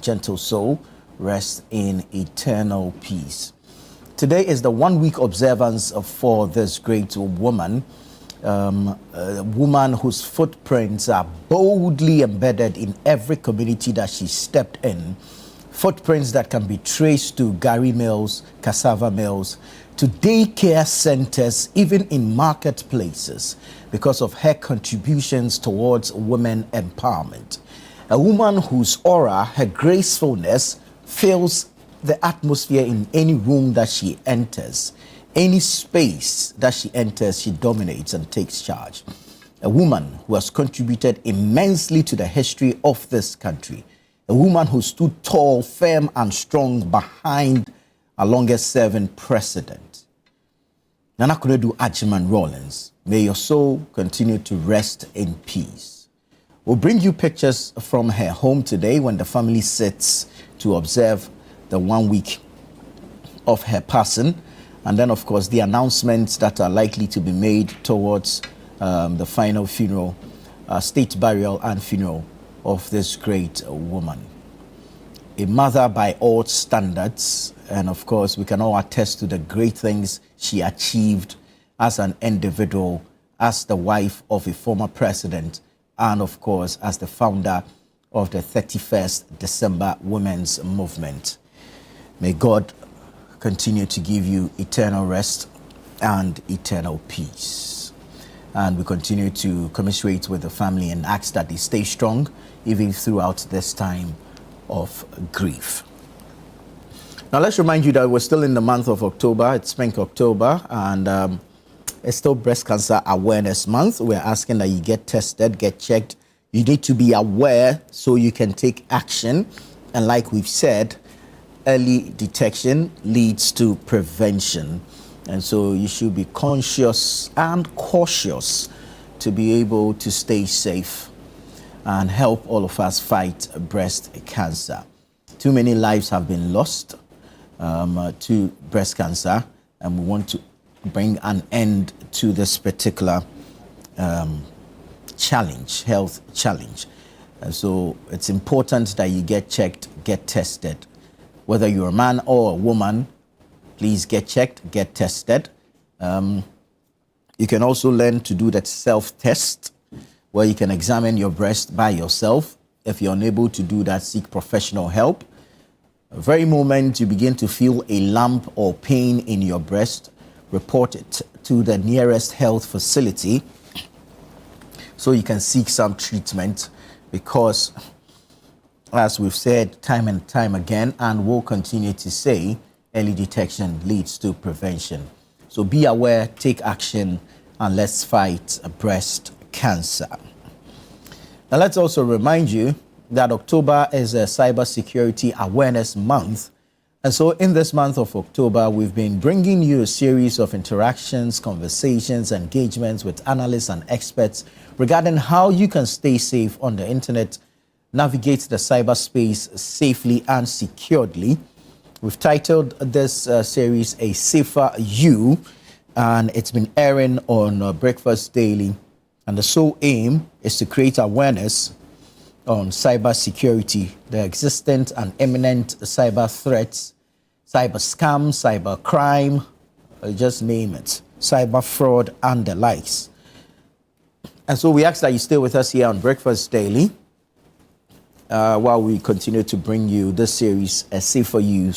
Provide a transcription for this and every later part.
gentle soul rest in eternal peace. Today is the 1 week observance for this great woman, a woman whose footprints are boldly embedded in every community that she stepped in. Footprints that can be traced to Gari mills, cassava mills, to daycare centers, even in marketplaces, because of her contributions towards women empowerment. A woman whose aura, her gracefulness, fills the atmosphere in any room that she enters. Any space that she enters, she dominates and takes charge. A woman who has contributed immensely to the history of this country. A woman who stood tall, firm, and strong behind our longest-serving president. Nana Konadu Agyeman Rawlings, may your soul continue to rest in peace. We'll bring you pictures from her home today when the family sits to observe the 1 week of her passing. And then, of course, the announcements that are likely to be made towards the final funeral, state burial and funeral of this great woman. A mother by all standards, and of course we can all attest to the great things she achieved as an individual, as the wife of a former president, and of course as the founder of the 31st December Women's Movement. May God continue to give you eternal rest and eternal peace. And we continue to commiserate with the family and ask that they stay strong even throughout this time of grief. Now let's remind you that we're still in the month of October. It's Pink October, and it's still Breast Cancer Awareness Month. We're asking that you get tested, get checked. You need to be aware so you can take action. And like we've said, early detection leads to prevention. And so you should be conscious and cautious to be able to stay safe and help all of us fight breast cancer. Too many lives have been lost to breast cancer, and we want to bring an end to this particular challenge, health challenge. And so it's important that you get checked, get tested. Whether you're a man or a woman, please get checked, get tested. You can also learn to do that self-test, where you can examine your breast by yourself. If you're unable to do that, seek professional help. The very moment you begin to feel a lump or pain in your breast, report it to the nearest health facility so you can seek some treatment, because as we've said time and time again, and will continue to say, early detection leads to prevention. So be aware, take action, and let's fight breast cancer. Now let's also remind you that October is a Cybersecurity Awareness Month. And so in this month of October, we've been bringing you a series of interactions, conversations, engagements with analysts and experts regarding how you can stay safe on the internet, navigate the cyberspace safely and securely. We've titled this series A Safer You, and it's been airing on Breakfast Daily. And the sole aim is to create awareness on cybersecurity, the existent and imminent cyber threats, cyber scams, cyber crime, just name it, cyber fraud and the likes. And so we ask that you stay with us here on Breakfast Daily while we continue to bring you this series, A Safer You,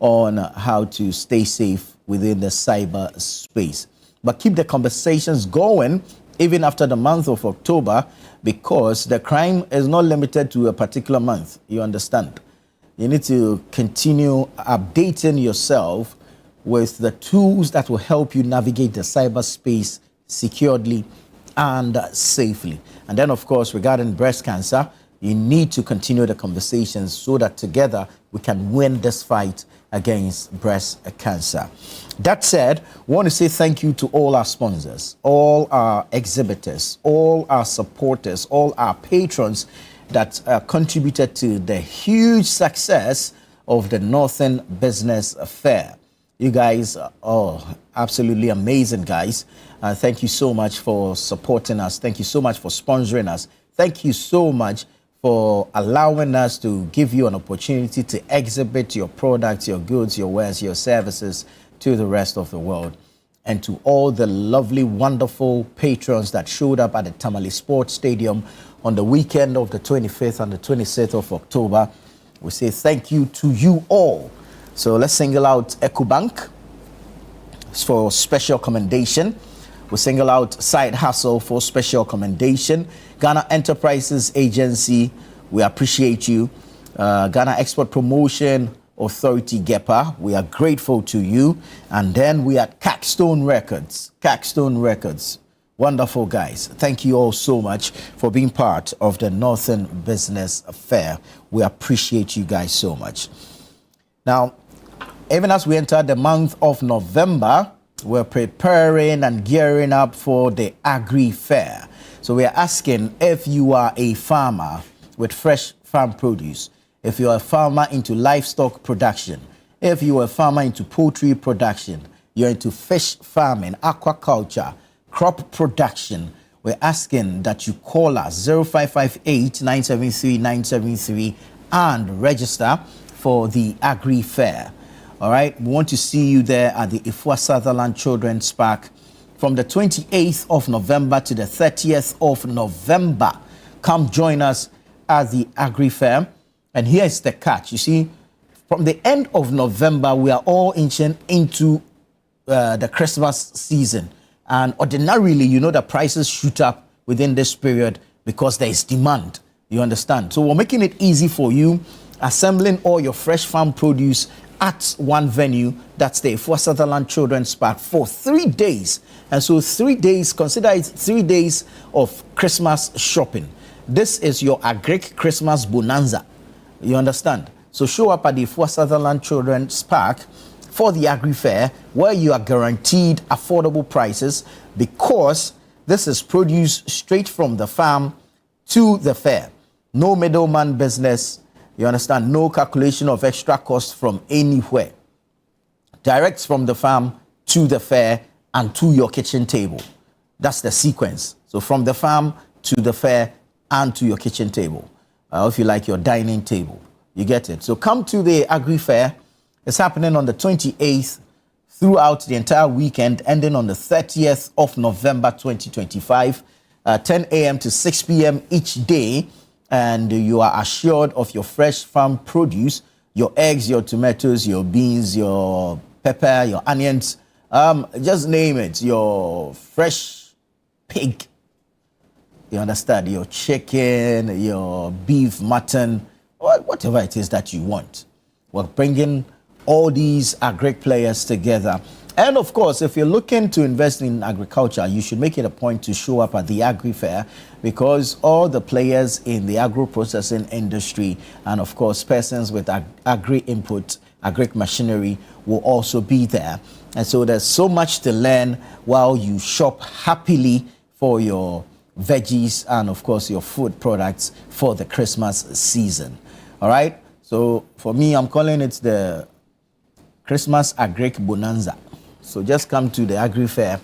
on how to stay safe within the cyber space. But keep the conversations going even after the month of October, because the crime is not limited to a particular month. You understand? You need to continue updating yourself with the tools that will help you navigate the cyberspace securely and safely. And then, of course, regarding breast cancer, you need to continue the conversations so that together we can win this fight against breast cancer. That said, we want to say thank you to all our sponsors, all our exhibitors, all our supporters, all our patrons that contributed to the huge success of the Northern Business Fair. You guys are absolutely amazing, guys. Thank you so much for supporting us. Thank you so much for sponsoring us. Thank you so much for allowing us to give you an opportunity to exhibit your products, your goods, your wares, your services to the rest of the world. And to all the lovely, wonderful patrons that showed up at the Tamale Sports Stadium on the weekend of the 25th and the 26th of October, we say thank you to you all. So let's single out EcoBank for special commendation. We single out Side Hustle for special commendation. Ghana Enterprises Agency, we appreciate you. Ghana Export Promotion Authority, GEPA, we are grateful to you. And then we had Cackstone Records. Cackstone Records, wonderful guys. Thank you all so much for being part of the Northern Business Fair. We appreciate you guys so much. Now, even as we enter the month of November, we're preparing and gearing up for the Agri Fair. So we are asking if you are a farmer with fresh farm produce, if you are a farmer into livestock production, if you are a farmer into poultry production, you're into fish farming, aquaculture, crop production, we're asking that you call us 0558 973 973 and register for the Agri Fair. All right, we want to see you there at the Ifua Sutherland Children's Park from the 28th of November to the 30th of November. Come join us at the Agri Fair. And here is the catch. You see, from the end of November, we are all inching into the Christmas season. And ordinarily, you know, the prices shoot up within this period because there is demand. You understand? So we're making it easy for you, assembling all your fresh farm produce at one venue. That's the Ifua Sutherland Children's Park for 3 days. And so 3 days, consider it 3 days of Christmas shopping. This is your Agric Christmas Bonanza. You understand? So show up at the Ifua Sutherland Children's Park for the Agri Fair, where you are guaranteed affordable prices, because this is produce straight from the farm to the fair. No middleman business. You understand? No calculation of extra cost from anywhere. Direct from the farm to the fair and to your kitchen table. That's the sequence. So from the farm to the fair and to your kitchen table. If you like, your dining table. You get it? So come to the Agri Fair. It's happening on the 28th throughout the entire weekend, ending on the 30th of November 2025, 10 a.m. to 6 p.m. each day. And you are assured of your fresh farm produce, your eggs, your tomatoes, your beans, your pepper, your onions, just name it, your fresh pig, you understand, your chicken, your beef, mutton, whatever it is that you want. We're bringing all these agri players together. And of course, if you're looking to invest in agriculture, you should make it a point to show up at the Agri Fair, because all the players in the agro-processing industry and of course persons with agri input, agri machinery will also be there. And so there's so much to learn while you shop happily for your veggies and of course your food products for the Christmas season. All right. So for me, I'm calling it the Christmas Agric Bonanza. So just come to the Agri Fair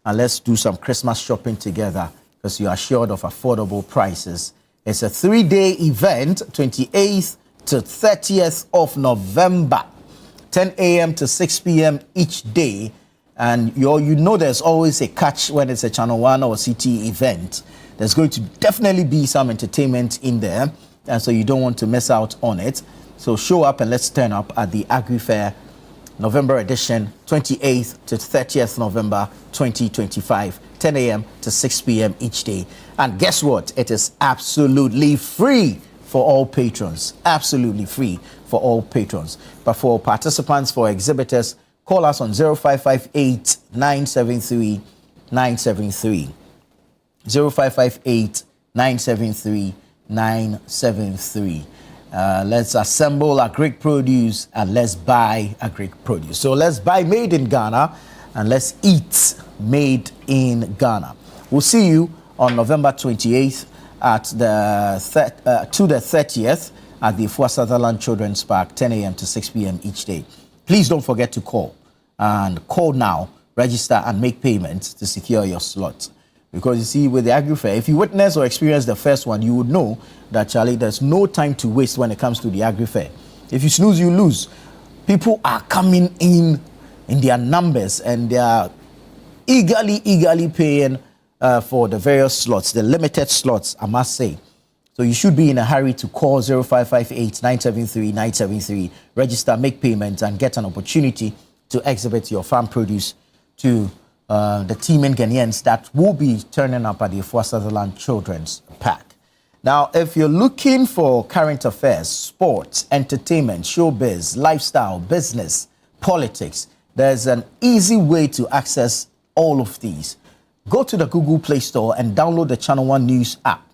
and let's do some Christmas shopping together, because you are assured of affordable prices. It's a 3-day event, 28th to 30th of November, 10 a.m. to 6 p.m. each day. And you know there's always a catch when it's a Channel One or CT event. There's going to definitely be some entertainment in there, and so you don't want to miss out on it. So show up and let's turn up at the Agri Fair, November edition, 28th to 30th November 2025, 10 a.m. to 6 p.m. each day. And guess what? It is absolutely free for all patrons. Absolutely free for all patrons. But for participants, for exhibitors, call us on 0558 973 973. 0558 973 973. Let's assemble agric produce and let's buy agric produce. So let's buy made in Ghana and let's eat made in Ghana. We'll see you on November 28th at to the 30th at the Ifua Sutherland Children's Park, 10 a.m. to 6 p.m. each day. Please don't forget to call, and call now, register and make payments to secure your slot. Because you see, with the agri-fair, if you witness or experience the first one, you would know that, Charlie, there's no time to waste when it comes to the agri-fair. If you snooze, you lose. People are coming in their numbers, and they are eagerly paying for the various slots, the limited slots, I must say. So you should be in a hurry to call 0558-973-973, register, make payments, and get an opportunity to exhibit your farm produce to the teaming Ghanaians that will be turning up at the Afua Sutherland Children's Park. Now, if you're looking for current affairs, sports, entertainment, showbiz, lifestyle, business, politics, there's an easy way to access all of these. Go to the Google Play Store and download the Channel One News app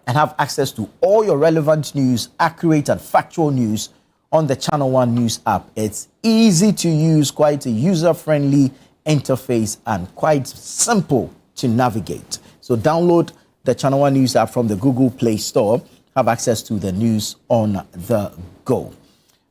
and have access to all your relevant news, accurate and factual news on the Channel One News app. It's easy to use, quite a user-friendly interface, and quite simple to navigate. So download the Channel One News app from the Google Play Store. Have access to the news on the go.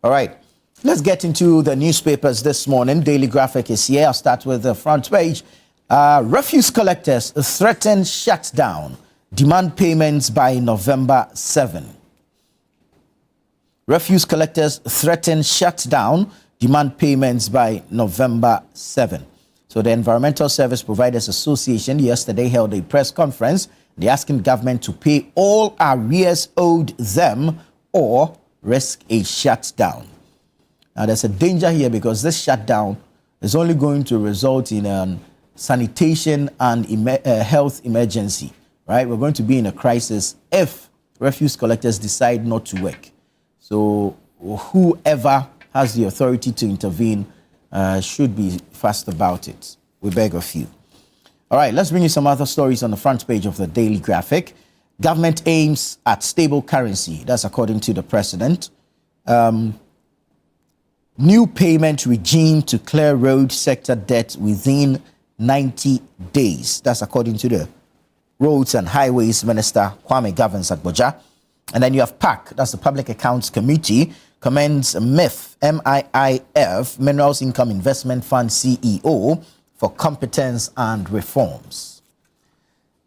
All right, let's get into the newspapers this morning. Daily Graphic is here. I'll start with the front page. Refuse collectors threaten shutdown. Demand payments by November 7. Refuse collectors threaten shutdown. Demand payments by November 7. So the Environmental Service Providers Association yesterday held a press conference. They're asking government to pay all arrears owed them or risk a shutdown. Now there's a danger here, because this shutdown is only going to result in a sanitation and health emergency, right? We're going to be in a crisis if refuse collectors decide not to work. So whoever has the authority to intervene should be fast about it. We beg of you. All right, let's bring you some other stories on the front page of the Daily Graphic. Government aims at stable currency. That's according to the president. New payment regime to clear road sector debt within 90 days. That's according to the Roads and Highways Minister, Kwame Gavin-Sagboja. And then you have PAC, that's the Public Accounts Committee, commends MIF, MIIF, Minerals Income Investment Fund CEO, for competence and reforms.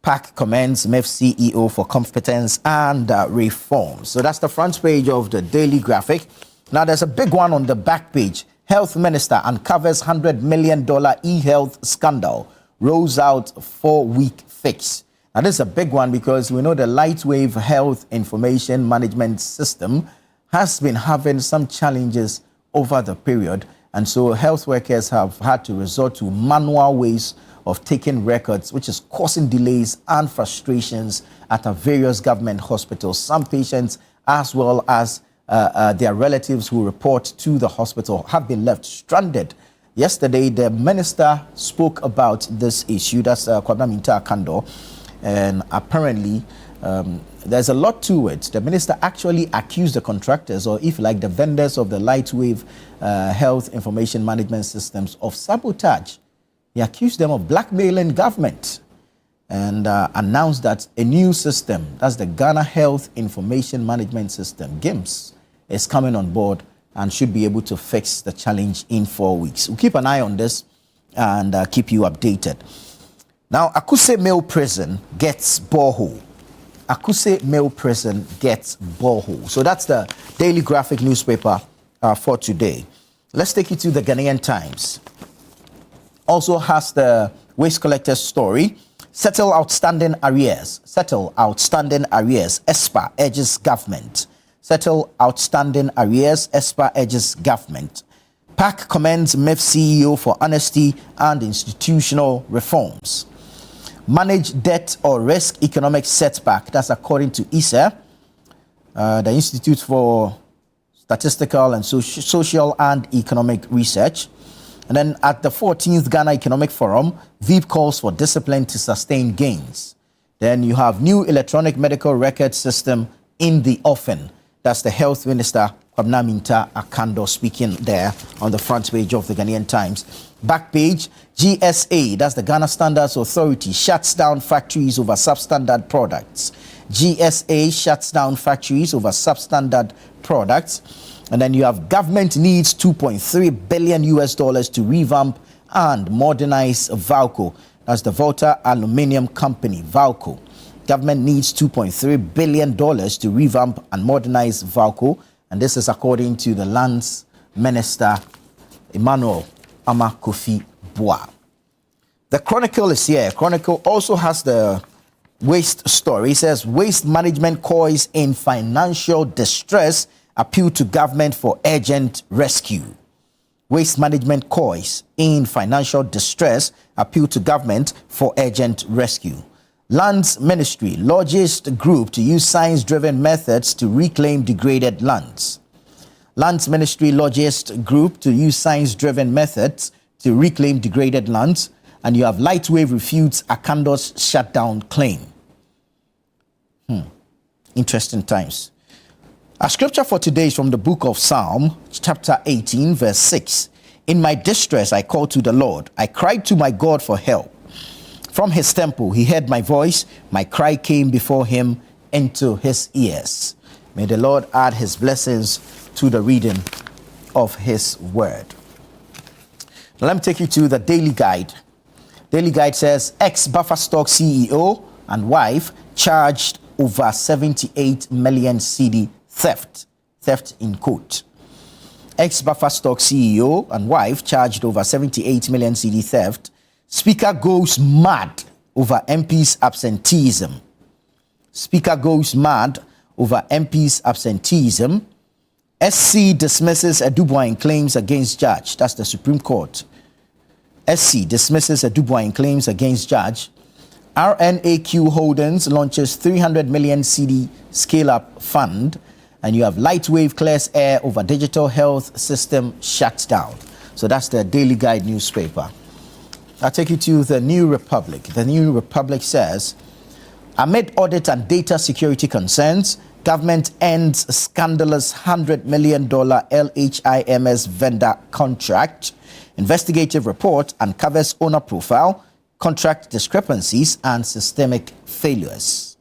PAC commends MIF CEO for competence and reforms. So that's the front page of the Daily Graphic. Now there's a big one on the back page. Health Minister uncovers $100 million e-health scandal, rolls out 4-week fix. Now this is a big one, because we know the Lightwave Health Information Management System has been having some challenges over the period, and so health workers have had to resort to manual ways of taking records, which is causing delays and frustrations at various government hospitals. Some patients, as well as their relatives who report to the hospital, have been left stranded. Yesterday, the minister spoke about this issue. That's Kwabena Minta Akando, and apparently there's a lot to it. The minister actually accused the contractors, or if like the vendors of the Lightwave Health Information Management Systems, of sabotage. He accused them of blackmailing government, and announced that a new system, that's the Ghana Health Information Management System, GIMS, is coming on board and should be able to fix the challenge in 4 weeks. We'll keep an eye on this and keep you updated. Now, Akuse Male Prison gets borehole. Akuse Male Prison gets borehole. So that's the Daily Graphic newspaper for today. Let's take you to the Ghanaian Times. Also has the waste collectors story. Settle outstanding arrears. Settle outstanding arrears. ESPA urges government. Settle outstanding arrears. ESPA urges government. PAC commends MEF CEO for honesty and institutional reforms. Manage debt or risk economic setback. That's according to ISA, the Institute for Statistical and Social and Economic Research. And then at the 14th Ghana Economic Forum, VEEP calls for discipline to sustain gains. Then you have new electronic medical record system in the offing. That's the Health Minister, Kwabena Minta Akando, speaking there on the front page of the Ghanaian Times. Back page, GSA, that's the Ghana Standards Authority, shuts down factories over substandard products. GSA shuts down factories over substandard products. And then you have government needs $2.3 billion to revamp and modernize VALCO. That's the Volta Aluminium Company, VALCO. Government needs $2.3 billion to revamp and modernize VALCO. And this is according to the Lands Minister, Emmanuel Ama Kofi Boa. The Chronicle is here. Chronicle also has the waste story. It says, waste management coys in financial distress appeal to government for urgent rescue. Waste management coys in financial distress appeal to government for urgent rescue. Lands Ministry lodged group to use science-driven methods to reclaim degraded lands. Lands Ministry lodged group to use science-driven methods to reclaim degraded lands. And you have Lightwave refutes Akando's shutdown claim. Interesting times. Our scripture for today is from the book of Psalm, chapter 18, verse 6. In my distress, I called to the Lord. I cried to my God for help. From his temple, he heard my voice. My cry came before him into his ears. May the Lord add his blessings to the reading of his word. Now, let me take you to the Daily Guide. Daily Guide says, ex-Buffer Stock CEO and wife charged over 78 million cedi theft. Theft in quote. Ex-Buffer Stock CEO and wife charged over 78 million cedi theft. Speaker goes mad over MP's absenteeism. Speaker goes mad over MP's absenteeism. SC dismisses Aduboahene claims against judge. That's the Supreme Court. SC dismisses Aduboahene claims against judge. RNAQ Holdings launches 300 million cedi scale-up fund. And you have Lightwave clears air over digital health system shutdown. So that's the Daily Guide newspaper. I'll take you to the New Republic. The New Republic says, amid audit and data security concerns, government ends scandalous $100 million LHIMS vendor contract. Investigative report uncovers owner profile, contract discrepancies, and systemic failures.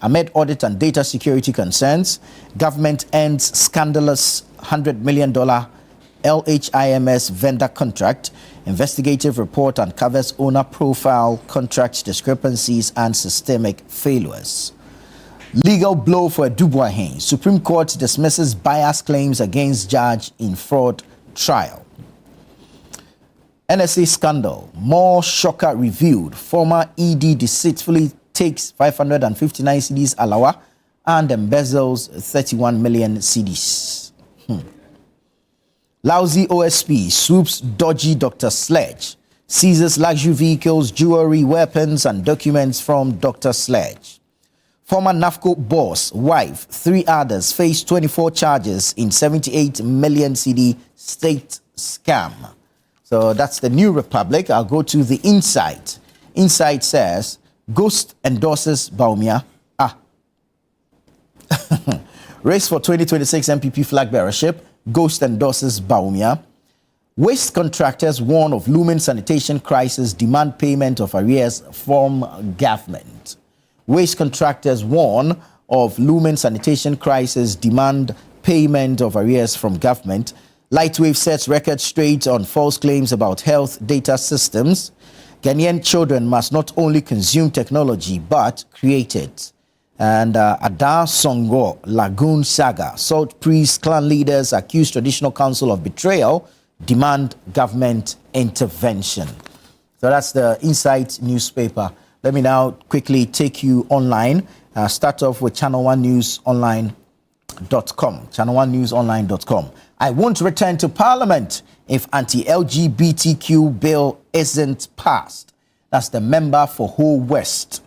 Amid audit and data security concerns, government ends scandalous $100 million LHIMS vendor contract. Investigative report uncovers owner profile, contract discrepancies, and systemic failures. Legal blow for Aduboahene. Supreme Court dismisses bias claims against judge in fraud trial. NSA scandal. More shocker revealed. Former ED deceitfully takes 559 cedis alawa and embezzles 31 million cedis. Lousy OSP swoops dodgy Dr. Sledge. Seizes luxury vehicles, jewelry, weapons, and documents from Dr. Sledge. Former NAFCO boss, wife, 3 others face 24 charges in 78 million cedi state scam. So that's the New Republic. I'll go to the Insight. Insight says, Ghost endorses Bawumia. Race for 2026 MPP flag bearership. Ghost endorses Bawumia. Waste contractors warn of looming sanitation crisis, demand payment of arrears from government. Waste contractors warn of looming sanitation crisis, demand payment of arrears from government. Lightwave sets record straight on false claims about health data systems. Ghanaian children must not only consume technology but create it. And Adar Songo, Lagoon Saga, Salt Priest clan leaders accuse traditional council of betrayal, demand government intervention. So that's the Insight newspaper. Let me now quickly take you online. Start off with channel1newsonline.com. Channel1newsonline.com. I won't return to Parliament if anti-LGBTQ bill isn't passed. That's the member for Ho West,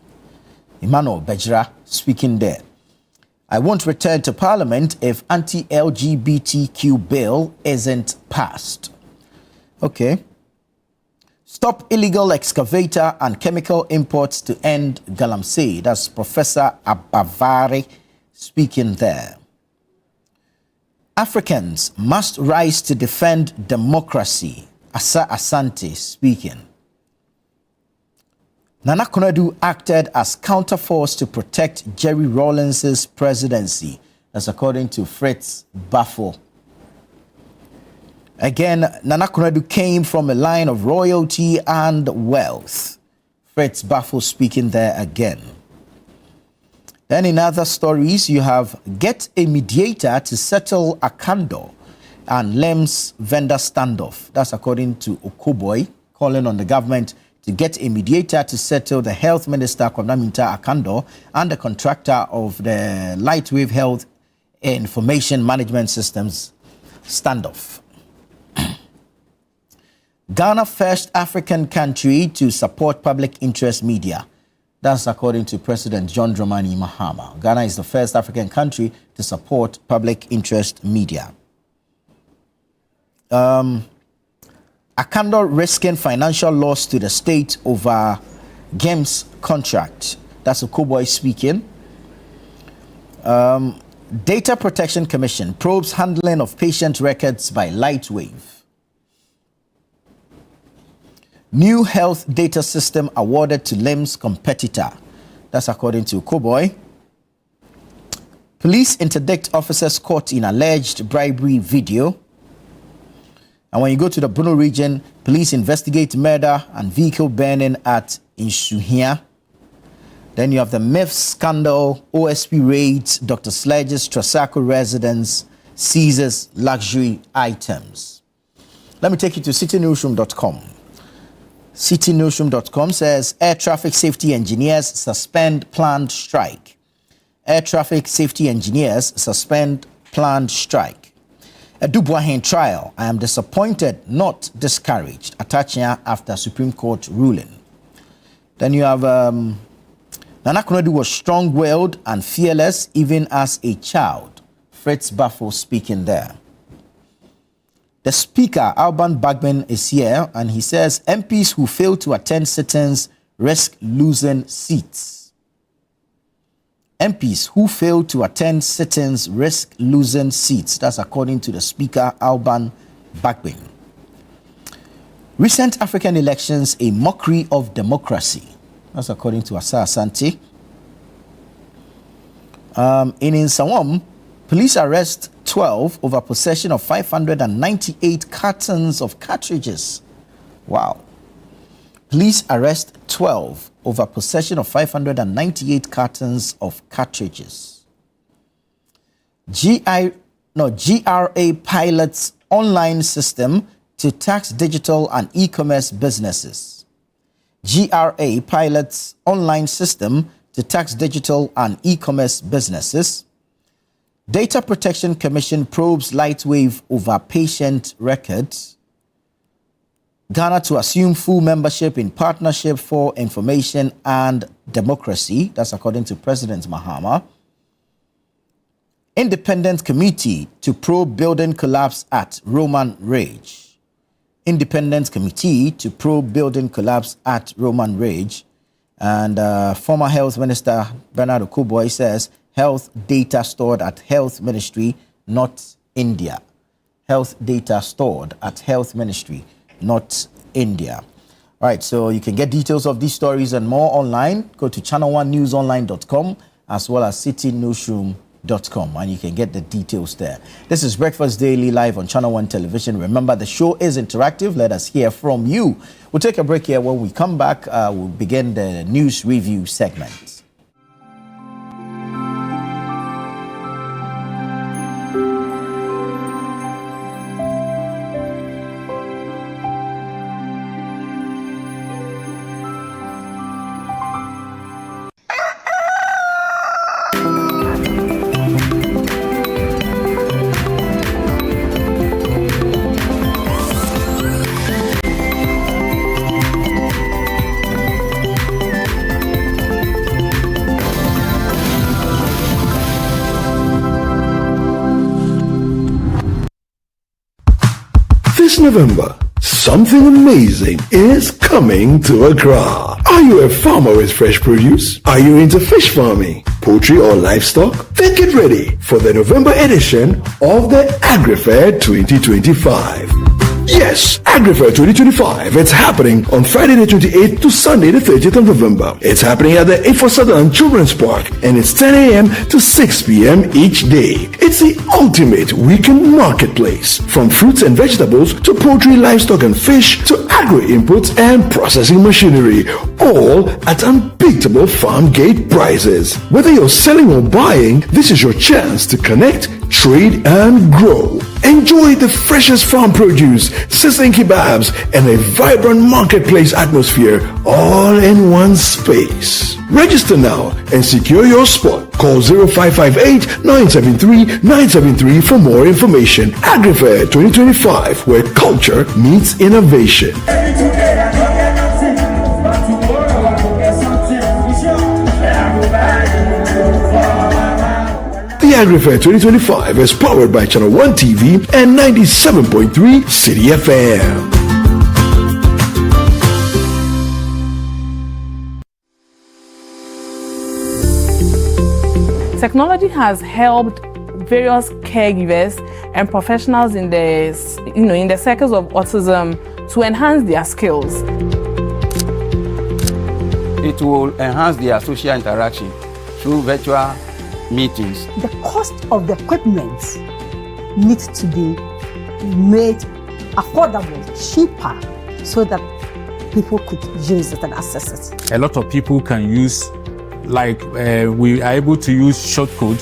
Emmanuel Bejra, speaking there. I won't return to Parliament if anti-LGBTQ bill isn't passed. Okay. Stop illegal excavator and chemical imports to end Galamsey. That's Professor Abavari speaking there. Africans must rise to defend democracy. Asa Asante speaking. Nana Konadu acted as counterforce to protect Jerry Rawlings' presidency. That's according to Fritz Buffo. Again, Nana Konadu came from a line of royalty and wealth. Fritz Bafo speaking there again. Then in other stories, you have get a mediator to settle Akando and LEMS vendor standoff. That's according to Okoboy, calling on the government to get a mediator to settle the health minister, Kwabena Minta Akando, and the contractor of the Lightwave Health Information Management Systems standoff. Ghana, first African country to support public interest media. That's according to President John Dramani Mahama. Ghana is the first African country to support public interest media. Akando risking financial loss to the state over GEMS contract. That's Okoboy speaking. Data Protection Commission probes handling of patient records by Lightwave. New health data system awarded to LEMS competitor. That's according to Okoboy. Police interdict officers caught in alleged bribery video. And when you go to the Bruno region, police investigate murder and vehicle burning at Insuhia. Then you have the MIF scandal, OSP raids, Dr. Sledge's Trasaco residence, seizes luxury items. Let me take you to citynewsroom.com. Citynewsroom.com says air traffic safety engineers suspend planned strike. Air traffic safety engineers suspend planned strike. A Dubois trial. I am disappointed, not discouraged. Atachia after Supreme Court ruling. Then you have Nana Konadu was strong-willed and fearless even as a child. Fritz Bafo speaking there. The Speaker, Alban Bagbin, is here, and he says MPs who fail to attend sit-ins risk losing seats. MPs who fail to attend sit-ins risk losing seats. That's according to the Speaker, Alban Bagbin. Recent African elections, a mockery of democracy. That's according to Asa Asante. In Nsawam, police arrest 12 over possession of 598 cartons of cartridges. Wow. Police arrest 12 over possession of 598 cartons of cartridges. GRA pilots online system to tax digital and e-commerce businesses. GRA pilots online system to tax digital and e-commerce businesses. Data Protection Commission probes Lightwave over patient records. Ghana to assume full membership in Partnership for Information and Democracy. That's according to President Mahama. Independent committee to probe building collapse at Roman Rage. Independent committee to probe building collapse at Roman Rage. And former Health Minister Bernard Okoboy says health data stored at Health Ministry, not India. Health data stored at Health Ministry, not India. All right, so you can get details of these stories and more online. Go to channel1newsonline.com as well as citynewsroom.com, and you can get the details there. This is Breakfast Daily live on Channel 1 Television. Remember, the show is interactive. Let us hear from you. We'll take a break here. When we come back, we'll begin the news review segment. This November, something amazing is coming to Accra. Are you a farmer with fresh produce? Are you into fish farming, poultry or livestock? Then get ready for the November edition of the AgriFair 2025. Yes, AgriFair 2025. It's happening on Friday the 28th to Sunday the 30th of November. It's happening at the A4 Southern Children's Park and it's 10 a.m. to 6 p.m. each day. It's the ultimate weekend marketplace. From fruits and vegetables to poultry, livestock and fish to agri-inputs and processing machinery. All at unbeatable farm gate prices. Whether you're selling or buying, this is your chance to connect, trade and grow. Enjoy the freshest farm produce, sizzling kebabs, and a vibrant marketplace atmosphere all in one space. Register now and secure your spot. Call 0558-973-973 for more information. AgriFair 2025, where culture meets innovation. The AgriFair 2025 is powered by Channel 1 TV and 97.3 City FM. Technology has helped various caregivers and professionals in the circles of autism to enhance their skills. It will enhance their social interaction through virtual meetings. The cost of the equipment needs to be made affordable, cheaper, so that people could use it and access it. A lot of people can use, we are able to use short code,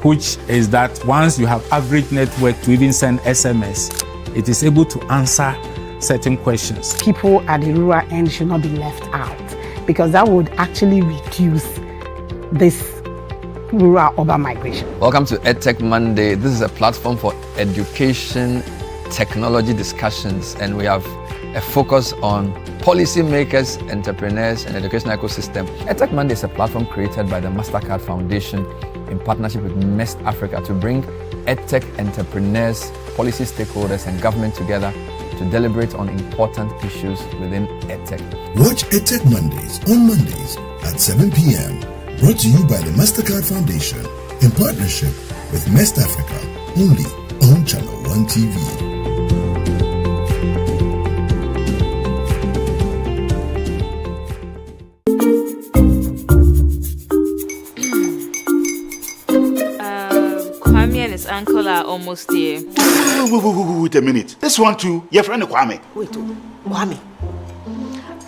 which is that once you have average network to even send SMS, it is able to answer certain questions. People at the rural end should not be left out, because that would actually reduce this rural-urban migration. Welcome to EdTech Monday. This is a platform for education, technology discussions, and we have a focus on policymakers, entrepreneurs, and educational ecosystem. EdTech Monday is a platform created by the MasterCard Foundation in partnership with MEST Africa to bring EdTech entrepreneurs, policy stakeholders, and government together to deliberate on important issues within EdTech. Watch EdTech Mondays on Mondays at 7 p.m. Brought to you by the MasterCard Foundation in partnership with MEST Africa, only on Channel 1 TV. Kwame and his uncle are almost here. Wait a minute. This one too, your friend Kwame. Wait, Kwame.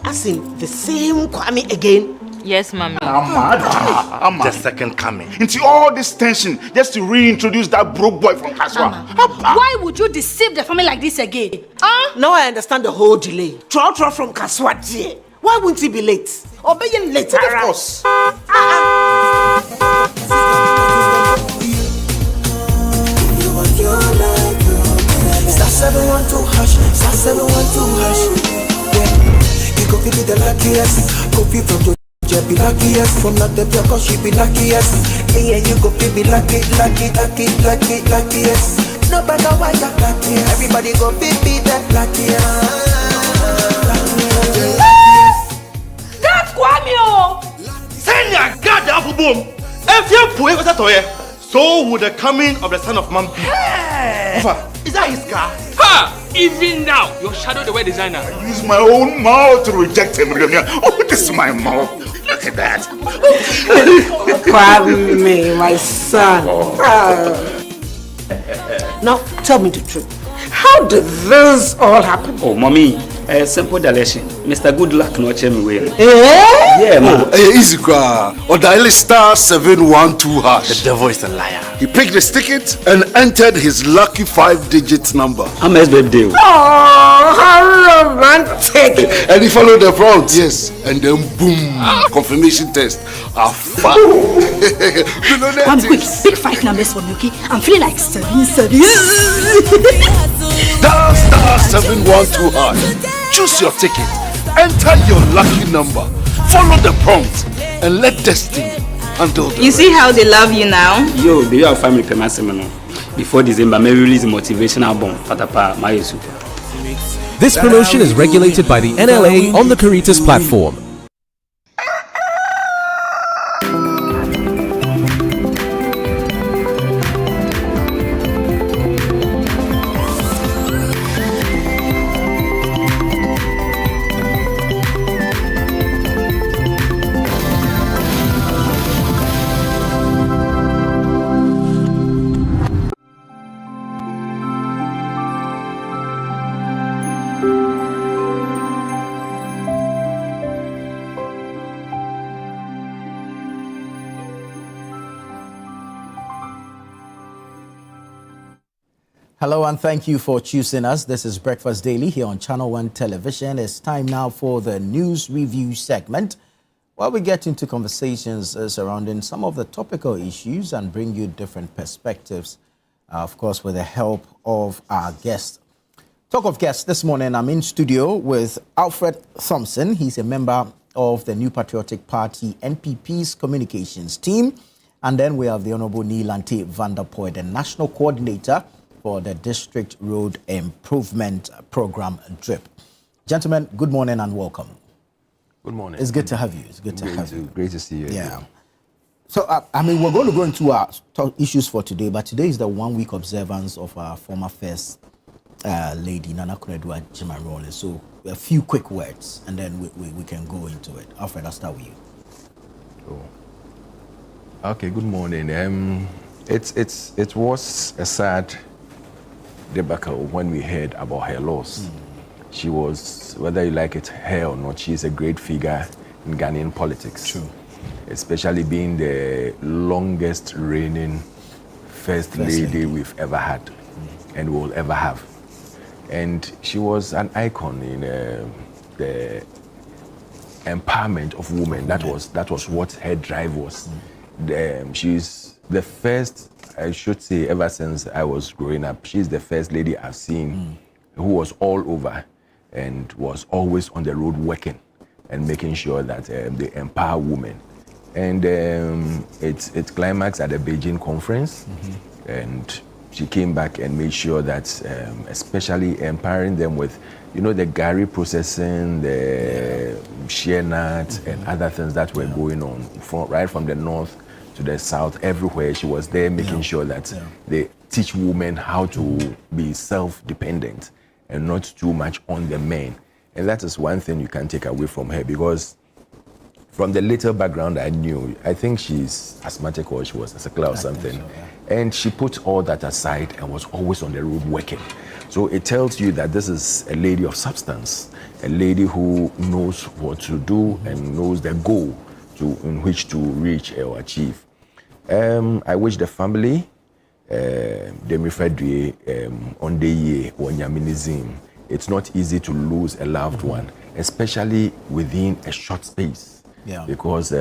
As in the same Kwame again? Yes, Mommy. I'm the second coming. Into all this tension just to reintroduce that broke boy from Kaswa. Why would you deceive the family like this again? Now I understand the whole delay. Troll from Kaswa, dear. Why wouldn't he be late? Or be late? Of course. Star 712 hash, star 712 hash. You go be the luckiest. Copy from the be luckiest. From not the cause she be luckiest. Yeah, you go be luckiest. No matter why you're luckiest. Everybody go be the luckiest. That's Kwame! Send your God up boom. If you put it so would the coming of the Son of Man be. Hey. Is that his car? Ha! Even now, your shadow the way designer. I use my own mouth to reject him. Oh, this is my mouth. Look at that. Kwame, my son. Now, tell me the truth. How did this all happen? Oh, mommy, simple direction. Mr. Goodluck no check me way. Yeah, man. Easy car. Or dial star 712 hash. The devil is a liar. He picked his ticket and entered his lucky 5-digit number. How much birthday? Oh, how romantic! And he followed the prompts. Yes, and then boom, confirmation test. I'm quick. Pick 5 numbers for me, okay? I'm feeling like 7. Dial star 712 hash. Choose your ticket. Enter your lucky number. Follow the prompts and let destiny handle the You see how they love you now? Yo, do you have family payment seminar? Before December, maybe release a motivational album. Patapa, my super. This promotion is regulated by the NLA on the Caritas platform. Hello and thank you for choosing us. This is Breakfast Daily here on Channel One Television. It's time now for the news review segment, where we get into conversations surrounding some of the topical issues and bring you different perspectives, of course, with the help of our guests. Talk of guests, this morning I'm in studio with Alfred Thompson. He's a member of the New Patriotic Party NPP's communications team. And then we have the Honorable Neelante van der Poel, the National Coordinator for the District Road Improvement Program, DRIP. Gentlemen, good morning and welcome. Good morning. It's good to have you. It's good to have you. Great to see you. Yeah. So, we're going to go into our issues for today, but today is the 1 week observance of our former First Lady, Nana Konadu Agyeman-Rawlings. So, a few quick words, and then we can go into it. Alfred, I'll start with you. Okay, good morning. It was a sad debacle when we heard about her loss. She was, whether you like it, her or not, she's a great figure in Ghanaian politics. True. Especially being the longest reigning First Lady we've ever had and will ever have. And she was an icon in the empowerment of women. That was what her drive was. She's the first, I should say, ever since I was growing up, she's the first lady I've seen who was all over and was always on the road working and making sure that they empower women. And it climaxed at the Beijing conference, and she came back and made sure that, especially empowering them with, the Gari processing, the shea nut, and other things that were going on, right from the north to the south, everywhere. She was there making sure that they teach women how to be self-dependent and not too much on the men. And that is one thing you can take away from her, because from the little background I knew, I think she's asthmatic or she was a secular or something. And she put all that aside and was always on the road working. So it tells you that this is a lady of substance, a lady who knows what to do and knows the goal in which to reach or achieve. I wish the family, Demi Fredrie, Ondeye, Onyaminism. It's not easy to lose a loved one, especially within a short space. Because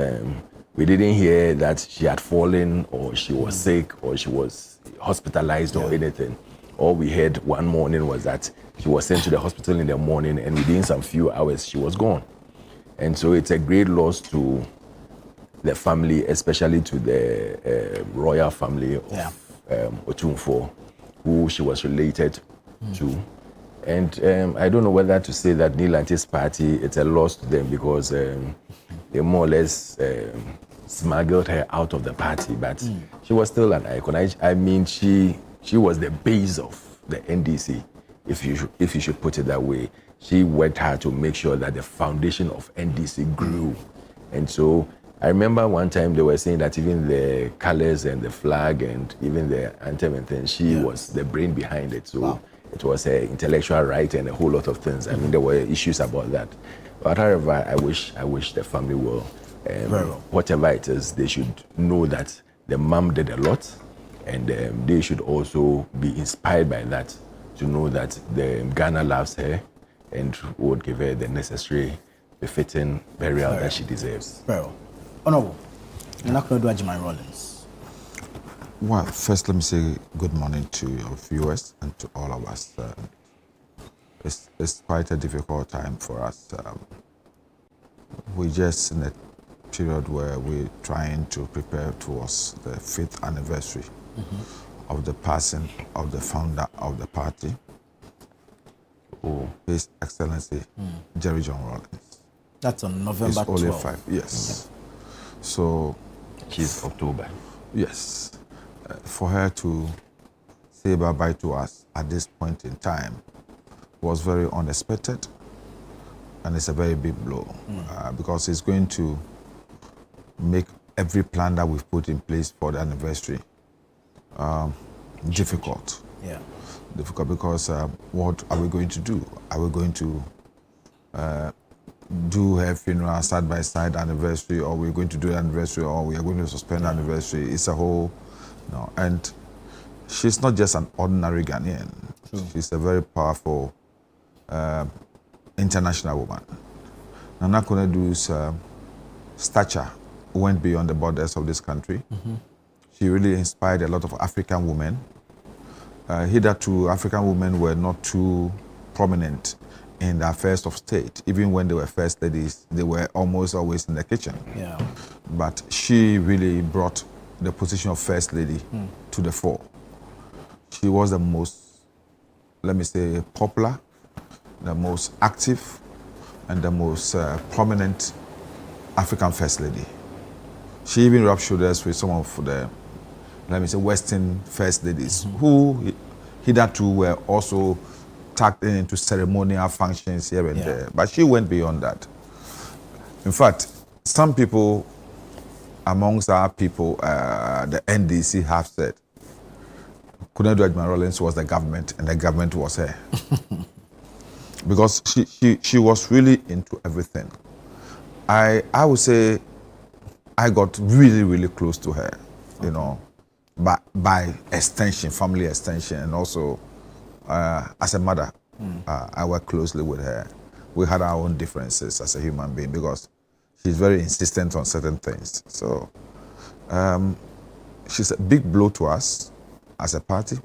we didn't hear that she had fallen or she was sick or she was hospitalized or anything. All we heard one morning was that she was sent to the hospital in the morning, and within some few hours she was gone. And so it's a great loss to the family, especially to the royal family of Otumfuo, who she was related to. And I don't know whether to say that Neelante's party, it's a loss to them, because they more or less smuggled her out of the party, but she was still an icon. I mean, she was the base of the NDC, if you should put it that way. She worked hard to make sure that the foundation of NDC grew. And so I remember one time they were saying that even the colors and the flag and even the anthem and things, she was the brain behind it. So it was an intellectual right and a whole lot of things. I mean, there were issues about that. But however, I wish the family will, whatever it is, they should know that the mom did a lot, and they should also be inspired by that, to know that the Ghana loves her and would give her the necessary, befitting burial that she deserves. Honorable, Nana Konadu Agyeman-Rawlings. Well, first let me say good morning to your viewers and to all of us. It's quite a difficult time for us. We're just in a period where we're trying to prepare towards the 5th anniversary of the passing of the founder of the party, His Excellency Jerry John Rawlings. That's on November 12th. It's only 5, yes. So she's October. Yes. For her to say bye-bye to us at this point in time was very unexpected, and it's a very big blow because it's going to make every plan that we've put in place for the anniversary difficult. Difficult because what are we going to do? Are we going to do her funeral side by side anniversary, or we're going to do the anniversary, or we are going to suspend the anniversary? It's a whole, and she's not just an ordinary Ghanaian. True. She's a very powerful international woman. Nana Konaidu's stature went beyond the borders of this country. Mm-hmm. She really inspired a lot of African women. Hitherto, African women were not too prominent in the affairs of state. Even when they were first ladies, they were almost always in the kitchen. Yeah. But she really brought the position of first lady to the fore. She was the most, let me say, popular, the most active, and the most prominent African first lady. She even rubbed shoulders with some of the, let me say, Western first ladies who hitherto were also tucked into ceremonial functions here and there. But she went beyond that. In fact, some people amongst our people, the NDC have said, Konaidu Agyeman-Rawlings was the government and the government was her. Because she was really into everything. I would say I got really, really close to her, you know, but by extension, family extension, and also as a mother, I worked closely with her. We had our own differences as a human being because she's very insistent on certain things. So she's a big blow to us as a party,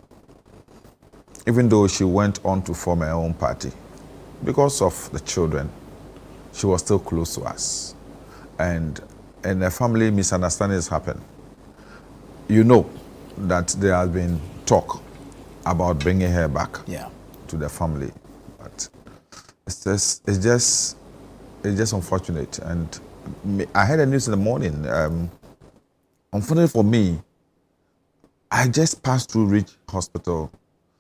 even though she went on to form her own party. Because of the children, she was still close to us. And a family misunderstandings happen. You know that there has been talk about bringing her back to the family. But it's just unfortunate. And I heard the news in the morning. Unfortunately for me, I just passed through Rich Hospital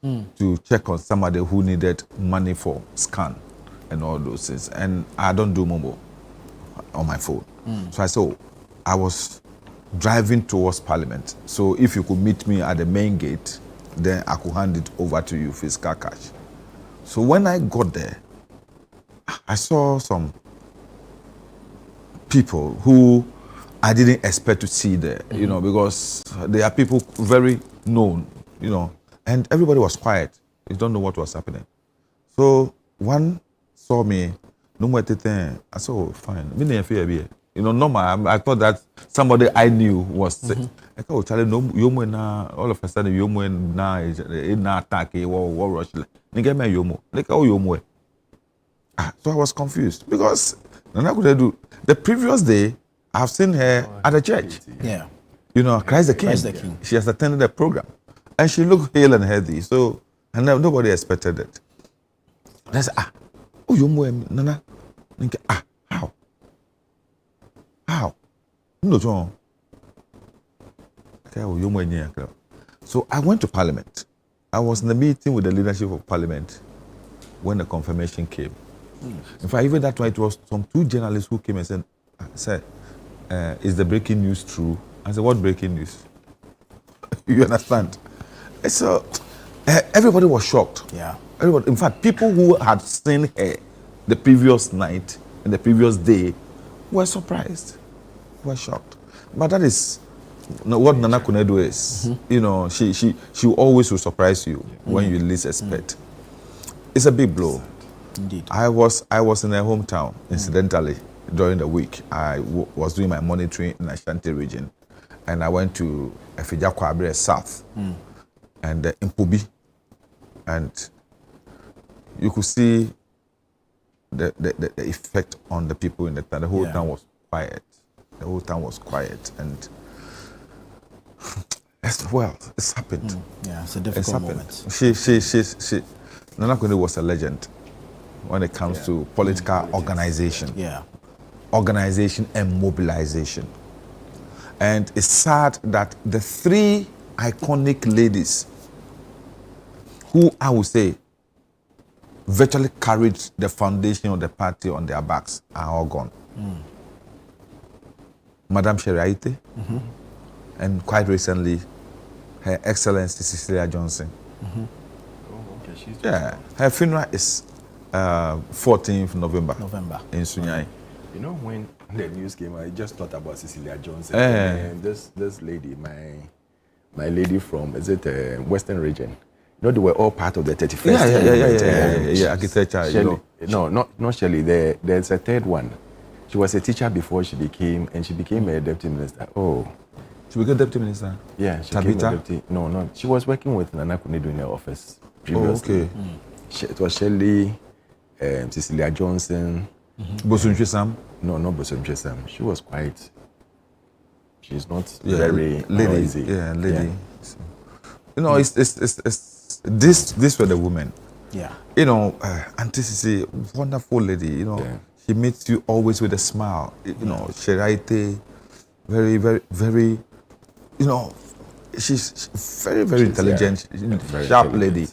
to check on somebody who needed money for scan and all those things. And I don't do mobile on my phone. So I said, I was driving towards Parliament. So if you could meet me at the main gate, then I could hand it over to you, physical cash. So when I got there, I saw some people who I didn't expect to see there, you know, because they are people very known, you know, and everybody was quiet. You don't know what was happening. So one saw me, no more thing. I said, oh, fine. You know, normal. I thought that somebody I knew was sick. I thought, Charlie, no, yomo na. All of a sudden, yomo na attack. What rush? Nigga me yomo. Like oh yomo. So I was confused because Nana Konaidu. The previous day, I've seen her at the church. Yeah. You know, Christ the King. Christ the King. She has attended the program, and she looked hale and healthy. So, and nobody expected it. I said, oh yomo Nana. How? No, John. So I went to Parliament. I was in the meeting with the leadership of Parliament when the confirmation came. In fact, even that time, it was some two journalists who came and said, is the breaking news true? I said, what breaking news? You understand? So everybody was shocked. Yeah. Everybody, in fact, people who had seen her the previous night and the previous day were surprised, were shocked. But that is what Nana Konaidu is. You know, she always will surprise you when you least expect. It's a big blow. Indeed. I was in her hometown, incidentally, during the week. I was doing my monitoring in Ashanti region, and I went to Efija Kwabre South and Mpubi, and you could see the effect on the people in the town. The whole town was quiet. The whole town was quiet, and it's happened. Yeah, it's a difficult moment. Nana Konaidu was a legend when it comes to political organization. Yeah. Organization and mobilization. And it's sad that the three iconic ladies who I would say virtually carried the foundation of the party on their backs are all gone. Madame Sherry Aite, and quite recently, Her Excellency Cecilia Johnson. Her funeral is 14th November in Sunyani. You know, when the news came, I just thought about Cecilia Johnson. And this lady, my lady from, is it Western region? You know, they were all part of the 31st. Yeah, architecture. Shelley, You know. No, not Shelley. There's a third one. She was a teacher before she became a deputy minister. Oh. She became deputy minister? Yeah, she Tabitha? became a deputy. No. She was working with Nana Kunedu in her office previously. Oh, okay. It was Shelley, Cecilia Johnson. Bosumtwe Sam? No, not Bosumtwe Sam. She was quite... She's not lady. noisy. Yeah, lady. Yeah. You know, it's this were the women. Yeah. You know, Auntie Sisi, wonderful lady. You know, she meets you always with a smile. You know, Sheraite, very, very, very. You know, she's very, very intelligent, very sharp intelligent. lady,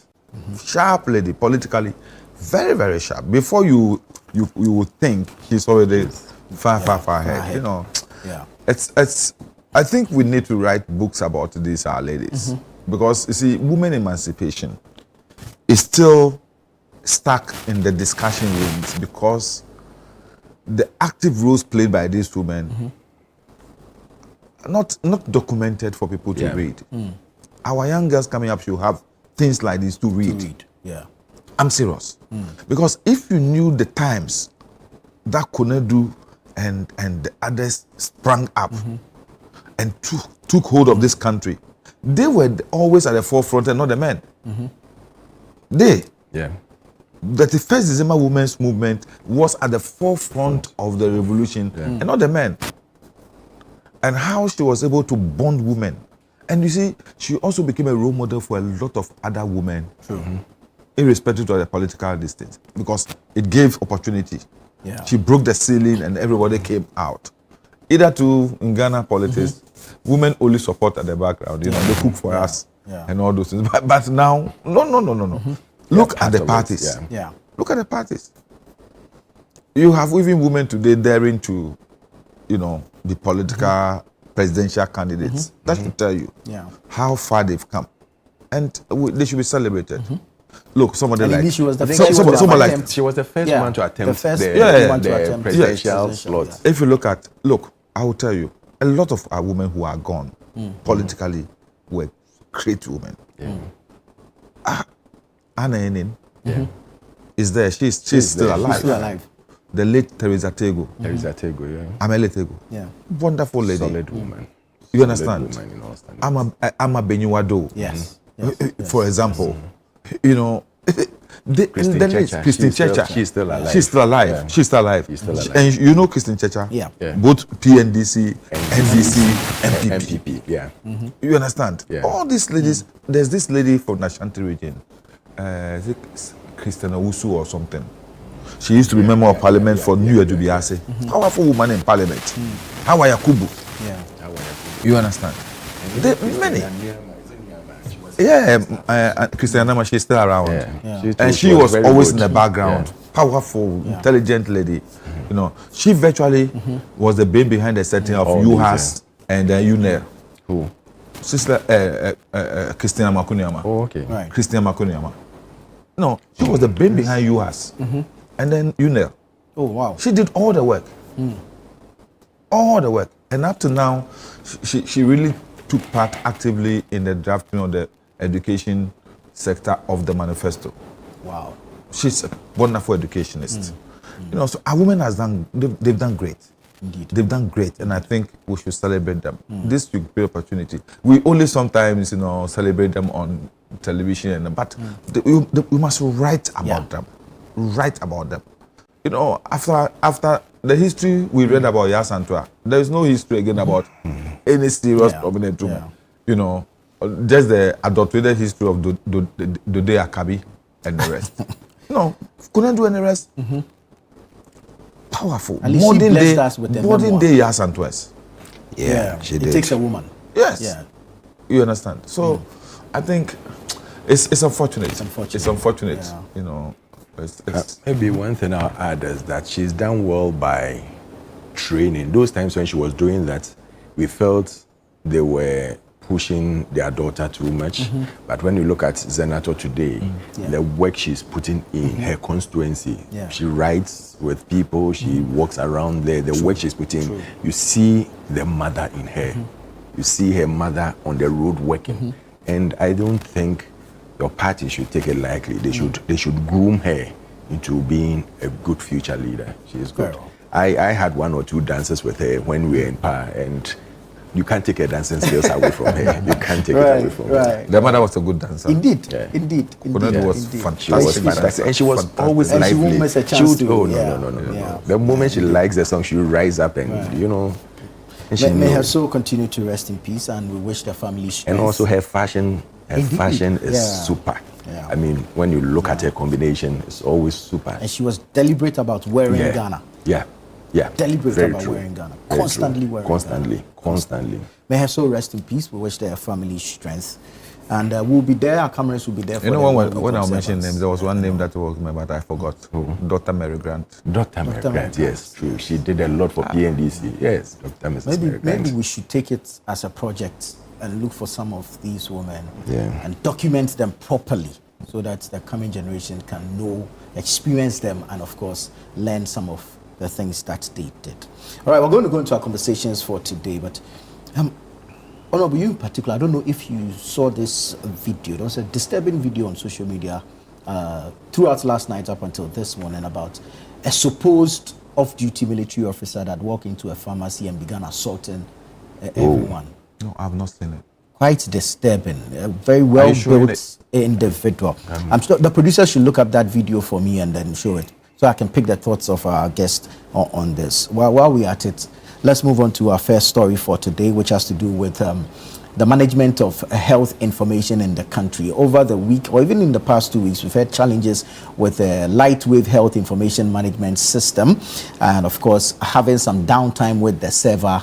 sharp lady, politically, very, very sharp. Before you would think she's already far ahead. You know, it's. I think we need to write books about these our ladies because you see, women emancipation is still stuck in the discussion rooms because the active roles played by these women are not documented for people to read. Our young girls coming up should have things like this to read. Yeah. I'm serious. Because if you knew the times that Kunedu and the others sprang up and took hold of this country, they were always at the forefront and not the men. The 31st December Women's Movement was at the forefront of the revolution and not the men. And how she was able to bond women. And you see, she also became a role model for a lot of other women, irrespective of the political distance, because it gave opportunity. Yeah. She broke the ceiling and everybody came out. Either in Ghana politics, women only support at the background. You know, they cook for us and all those things. But now, no. Look at the parties. Look at the parties. You have even women today daring to, you know, be political presidential candidates. That should tell you how far they've come, and they should be celebrated. Look, somebody And like maybe she was the I think first someone one. like she was the first Yeah, one to attempt the first the one to attempt presidential slot. If you look, I will tell you, a lot of our women who are gone politically were great women. Anna Enin is there. She's still alive. She's still alive. The late Teresa Tego. Teresa Tego, Amele Tego. Yeah. Wonderful lady. Solid woman. You understand? Solid woman in all standards. I'm a Benyuado. Yes. For example, you know, Christine Checha. Christine Checha. She's still alive. She's still alive. Yeah. She's still alive. She's still alive. And you know Christine Checha? Yeah. Both PNDC, NDC, MPP. MPP. Yeah. You understand? Yeah. All these ladies, there's this lady from the Ashanti region, is it Christiana Owusu or something. She used to be member of parliament for New Edubiase. Powerful woman in parliament. Hawa Yakubu. Yeah. You understand? Many. Yeah, Christiana Nama, she's still around. And she was always in the background. Powerful, intelligent lady. You know, she virtually was the brain behind the setting of UHAS and UNER. Who? Sister Christina Makuniama. Oh, okay. Right. Christina Makuniama. No, she was the brain behind UHAS. And then UNER. Oh, wow. She did all the work. All the work. And up to now, she really took part actively in the drafting of the education sector of the manifesto. Wow. She's a wonderful educationist. You know, so our women they've done great. Indeed. They've done great, and I think we should celebrate them. This is a great opportunity. We only sometimes, you know, celebrate them on television, but we must write about them. Write about them. You know, after the history we read about Yasantua, there is no history again about any serious prominent woman. You know, just the adulterated history of Dode Akabi and the rest. No, couldn't do any rest. Powerful. At least she blessed us with a modern memoir. day Yasantuas. Yeah, she it did. takes a woman. Yes. Yeah. You understand? So I think it's unfortunate. It's unfortunate. You know. Maybe one thing I'll add is that she's done well by training. Those times when she was doing that, we felt they were pushing their daughter too much. But when you look at Zenato today, the work she's putting in her constituency, she writes with people, she walks around there, the work she's putting, you see the mother in her. You see her mother on the road working. And I don't think your party should take it lightly. They should groom her into being a good future leader. She is good. I had 1 or 2 dances with her when we were in power, and you can't take her dancing skills away from her. You can't take it away from her. The mother was a good dancer. Indeed. Yeah. Indeed. Kunadu was fantastic. She was fantastic. And she was always And she lively. won't miss a chance to. No. The moment she likes the song, she will rise up and, you know. And May her soul continue to rest in peace, and we wish the family strength. And also her fashion. Her fashion is super. Yeah. I mean, when you look at her combination, it's always super. And she was deliberate about wearing Ghana. Yeah. Deliberate Very about true. wearing Ghana. Very Constantly true. wearing Constantly. Ghana. Constantly. May her soul rest in peace. We wish their family strength. And we'll be there. Our cameras will be there for You know, them when I mentioned names, there was one name that was remembered, I forgot. Dr. Mary Grant. Dr. Mary Grant, yes, true. She did a lot for PNDC. Yes, Dr. Mrs. Mary Grant. Maybe we should take it as a project and look for some of these women and document them properly so that the coming generation can know, experience them, and of course, learn some of the things that they did. All right, we're going to go into our conversations for today, but Honorable, you in particular, I don't know if you saw this video. There was a disturbing video on social media throughout last night up until this morning about a supposed off-duty military officer that walked into a pharmacy and began assaulting everyone. No, I've not seen it. Quite disturbing. A very well-built individual. I'm sure the producer should look up that video for me and then show it, so I can pick the thoughts of our guest on this. While we're at it, let's move on to our first story for today, which has to do with the management of health information in the country. Over the week, or even in the past 2 weeks, we've had challenges with the Lightwave Health Information Management System, and of course, having some downtime with the server,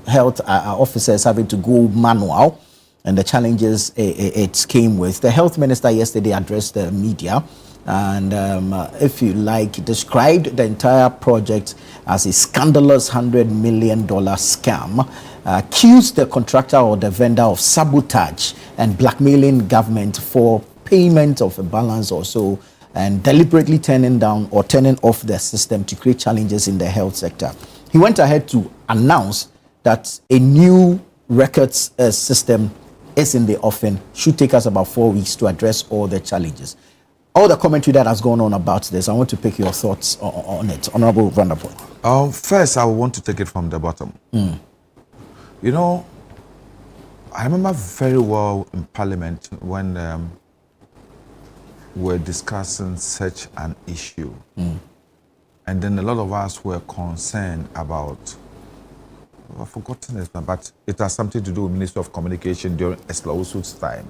health officers having to go manual, and the challenges it came with. The health minister yesterday addressed the media, and if you like, described the entire project as a scandalous $100 million scam, accused the contractor or the vendor of sabotage and blackmailing government for payment of a balance or so, and deliberately turning down or turning off the system to create challenges in the health sector. He went ahead to announce that a new records system is in the offing, should take us about 4 weeks to address all the challenges. All the commentary that has gone on about this, I want to pick your thoughts on it. Honorable Vanderpool. First, I want to take it from the bottom. You know, I remember very well in Parliament when we're discussing such an issue. And then a lot of us were concerned about, I've forgotten it, but it has something to do with Ministry of Communication during Eslawusu's time,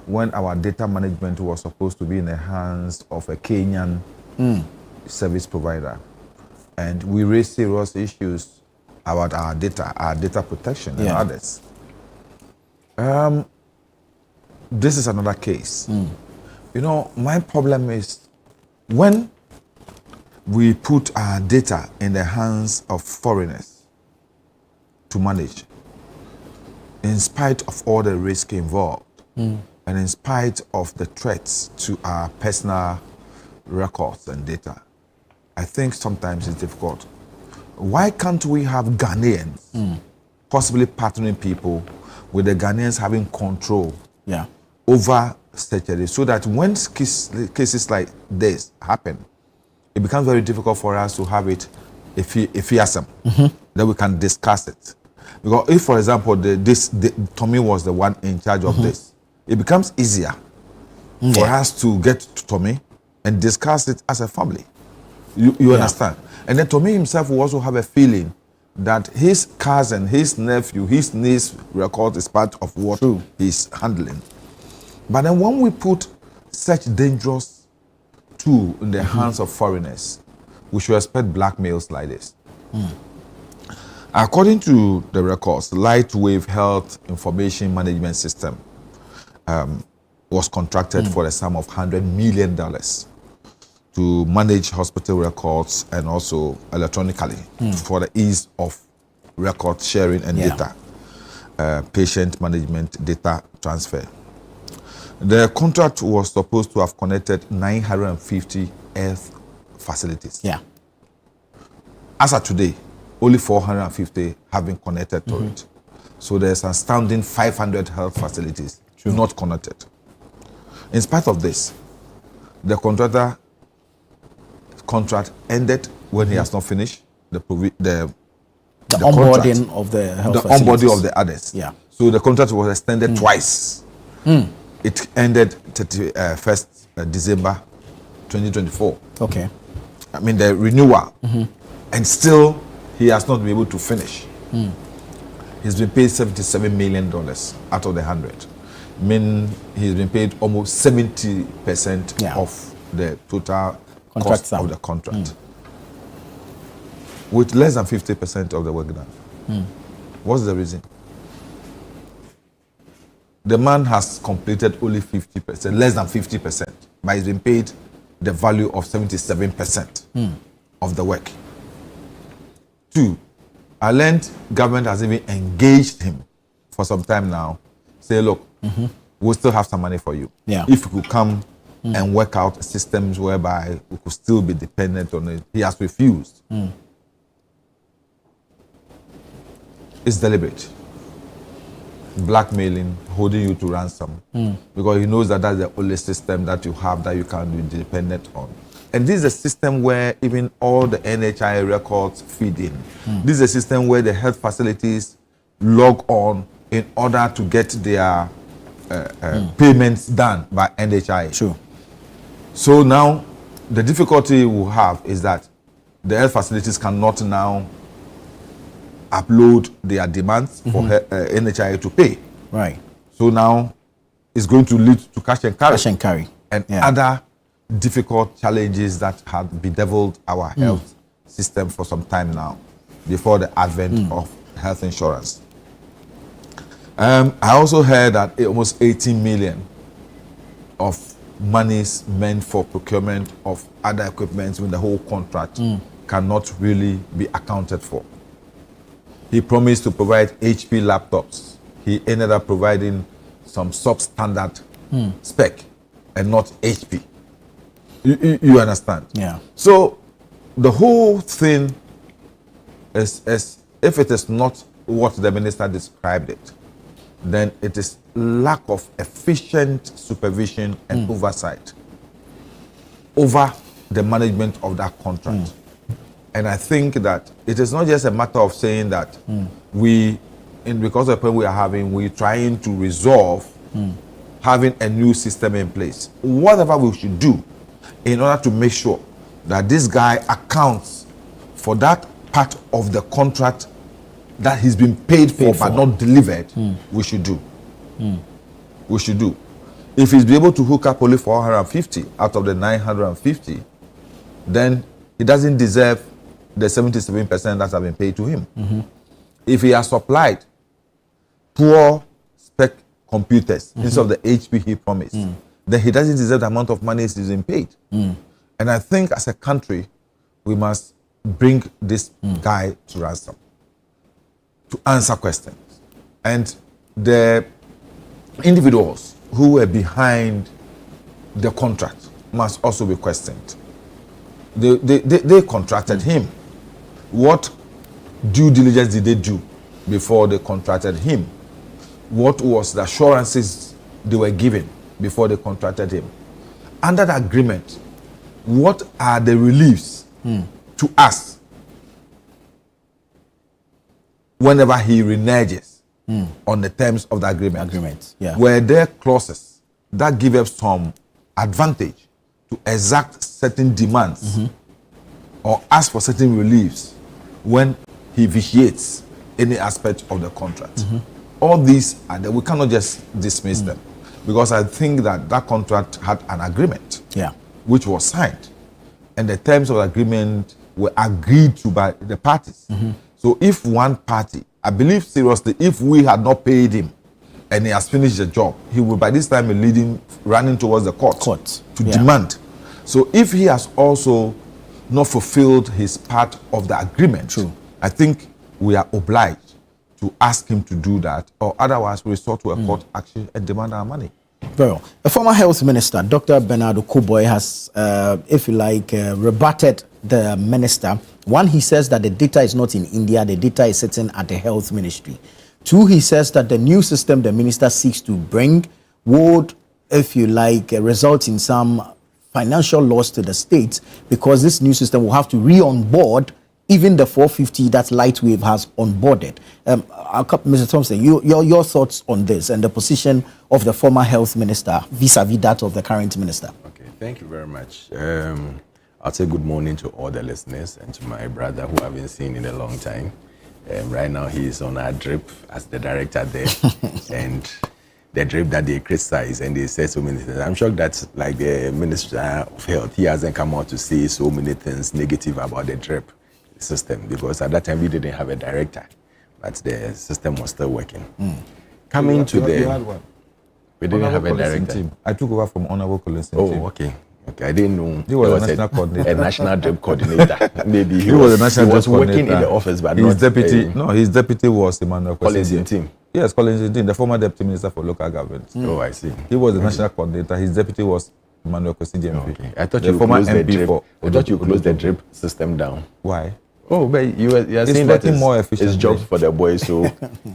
when our data management was supposed to be in the hands of a Kenyan service provider. And we raised serious issues about our data protection and others. This is another case. You know, my problem is when we put our data in the hands of foreigners to manage, in spite of all the risk involved, and in spite of the threats to our personal records and data, I think sometimes it's difficult. Why can't we have Ghanaians possibly partnering people with the Ghanaians having control over such a day, so that when cases like this happen, it becomes very difficult for us to have it effiasem, then we can discuss it. Because if, for example, Tommy was the one in charge of this, it becomes easier for us to get to Tommy and discuss it as a family. You understand? And then Tommy himself will also have a feeling that his cousin, his nephew, his niece record is part of what he's handling. But then when we put such dangerous tool in the hands of foreigners, we should expect blackmails like this. According to the records, the Lightwave Health Information Management System was contracted for a sum of $100 million to manage hospital records and also electronically for the ease of record sharing and data, patient management, data transfer. The contract was supposed to have connected 950 health facilities. As of today, only 450 have been connected to it. So there's an astounding 500 health facilities not connected. In spite of this, the contract ended when he has not finished the onboarding contract, of the health the facilities. onboarding of the others. Yeah. So the contract was extended twice. It ended 31st December 2024. Okay. I mean the renewal, and still he has not been able to finish. He's been paid $77 million out of the 100. I mean, he's been paid almost 70% of the total Contract cost of the contract, with less than 50% of the work done. What's the reason? The man has completed only 50%, less than 50%, but he's been paid the value of 77% of the work. 2, I learned government has even engaged him for some time now. Say, look, we'll still have some money for you. Yeah. If you could come and work out systems whereby we could still be dependent on it. He has refused. It's deliberate. Blackmailing, holding you to ransom, because he knows that that's the only system that you have that you can be dependent on. And this is a system where even all the NHI records feed in. This is a system where the health facilities log on in order to get their payments done by NHI. Sure. So now the difficulty we'll have is that the health facilities cannot now upload their demands for NHI to pay. Right. So now it's going to lead to cash and carry. Cash and carry. And other difficult challenges that have bedeviled our health system for some time now, before the advent of health insurance. I also heard that almost 18 million of monies meant for procurement of other equipment when the whole contract cannot really be accounted for. He promised to provide HP laptops. He ended up providing some substandard spec and not HP. You understand? Yeah. So the whole thing is if it is not what the minister described it, then it is lack of efficient supervision and oversight over the management of that contract. And I think that it is not just a matter of saying that because of the problem we are having, we're trying to resolve having a new system in place. Whatever we should do in order to make sure that this guy accounts for that part of the contract that he's been paid for but not delivered, we should do. We should do. If he's be able to hook up only 450 out of the 950, then he doesn't deserve the 77% that have been paid to him. If he has supplied poor spec computers instead of the HP he promised, then he doesn't deserve the amount of money he's been paid. And I think as a country, we must bring this guy to ransom to answer questions. And the individuals who were behind the contract must also be questioned. They contracted him. What due diligence did they do before they contracted him? What was the assurances they were given before they contracted him? Under the agreement, what are the reliefs to us whenever he reneges on the terms of the agreement? Were there clauses that give us some advantage to exact certain demands or ask for certain reliefs when he vitiates any aspect of the contract? All these are we cannot just dismiss them, because I think that contract had an agreement which was signed, and the terms of the agreement were agreed to by the parties. So if one party, I believe seriously, if we had not paid him and he has finished the job, he will by this time be running towards the court to demand. So if he has also not fulfilled his part of the agreement, I think we are obliged to ask him to do that, or otherwise we resort to a court action and demand our money. Very well. The former health minister, Dr. Bernard Okoboy, has, if you like, rebutted the minister. One, he says that the data is not in India, the data is sitting at the health ministry. Two, he says that the new system the minister seeks to bring would, if you like, result in some financial loss to the states, because this new system will have to re-onboard even the 450 that Lightwave has onboarded. Mr. Thompson, your thoughts on this and the position of the former health minister vis-a-vis that of the current minister? Okay, thank you very much. I'll say good morning to all the listeners and to my brother who I haven't seen in a long time. Right now he is on our drip as the director there. And the drip that they criticize and they say so many things. I'm shocked that like the Minister of Health, he hasn't come out to say so many things negative about the drip system, because at that time we didn't have a director, but the system was still working. Coming to the... You had one. We didn't have a director. Team. I took over from Honorable Collins. Oh, okay. Okay, I didn't know. He was a national coordinator. A national drip coordinator. Maybe he was a national drip coordinator. Working in the office, but his deputy. No, his deputy was Emmanuel Collins team. Yes, Collins team, the former deputy minister for local government. Oh, I see. He was the national coordinator. His deputy was Emmanuel Kosidi MP. Okay. I thought you closed the drip. I thought you closed the drip system down. Why? Oh, but you are saying that it's more efficient. It's jobs for the boys. So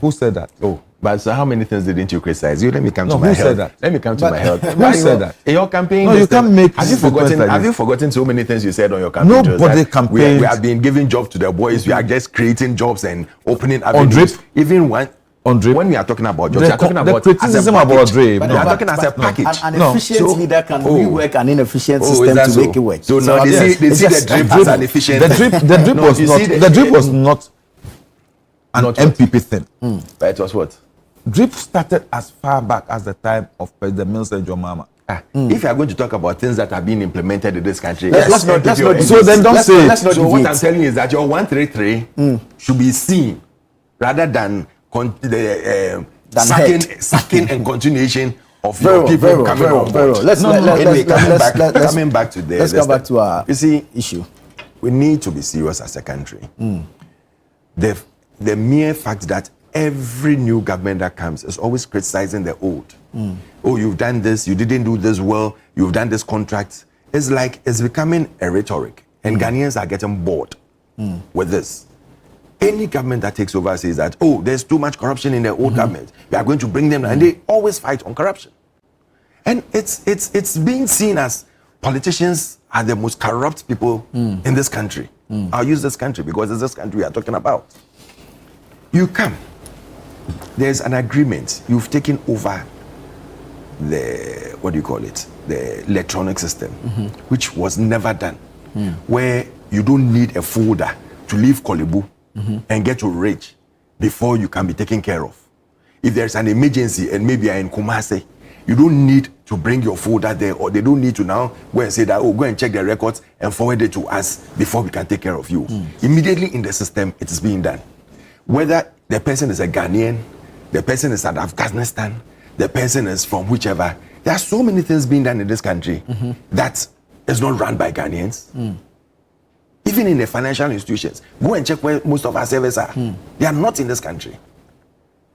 who said that? Oh, but so how many things didn't you criticize? Let me come to my who health. Said that? Let me come to my health. Who said that? In your campaign, no, you can't make. Have you forgotten so many things you said on your campaign? Nobody campaigned. We have been giving jobs to the boys. We are just creating jobs and opening avenues. Even one. When we are talking about jobs, we are talking about criticism about DRIP. We are talking as a package. An efficient leader can rework an inefficient system to make it work. So now they see the DRIP as an efficient. The DRIP was not an MPP thing. But it was what? DRIP started as far back as the time of President Milton Jomama. If you are going to talk about things that have been implemented in this country, let's not. So then don't say it. So what I'm telling you is that your 133 should be seen rather than sacking and continuation of your people coming on board. Coming back to the... Let's go back to our issue. We need to be serious as a country. The mere fact that every new government that comes is always criticizing the old. Oh, you've done this, you didn't do this well, you've done this contract. It's like it's becoming a rhetoric, and Ghanaians are getting bored with this. Any government that takes over says that, oh, there's too much corruption in the old government. We are going to bring them, and they always fight on corruption. And it's being seen as politicians are the most corrupt people in this country. I'll use this country because it's this country we are talking about. You come, there's an agreement. You've taken over the, what do you call it? The electronic system, which was never done, where you don't need a folder to leave Kolebu and get to Rage before you can be taken care of. If there's an emergency and maybe you're in Kumasi, you don't need to bring your folder there, or they don't need to now go and say that, oh, go and check the records and forward it to us before we can take care of you. Immediately in the system, it is being done. Whether the person is a Ghanaian, the person is at Afghanistan, the person is from whichever, there are so many things being done in this country that is not run by Ghanaians. Even in the financial institutions, go and check where most of our servers are. They are not in this country.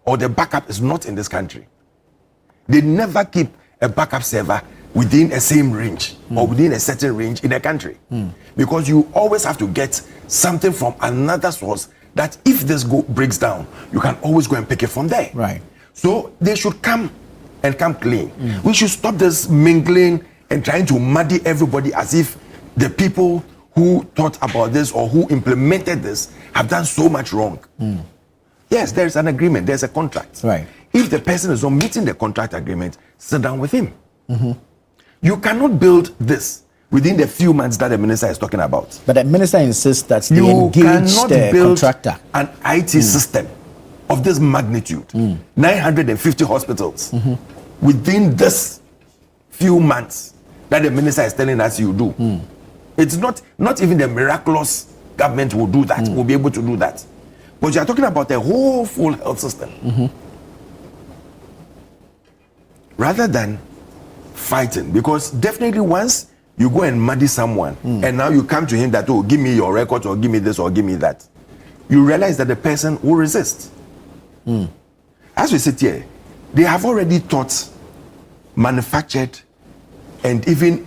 Or the backup is not in this country. They never keep a backup server within a same range or within a certain range in a country. Because you always have to get something from another source that if this breaks down, you can always go and pick it from there. Right. So they should come clean. We should stop this mingling and trying to muddy everybody as if the people who thought about this or who implemented this have done so much wrong. Yes, there's an agreement, there's a contract. Right. If the person is not meeting the contract agreement, sit down with him. You cannot build this within the few months that the minister is talking about. But the minister insists that they you engage cannot the build contractor. An IT system of this magnitude, 950 hospitals, within this few months that the minister is telling us you do. It's not even the miraculous government will do that, will be able to do that. But you are talking about a whole full health system. Rather than fighting, because definitely once you go and muddy someone and now you come to him that, oh, give me your records or give me this or give me that, you realize that the person will resist. As we sit here, they have already taught, manufactured, and even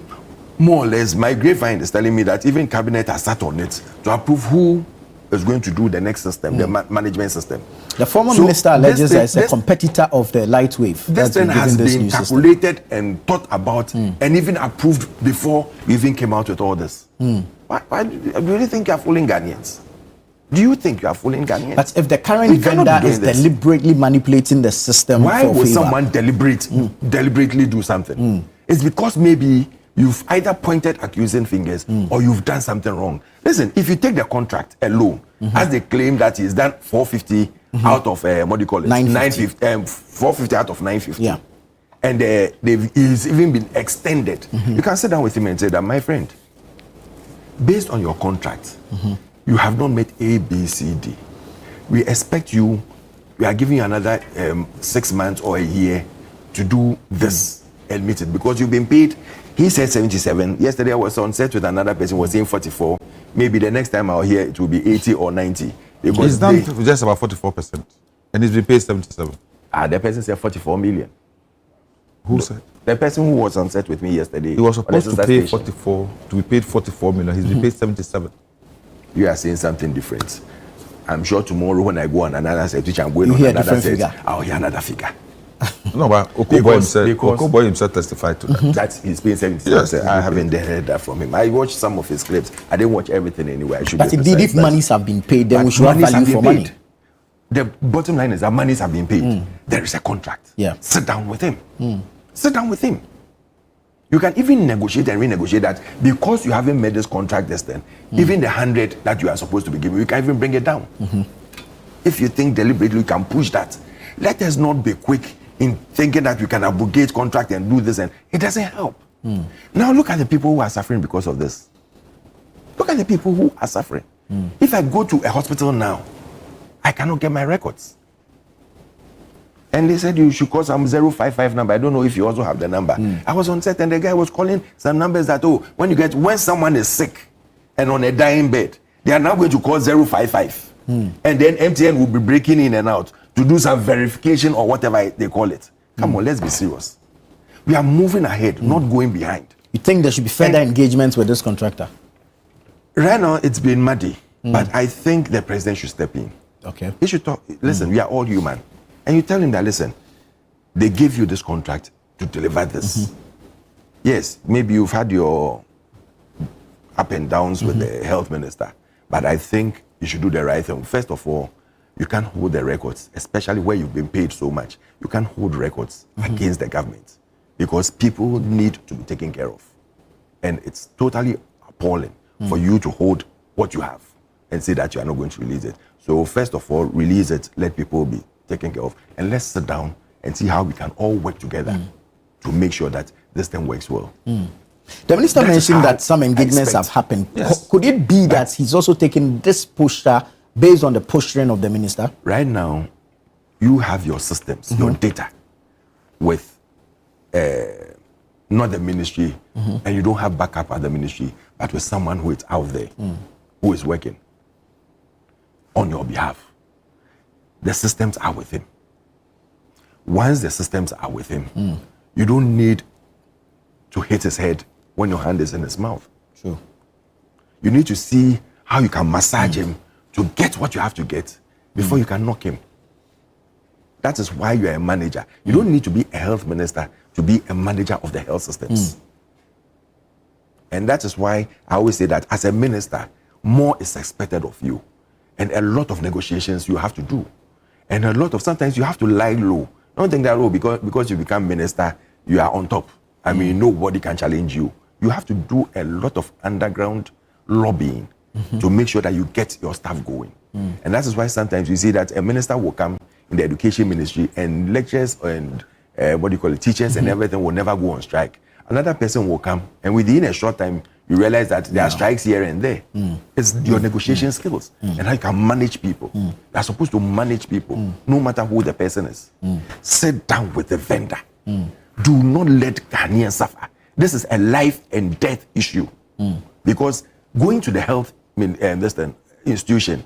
more or less, my grapevine is telling me that even cabinet has sat on it to approve who is going to do the next system, the management system. The former minister alleges as a competitor of the light wave. This thing has been calculated and thought about and even approved before we even came out with all this. Why do you really think you are fooling Ghanaians? Do you think you are fooling Ghanaians? But if the current vendor is deliberately manipulating the system, why would someone deliberately do something? It's because maybe you've either pointed accusing fingers or you've done something wrong. Listen, if you take the contract alone, as they claim that he's done 450 out of what do you call it? 950. 450 out of 950. Yeah. And he's even been extended. You can sit down with him and say that, my friend, based on your contract, you have not met A, B, C, D. We expect you, we are giving you another 6 months or a year to do this and meet it because you've been paid. He said 77. Yesterday I was on set with another person was saying 44. Maybe the next time I'll hear it will be 80 or 90. He's done just about 44%. And he's been paid 77. The person said 44 million. Who said? The person who was on set with me yesterday. He was supposed to pay 44, to be paid 44 million. He's been paid 77. You are saying something different. I'm sure tomorrow when I go on another set, which I'm going on another set, I'll hear another figure. No, but Okoboy himself testified to that. That he's paying 77. Yes, I haven't heard that from him. I watched some of his clips. I didn't watch everything anyway. But indeed, if monies have been paid, then we should have value for money. The bottom line is that monies have been paid. There is a contract. Yeah. Sit down with him. Sit down with him. You can even negotiate and renegotiate that because you haven't made this contract this then. Even the 100 that you are supposed to be giving, you can even bring it down. If you think deliberately you can push that, let us not be quick in thinking that we can abrogate contract and do this, and it doesn't help. Now look at the people who are suffering because of this. Look at the people who are suffering. If I go to a hospital now, I cannot get my records. And they said you should call some 055 number. I don't know if you also have the number. I was on set and the guy was calling some numbers that, when someone is sick and on a dying bed, they are now going to call 055. And then MTN will be breaking in and out to do some verification or whatever they call it. Come on, let's be serious. We are moving ahead, not going behind. You think there should be further engagements with this contractor? Right now, it's been muddy, but I think the president should step in. Okay. He should talk. Listen, we are all human. And you tell him that, listen, they gave you this contract to deliver this. Yes, maybe you've had your up and downs with the health minister, but I think you should do the right thing. First of all, you can't hold the records, especially where you've been paid so much. You can't hold records against the government because people need to be taken care of. And it's totally appalling for you to hold what you have and say that you are not going to release it. So first of all, release it, let people be taken care of, and let's sit down and see how we can all work together to make sure that this thing works well. The minister mentioned that some engagements have happened. Yes. Could it be that he's also taking this posture based on the posturing of the minister? Right now, you have your systems, your data with not the ministry, and you don't have backup at the ministry, but with someone who is out there, who is working on your behalf. The systems are with him. Once the systems are with him, you don't need to hit his head when your hand is in his mouth. Sure. You need to see how you can massage him to get what you have to get before you can knock him. That is why you are a manager. You don't need to be a health minister to be a manager of the health systems. And that is why I always say that as a minister, more is expected of you. And a lot of negotiations you have to do. And sometimes you have to lie low. Don't think that, because you become minister, you are on top. I mean, nobody can challenge you. You have to do a lot of underground lobbying to make sure that you get your stuff going. And that is why sometimes you see that a minister will come in the education ministry and lecturers and teachers and everything will never go on strike. Another person will come and within a short time, you realize that there are strikes here and there. It's your negotiation skills and how you can manage people. You're supposed to manage people, no matter who the person is. Sit down with the vendor. Do not let Ghanaians suffer. This is a life and death issue. Because going to the health institution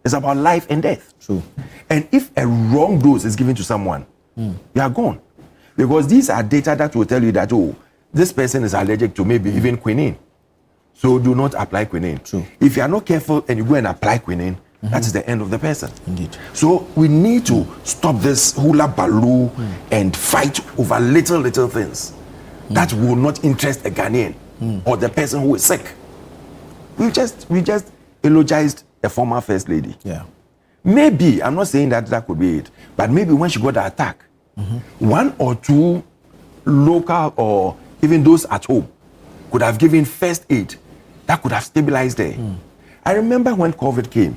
is about life and death. True. And if a wrong dose is given to someone, you are gone. Because these are data that will tell you that, this person is allergic to maybe even quinine. So do not apply quinine. True. If you are not careful and you go and apply quinine, that is the end of the person. Indeed. So we need to stop this hula baloo and fight over little things that will not interest a Ghanaian or the person who is sick. We just eulogized a former first lady. Yeah. Maybe, I'm not saying that could be it, but maybe when she got the attack, one or two local or even those at home could have given first aid that could have stabilized her. I remember when COVID came,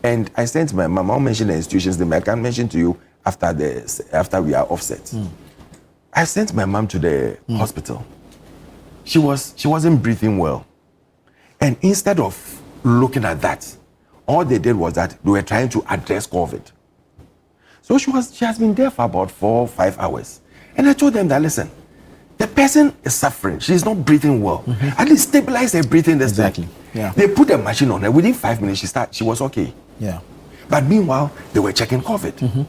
and I sent my mom mentioned the institutions, I can mention to you after we are offset. I sent my mom to the hospital. She wasn't breathing well. And instead of looking at that, all they did was that they were trying to address COVID. So she has been there for about 4 or 5 hours. And I told them that, listen, the person is suffering. She's not breathing well. At least stabilize her breathing. Exactly. Yeah. They put a machine on her. Within 5 minutes, she was okay. Yeah. But meanwhile, they were checking COVID.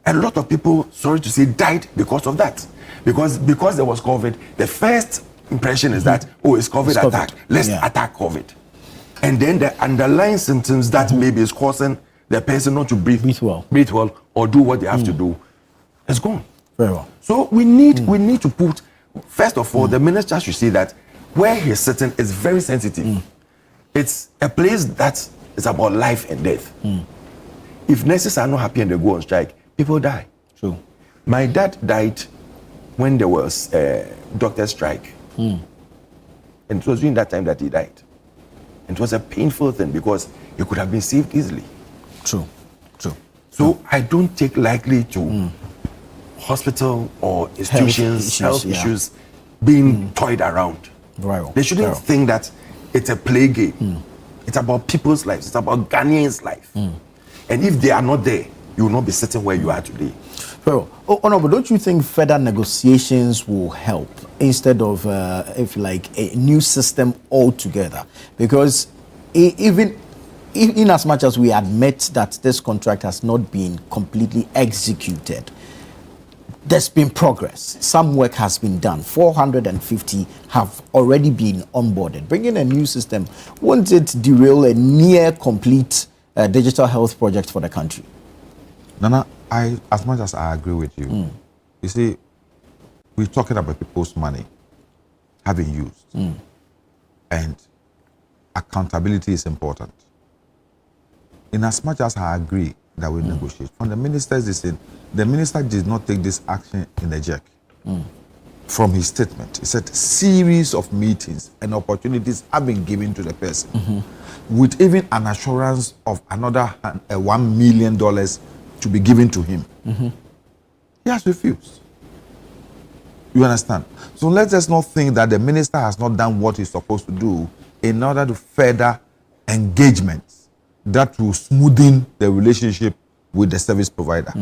A lot of people, sorry to say, died because of that. Because there was COVID, the first impression is that, it's COVID attack. Let's attack COVID. And then the underlying symptoms that maybe is causing the person not to breathe well, or do what they have to do, is gone. Very well. So we need to put, first of all, the minister should see that where he's sitting is very sensitive. It's a place that is about life and death. If nurses are not happy and they go on strike, people die. True. My dad died when there was a doctor strike. And it was during that time that he died. And it was a painful thing because he could have been saved easily. True. So I don't take lightly to hospital or institutions, health issues being toyed around. Right. They shouldn't think that it's a play game. It's about people's lives. It's about Ghanaians' life. And if they are not there, you will not be sitting where you are today. Well, Honorable, don't you think further negotiations will help instead of, if you like, a new system altogether? Because even in as much as we admit that this contract has not been completely executed, there's been progress. Some work has been done. 450 have already been onboarded. Bringing a new system, won't it derail a near complete digital health project for the country? Nana, as much as I agree with you, you see, we're talking about people's money having used. And accountability is important. In as much as I agree that we negotiate, from the minister's the minister did not take this action in a jerk. From his statement, he said series of meetings and opportunities have been given to the person, with even an assurance of another $1 million to be given to him. He has refused. You understand? So let us not think that the minister has not done what he's supposed to do in order to further engagements that will smoothen the relationship with the service provider.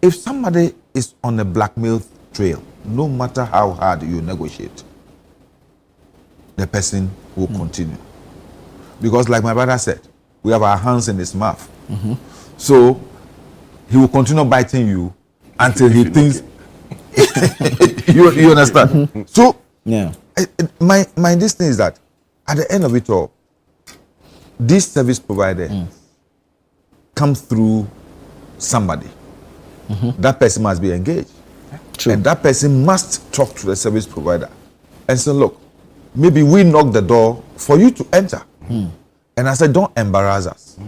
If somebody is on a blackmail trail, no matter how hard you negotiate, the person will continue. Because like my brother said, we have our hands in his mouth. So he will continue biting you until he thinks you understand. So my this thing is that at the end of it all, this service provider comes through somebody. That person must be engaged. And that person must talk to the service provider and say, look, maybe we knock the door for you to enter. And I said, don't embarrass us.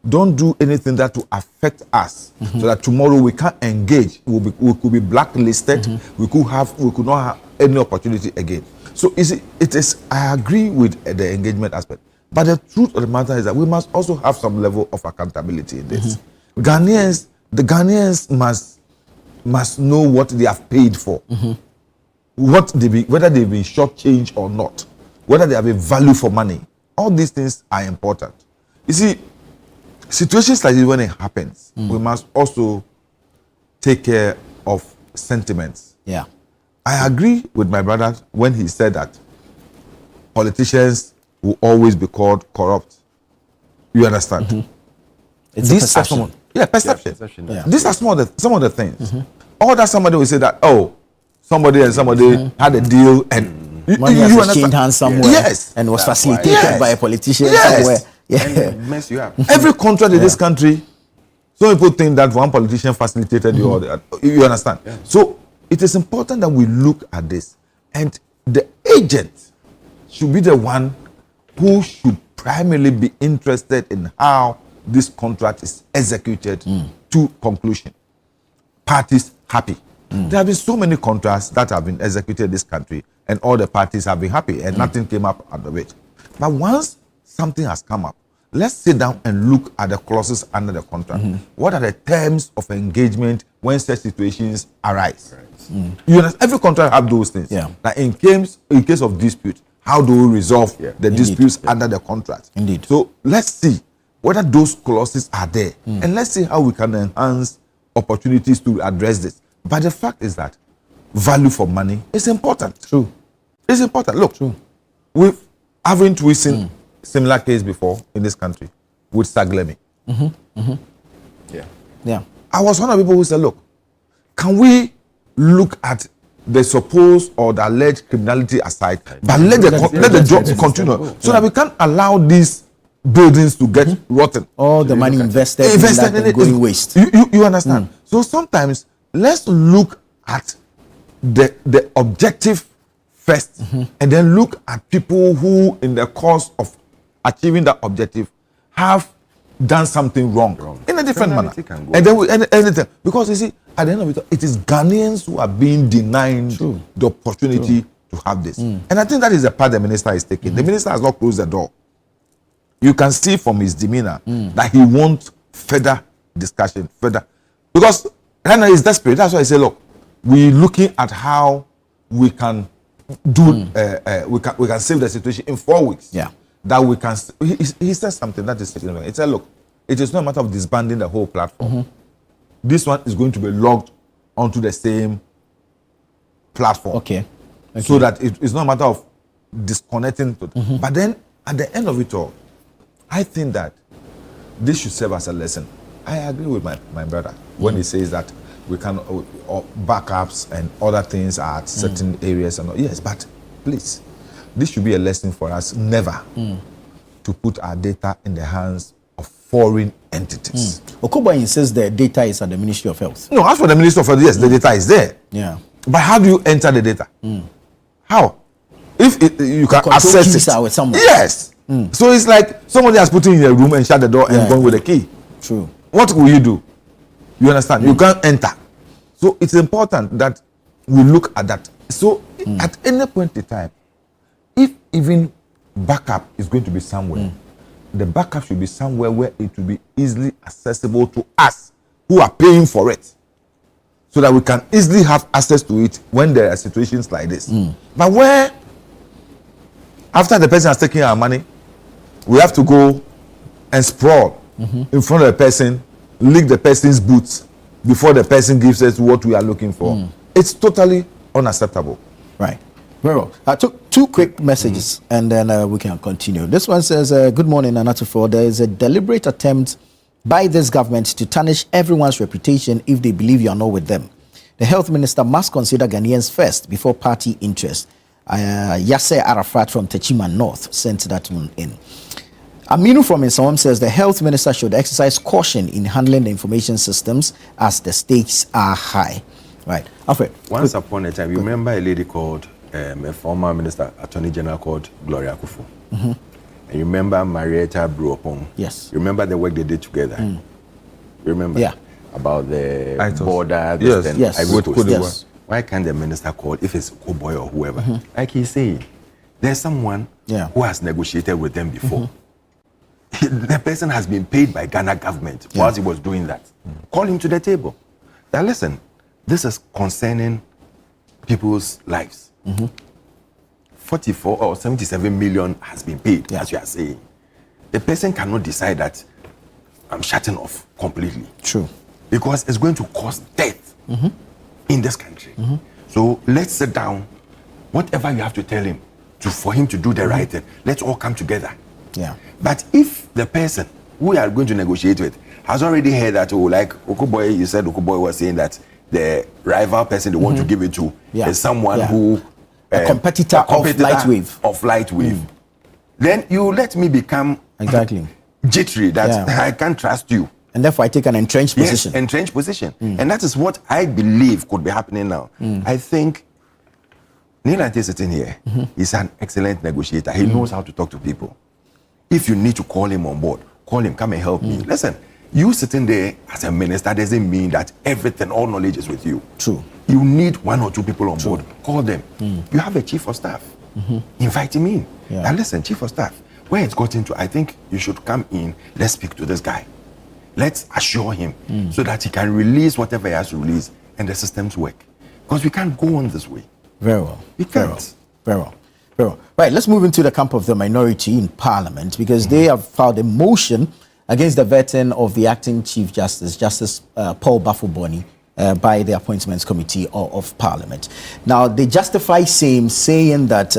Don't do anything that will affect us, so that tomorrow we can't engage. We could be blacklisted. We could not have any opportunity again. So I agree with the engagement aspect. But the truth of the matter is that we must also have some level of accountability in this. The Ghanaians must know what they have paid for, whether they've been shortchanged or not, whether they have a value for money. All these things are important. You see, situations like this, when it happens, we must also take care of sentiments. Yeah, I agree with my brother when he said that politicians will always be called corrupt. You understand? It's a perception. Perception. Yeah. These are some of the things. Or that somebody will say that, somebody and somebody had a deal and money has exchanged hands somewhere and was facilitated by a politician somewhere. and mess you up. Every contract in this country, some people think that one politician facilitated you or the other. You understand? Yeah. So it is important that we look at this, and the agent should be the one who should primarily be interested in how this contract is executed to conclusion. Parties happy. There have been so many contracts that have been executed in this country, and all the parties have been happy, and nothing came up out of it. But once something has come up, let's sit down and look at the clauses under the contract. What are the terms of engagement when such situations arise? You understand? Every contract have those things. Like in case of dispute, how do we resolve the disputes under the contract? Indeed. So let's see whether those clauses are there, and let's see how we can enhance opportunities to address this. But the fact is that value for money is important. True. It's important. Look, haven't we seen similar case before in this country with Saglemi? Yeah. I was one of the people who said, look, can we look at the supposed or the alleged criminality aside, but let the job continue so that we can't allow these buildings to get rotten. All the money invested in that going waste. You understand? So sometimes let's look at the objective first, and then look at people who, in the course of achieving that objective, have done something wrong in a different manner. And then anything, because you see, at the end of it is Ghanaians who are being denied the opportunity to have this. And I think that is the part the minister is taking. The minister has not closed the door. You can see from his demeanor that he wants further discussion, because right now he's desperate. That's why I say, look, we're looking at how we can do, we can save the situation in 4 weeks. Yeah. That we can. He says something that is significant. He said, look, it is not a matter of disbanding the whole platform. This one is going to be logged onto the same platform. Okay. So that it's not a matter of disconnecting. But then at the end of it all, I think that this should serve as a lesson. I agree with my brother when he says that we can backups and other things are at certain areas and all. Yes, but please, this should be a lesson for us never to put our data in the hands of foreign entities. Okoboy insists the data is at the Ministry of Health. No, as for the Ministry of Health, yes, the data is there. Yeah. But how do you enter the data? How? If you can access it with someone. Yes. So it's like somebody has put it in a room and shut the door and gone with a key. True. What will you do? You understand? You can't enter. So it's important that we look at that. So at any point in time, if even backup is going to be somewhere, the backup should be somewhere where it will be easily accessible to us who are paying for it, so that we can easily have access to it when there are situations like this. But where, after the person has taken our money, we have to go and sprawl in front of the person, lick the person's boots before the person gives us what we are looking for. It's totally unacceptable. Right. Very well. I took two quick messages and then we can continue. This one says, good morning, Anatofo. There is a deliberate attempt by this government to tarnish everyone's reputation if they believe you are not with them. The health minister must consider Ghanaians first before party interest. Yasser Arafat from Techima North sent that one in. Aminu from Insawam says the health minister should exercise caution in handling the information systems as the stakes are high. Right. Alfred. Once upon a time, you remember a lady called, a former minister, Attorney General called Gloria Akufo. And you remember Marietta Bruopong. Yes. You remember the work they did together. You remember? Yeah. About the border. Yes. Why can't the minister call, if it's Okoboy or whoever, like he's saying, there's someone who has negotiated with them before. The person has been paid by Ghana government whilst he was doing that. Call him to the table. Now listen, this is concerning people's lives. 44 or 77 million has been paid, as you are saying. The person cannot decide that I'm shutting off completely. True. Because it's going to cause death in this country. So let's sit down. Whatever you have to tell him for him to do the right thing, let's all come together. Yeah. But if the person who we are going to negotiate with has already heard that, like Okoboy, you said Okoboy was saying that the rival person they want to give it to is someone who a competitor of Lightwave. Then you let me become jittery that I can't trust you. And therefore I take an entrenched position. Yes, entrenched position. And that is what I believe could be happening now. I think Neil Ante sitting here is an excellent negotiator. He knows how to talk to people. If you need to call him on board, call him, come and help me. Listen, you sitting there as a minister doesn't mean that everything, all knowledge is with you. True. You need 1 or 2 people on board. Call them. You have a chief of staff. Invite him in. Now listen, chief of staff, where it's gotten to, I think you should come in. Let's speak to this guy. Let's assure him so that he can release whatever he has to release and the systems work. Because we can't go on this way. Very well. We can't. Very well. Very well. Right, let's move into the camp of the minority in Parliament, because they have filed a motion against the vetting of the acting Chief Justice, Justice Paul Bafuboni, by the Appointments Committee of Parliament. Now, they justify saying that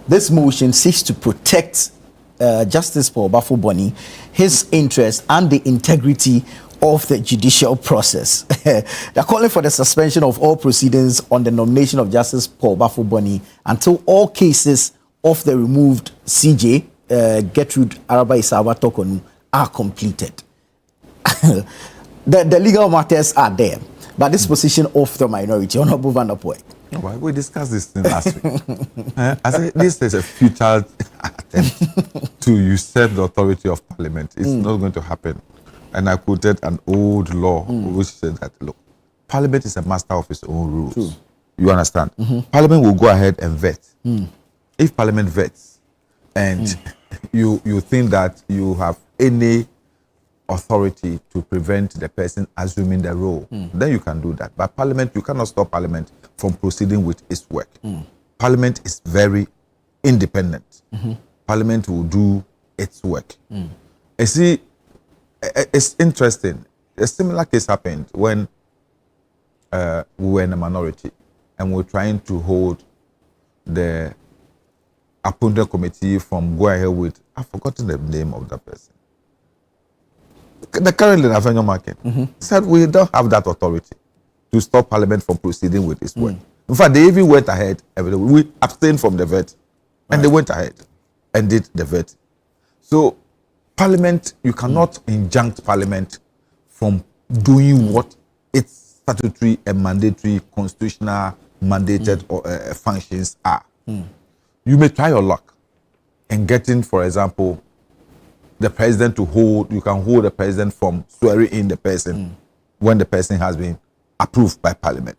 this motion seeks to protect Justice Paul Bafuboni, his interests and the integrity of the judicial process. They're calling for the suspension of all proceedings on the nomination of Justice Paul Bafuboni until all cases of the removed CJ, Gertrude Araba-Isawa Tokonu, are completed. The legal matters are there, but this position of the minority, Honorable Van der Poel. Well, we discussed this thing last week. I said this is a futile attempt to usurp the authority of Parliament. It's not going to happen. And I quoted an old law which said that, look, Parliament is a master of its own rules. True. You understand? Parliament will go ahead and vet. If Parliament vets and you think that you have any authority to prevent the person assuming the role, then you can do that. But Parliament, you cannot stop Parliament from proceeding with its work. Parliament is very independent. Parliament will do its work. You see, it's interesting. A similar case happened when we were in a minority and we were trying to hold the appointed committee from go ahead with, I've forgotten the name of that person. The current leader of Avenue Market said we don't have that authority to stop Parliament from proceeding with its work. In fact, they even went ahead. We abstained from the vet, and they went ahead and did the vet. So, Parliament, you cannot injunct Parliament from doing what its statutory and mandatory constitutional mandated functions are. You may try your luck in getting, for example, the president to hold, you can hold the president from swearing in the person when the person has been approved by Parliament.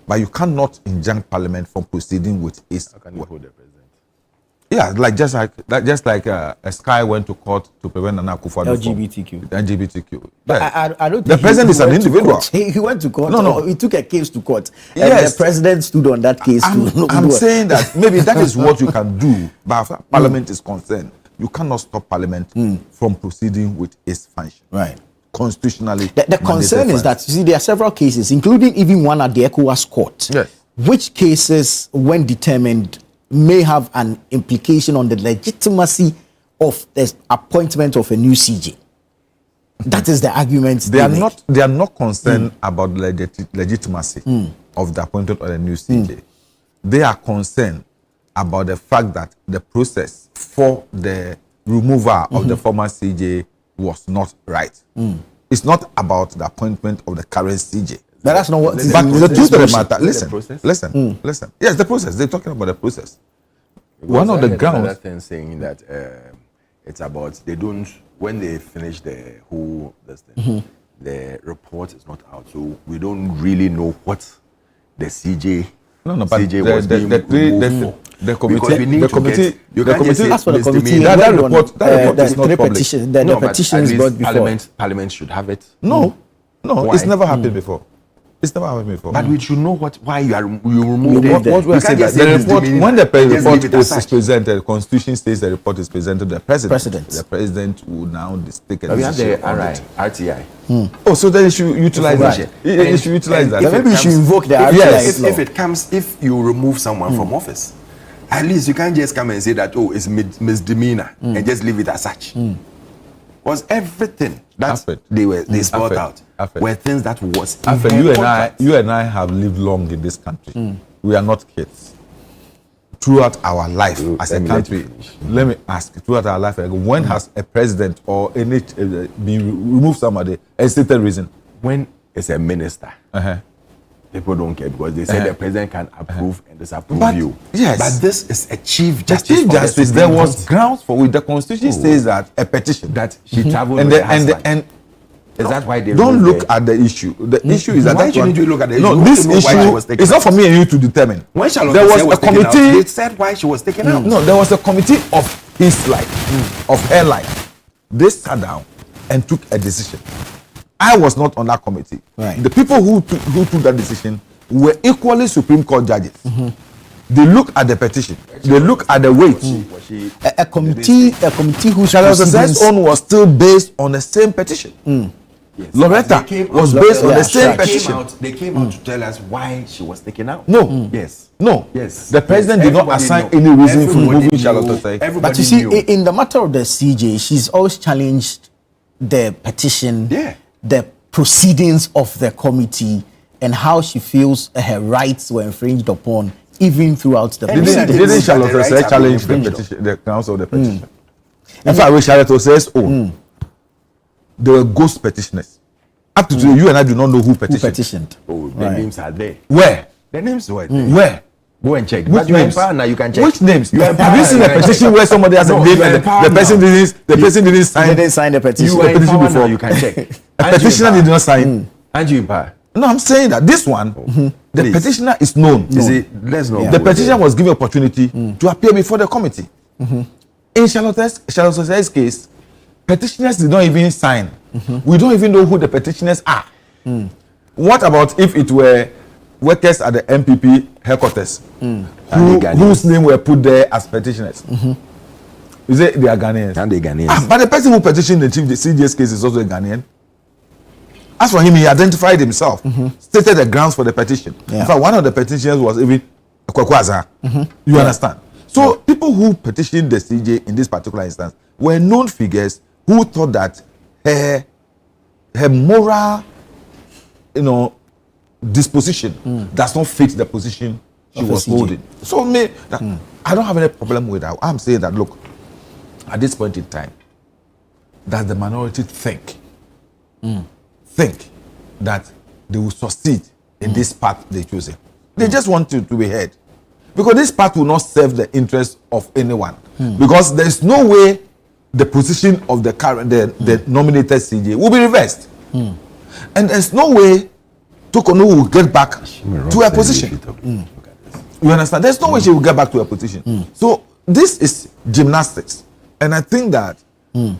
But you cannot injunct Parliament from proceeding with its How can you hold the president? Yeah, just like Sky went to court to prevent Nana Akufo-Addo LGBTQ. But Yeah. I don't think The president is an individual. He went to court. No. He took a case to court. And Yes. the president stood on that case. I'm saying that maybe that is what you can do, but as far as Parliament is concerned, you cannot stop Parliament from proceeding with its function. Right. Constitutionally. The concern is that, you see, there are several cases, including even one at the ECOWAS court. Yes. Which cases, when determined, may have an implication on the legitimacy of the appointment of a new CJ. That is the argument They are not concerned about the legitimacy of the appointment of a new CJ. They are concerned about the fact that the process for the removal of the former CJ was not right. It's not about the appointment of the current CJ. But that's not what. But the truth of the matter, listen. Yes, the process. They're talking about the process. One of the grounds. Another thing saying that it's about they don't, when they finish the whole this thing, the report is not out, so we don't really know what the CJ. No, but CJ was being removed for. The committee, Because we need the to committee, get, you the can't just committee. say As for the committee, misdemeanor. That report is not public. The but petitions at brought least before. Parliament should have it. No, Why? it's never happened before. It's never happened before. But we should know why you remove it. What we are saying that the report, when the report is presented, the Constitution states the report is presented to the president. The president will now take a We have decision the on RI, it. RTI. Oh, so then you should utilize that. You should utilize that. Maybe you should invoke the RTI. If it comes, if you remove someone from office, at least you can't just come and say that, oh, it's misdemeanor and just leave it as such. Because everything that they spelled out were things that was you and I have lived long in this country. We are not kids. throughout our life as a country, let me ask, throughout our life, when has a president or any been removed somebody, a stated reason? When it's a minister, people don't care because they say the president can approve and disapprove you. Yes. But this is a chief The justice. Chief of the Justice, Supreme there was Court. grounds for it. The Constitution says that a petition. That she traveled and with the, her and the, husband. and Is that why they don't removed look her? at the issue. The issue is that Why that shouldn't one- you look at the No, issue? You this want to know why she was issue taken is not out. for me and you to determine. When Charlotte there was Osei a was taken out, committee. they said why she was taken out. No, there was a committee of his life, of her life. They sat down and took a decision. I was not on that committee. Right. The people who took that decision were equally Supreme Court judges. They look at the petition. They look at the weight. A committee whose Charlotte proceedings- Osei's own was still based on the same petition. Loretta was based on the same petition. They came out to tell us why she was taken out. No. Yes. No. Yes. The president did not Everybody assign knew. any reason for Everybody removing knew. Charlotte Osei. Everybody But you see, knew. in the matter of the CJ, she's always challenged the petition, the proceedings of the committee, and how she feels her rights were infringed upon, even throughout the Didn't Charlotte Osei challenge the petition, the council of the petition? In fact, with Charlotte Osei's own, there were ghost petitioners. Up to today, you and I do not know who petitioned. Oh, the names are there. Where? The names were there. Where? Go and check. Which But you are names? empowered now, you can check. Which names? You are Have you empowered, seen a you can petition check. where somebody has a No, name you are and the empowered person now. didn't sign? They didn't sign the petition. You are The petition empowered before. now, you can check. A petitioner did not sign. Aren't you empowered? No, I'm saying that this one, the Please. petitioner is known. Let's know. The petitioner was given opportunity to appear before the committee. In Charlotte Osei's case, petitioners did not even sign. We don't even know who the petitioners are. What about if it were workers at the MPP headquarters whose name were put there as petitioners? You say they are Ghanaians. And they Ghanaians. But the person who petitioned the CJ's case is also a Ghanaian. As for him, he identified himself, stated the grounds for the petition. Yeah. In fact, one of the petitioners was even Kwakwaza. You understand? So people who petitioned the CJ in this particular instance were known figures who thought that her moral, disposition does not fit the position she Of a was CJ. holding. So I don't have any problem with that. I'm saying that, look, at this point in time, that the minority think that they will succeed in this path they choose. They just want to be heard. Because this path will not serve the interest of anyone. Because there is no way the position of the current, the nominated CJ will be reversed. And there's no way Tokonu will get back to her position. You understand? There's no way she will get back to her position. So this is gymnastics. And I think that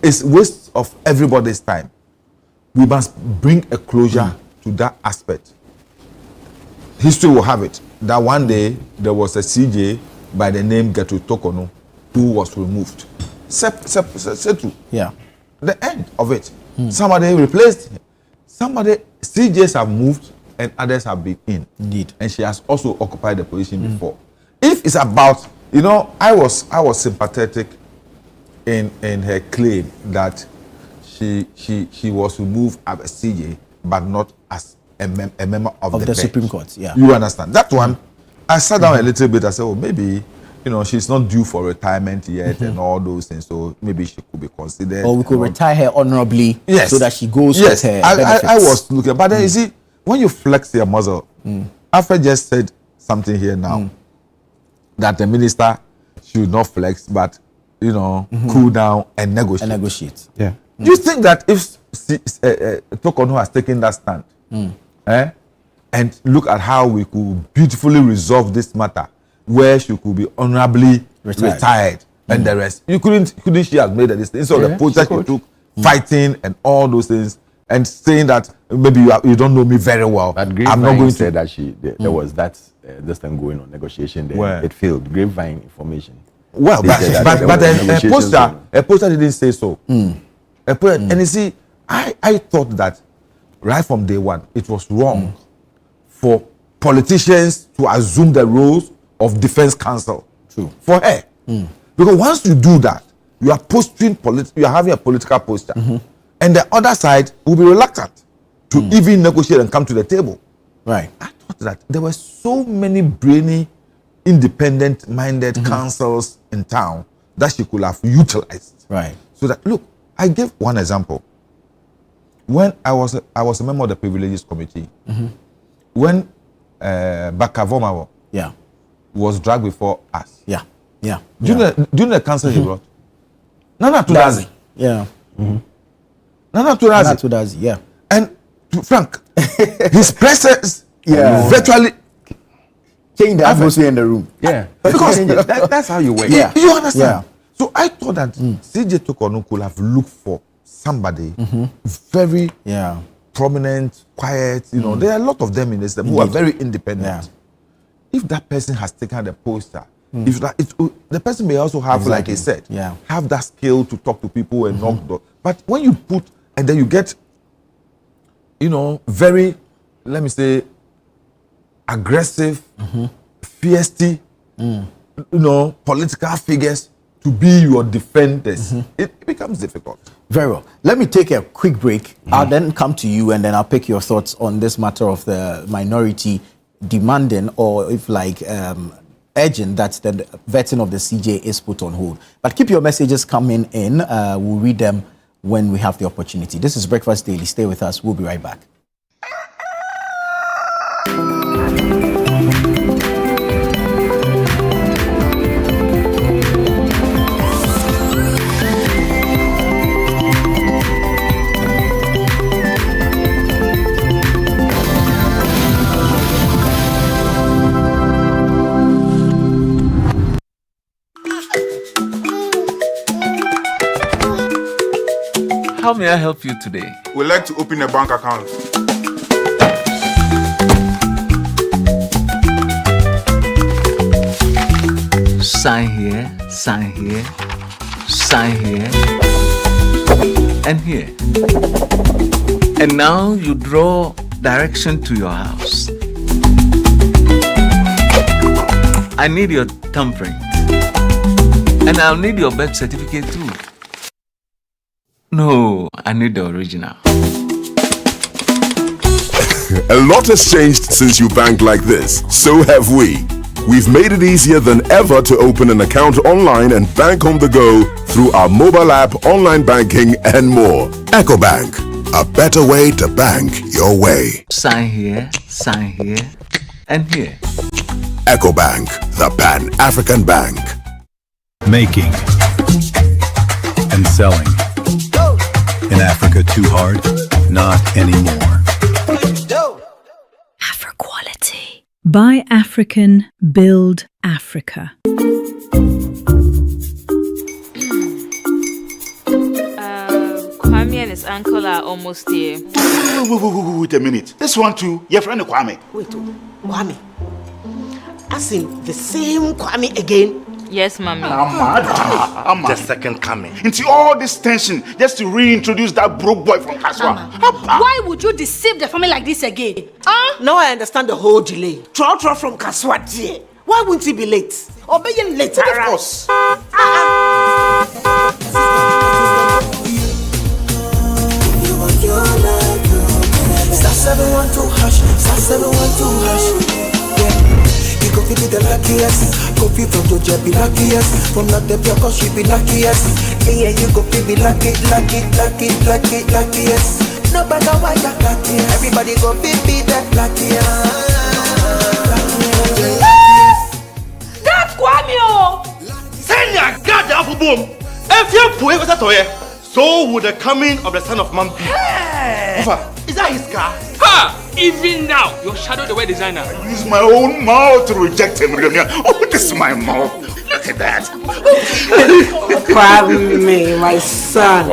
it's waste of everybody's time. We must bring a closure to that aspect. History will have it that one day there was a CJ by the name Gertrude Tokonu who was removed. Settle. Yeah. The end of it. Somebody replaced him. CJs have moved and others have been in. Indeed. And she has also occupied the position before. If it's about, I was sympathetic in her claim that she was removed as a CJ, but not as a member of the bench. Supreme Court. Yeah. You understand? That one, I sat down a little bit. I said, oh, maybe, she's not due for retirement yet and all those things. So maybe she could be considered. Or we could retire her honorably so that she goes with her benefits. I was looking. But then you see, when you flex your muscle, Alfred just said something here now that the minister should not flex, but cool down and negotiate. Yeah. Do you think that if Tokonu has taken that stand, and look at how we could beautifully resolve this matter, where she could be honorably retired and the rest, couldn't she have made this thing? So the posture she took, fighting and all those things, and saying that maybe you don't know me very well. But I'm not going said to. that there was this thing going on negotiation there. Where? It failed. Grapevine information. Well, They said that there but was negotiations going on. a poster didn't say so. And you see, I thought that right from day one, it was wrong for politicians to assume the roles of defense counsel for her. Because once you do that, you are you are having a political posture. And the other side will be reluctant to even negotiate and come to the table. Right. I thought that there were so many brainy, independent-minded councils in town that she could have utilized. Right. So that, look, I give one example. When I was a member of the Privileges Committee, when Bakavomawo was dragged before us. During the council he brought, Nana Tudazi. Nana Tudazi. And Frank, his presence virtually changed the atmosphere in the room. Because that's how you work. You understand? So I thought that CJ Tokonu could have looked for somebody very prominent, quiet. You know, there are a lot of them in this who are very independent. If that person has taken the poster, if the person may also have, like he said, have that skill to talk to people and knock doors. But when you put and then you get, you know, very, let me say, aggressive, feisty, you know, political figures to be your defenders, it becomes difficult. Very well. Let me take a quick break. I'll then come to you and then I'll pick your thoughts on this matter of the minority demanding, or if like urging that the vetting of the CJ is put on hold. But keep your messages coming in. We'll read them when we have the opportunity. This is Breakfast Daily. Stay with us. We'll be right back. How may I help you today? We'd like to open a bank account. Sign here, sign here, sign here, and here. And now you draw direction to your house. I need your thumbprint. And I'll need your birth certificate too. No, I need the original. A lot has changed since you banked like this. So have we. We've made it easier than ever to open an account online and bank on the go through our mobile app, online banking, and more. EcoBank, a better way to bank your way. Sign here, and here. EcoBank, the Pan-African Bank. Making and selling. In Africa too hard? Not anymore. Afro-quality. Buy African, build Africa. Kwame and his uncle are almost here. Wait a minute. This one too, your friend Kwame. Wait, Kwame. As in the same Kwame again? Yes, mommy. I'm the second coming. Into all this tension just to reintroduce that broke boy from Kaswa. Why would you deceive the family like this again? Now I understand the whole delay. Troll from Kaswa. Why wouldn't he be late? Or be late? Of course. Star 712 hash, star 712 hash. You go feel the luckiest. Coffee from Georgia be luckiest. From not the cause she be luckiest. Yeah, you go feel be luckiest. No matter why you're luckiest. Everybody go feel be the luckiest. That's Kwame! Send your God the apple boom. If you put it so would the coming of the Son of Man be. Is that his car? Ha! Even now, your shadow the way designer. I use my own mouth to reject him. Oh, this is my mouth. Look at that. Kwame, my son.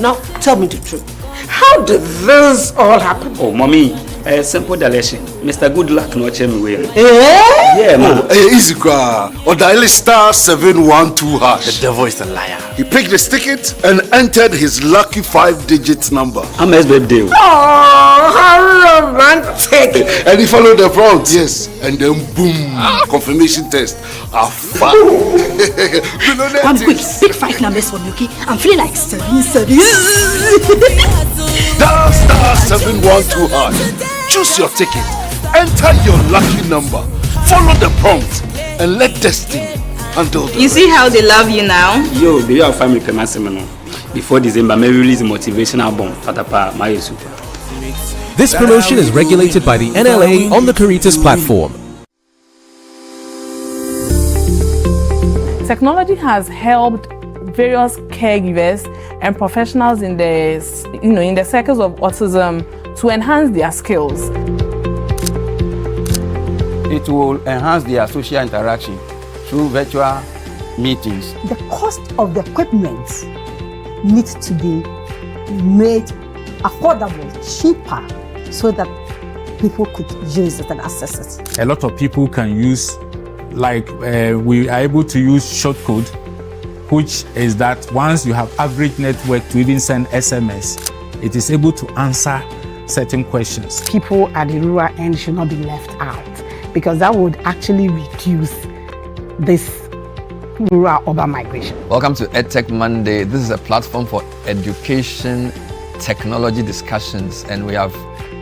Now, tell me the truth. How did this all happen? Oh, mommy, simple direction. Mr. Goodluck no check me way. Yeah, man. Easy cry. Or dial star 712 hash. The devil is a liar. He picked his ticket and entered his lucky 5-digit number. I'm his birthday. Oh, how romantic! And he followed the prompts. Yes, and then boom, confirmation test. I'm quick. Pick 5 numbers for me, okay? I'm feeling like service. Dial star 712 hash. Choose your ticket Enter your lucky number. Follow the prompts and let destiny handle the You see how they love you now? Yo, do you have family payment seminar? Before December, may release a motivational album. Patapa, my super. This promotion is regulated by the NLA on the Caritas platform. Technology has helped various caregivers and professionals in the circles of autism to enhance their skills. It will enhance their social interaction through virtual meetings. The cost of the equipment needs to be made affordable, cheaper, so that people could use it and access it. A lot of people can use, we are able to use short code, which is that once you have average network to even send SMS, it is able to answer certain questions. People at the rural end should not be left out, because that would actually reduce this rural-urban migration. Welcome to EdTech Monday. This is a platform for education technology discussions, and we have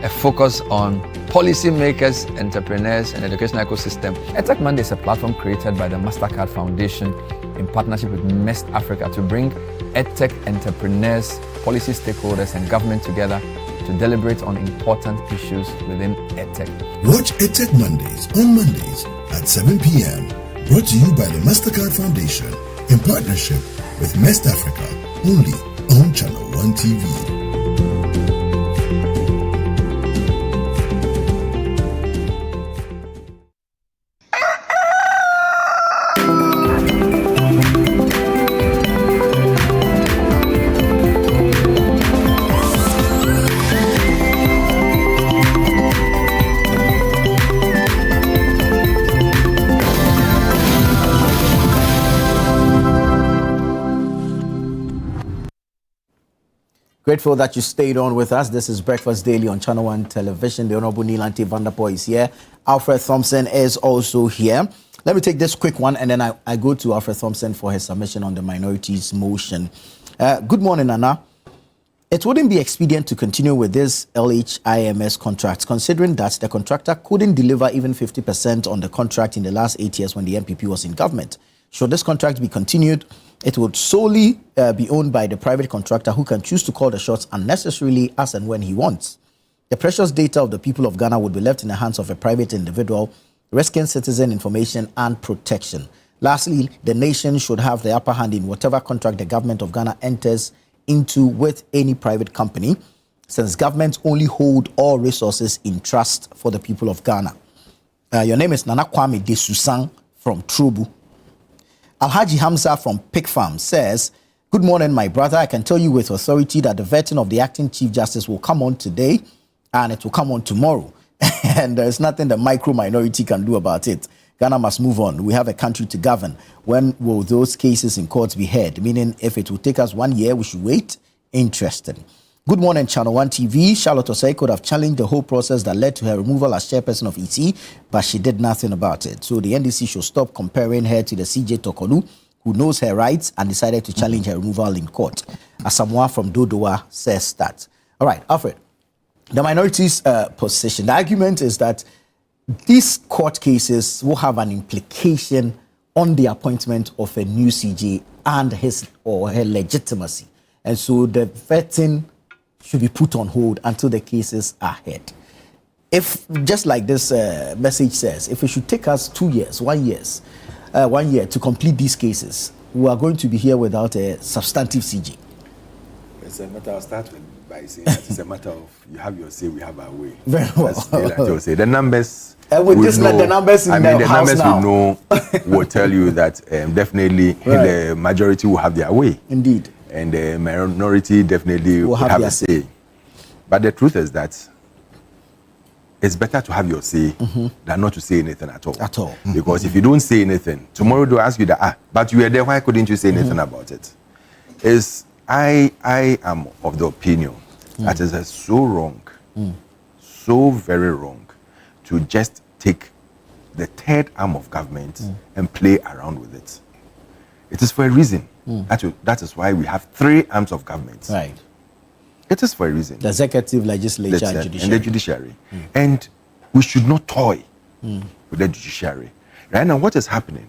a focus on policymakers, entrepreneurs, and educational ecosystem. EdTech Monday is a platform created by the MasterCard Foundation in partnership with Mest Africa to bring EdTech entrepreneurs, policy stakeholders, and government together to deliberate on important issues within EdTech. Watch EdTech Mondays on Mondays at 7 p.m. Brought to you by the MasterCard Foundation in partnership with Mest Africa, only on Channel 1 TV. Grateful that you stayed on with us. This is Breakfast Daily on Channel 1 Television. The Honorable Neelanti Vanderpoel is here. Alfred Thompson is also here. Let me take this quick one, and then I go to Alfred Thompson for his submission on the minorities motion. Good morning, Anna. It wouldn't be expedient to continue with this LHIMS contract, considering that the contractor couldn't deliver even 50% on the contract in the last 8 years when the NPP was in government. Should this contract be continued, it would solely be owned by the private contractor, who can choose to call the shots unnecessarily as and when he wants. The precious data of the people of Ghana would be left in the hands of a private individual, risking citizen information and protection. Lastly, the nation should have the upper hand in whatever contract the government of Ghana enters into with any private company, since governments only hold all resources in trust for the people of Ghana. Your name is Nana Kwame Desusang from Trubu. Alhaji Hamza from Pig Farm says, good morning, my brother. I can tell you with authority that the vetting of the acting Chief Justice will come on today and it will come on tomorrow. And there's nothing the micro minority can do about it. Ghana must move on. We have a country to govern. When will those cases in court be heard? Meaning, if it will take us 1 year, we should wait. Interesting. Good morning, Channel 1 TV. Charlotte Osei could have challenged the whole process that led to her removal as chairperson of EC, but she did nothing about it. So the NDC should stop comparing her to the CJ Tokolu, who knows her rights and decided to challenge her removal in court. Asamoah from Dodowa says that. All right, Alfred, the minorities' position. The argument is that these court cases will have an implication on the appointment of a new CJ and his or her legitimacy. And so the vetting should be put on hold until the cases are heard. If, just like this message says, if it should take us 2 years, 1 year to complete these cases, we are going to be here without a substantive CJ. It's a matter, I'll start by saying that it's a matter of you have your say, we have our way. Very well. As say. The numbers, with this, know, the numbers in the house numbers now. We know will tell you that definitely the majority will have their way. Indeed. And the minority definitely will have a say. But the truth is that it's better to have your say than not to say anything at all. Because if you don't say anything, tomorrow they'll ask you that, but you were there, why couldn't you say anything about it? I am of the opinion that it is so wrong, so very wrong, to just take the third arm of government and play around with it. It is for a reason. That is why we have 3 arms of government. Right. It is for a reason. The executive, legislature, and the judiciary. And we should not toy with the judiciary. Right now, what is happening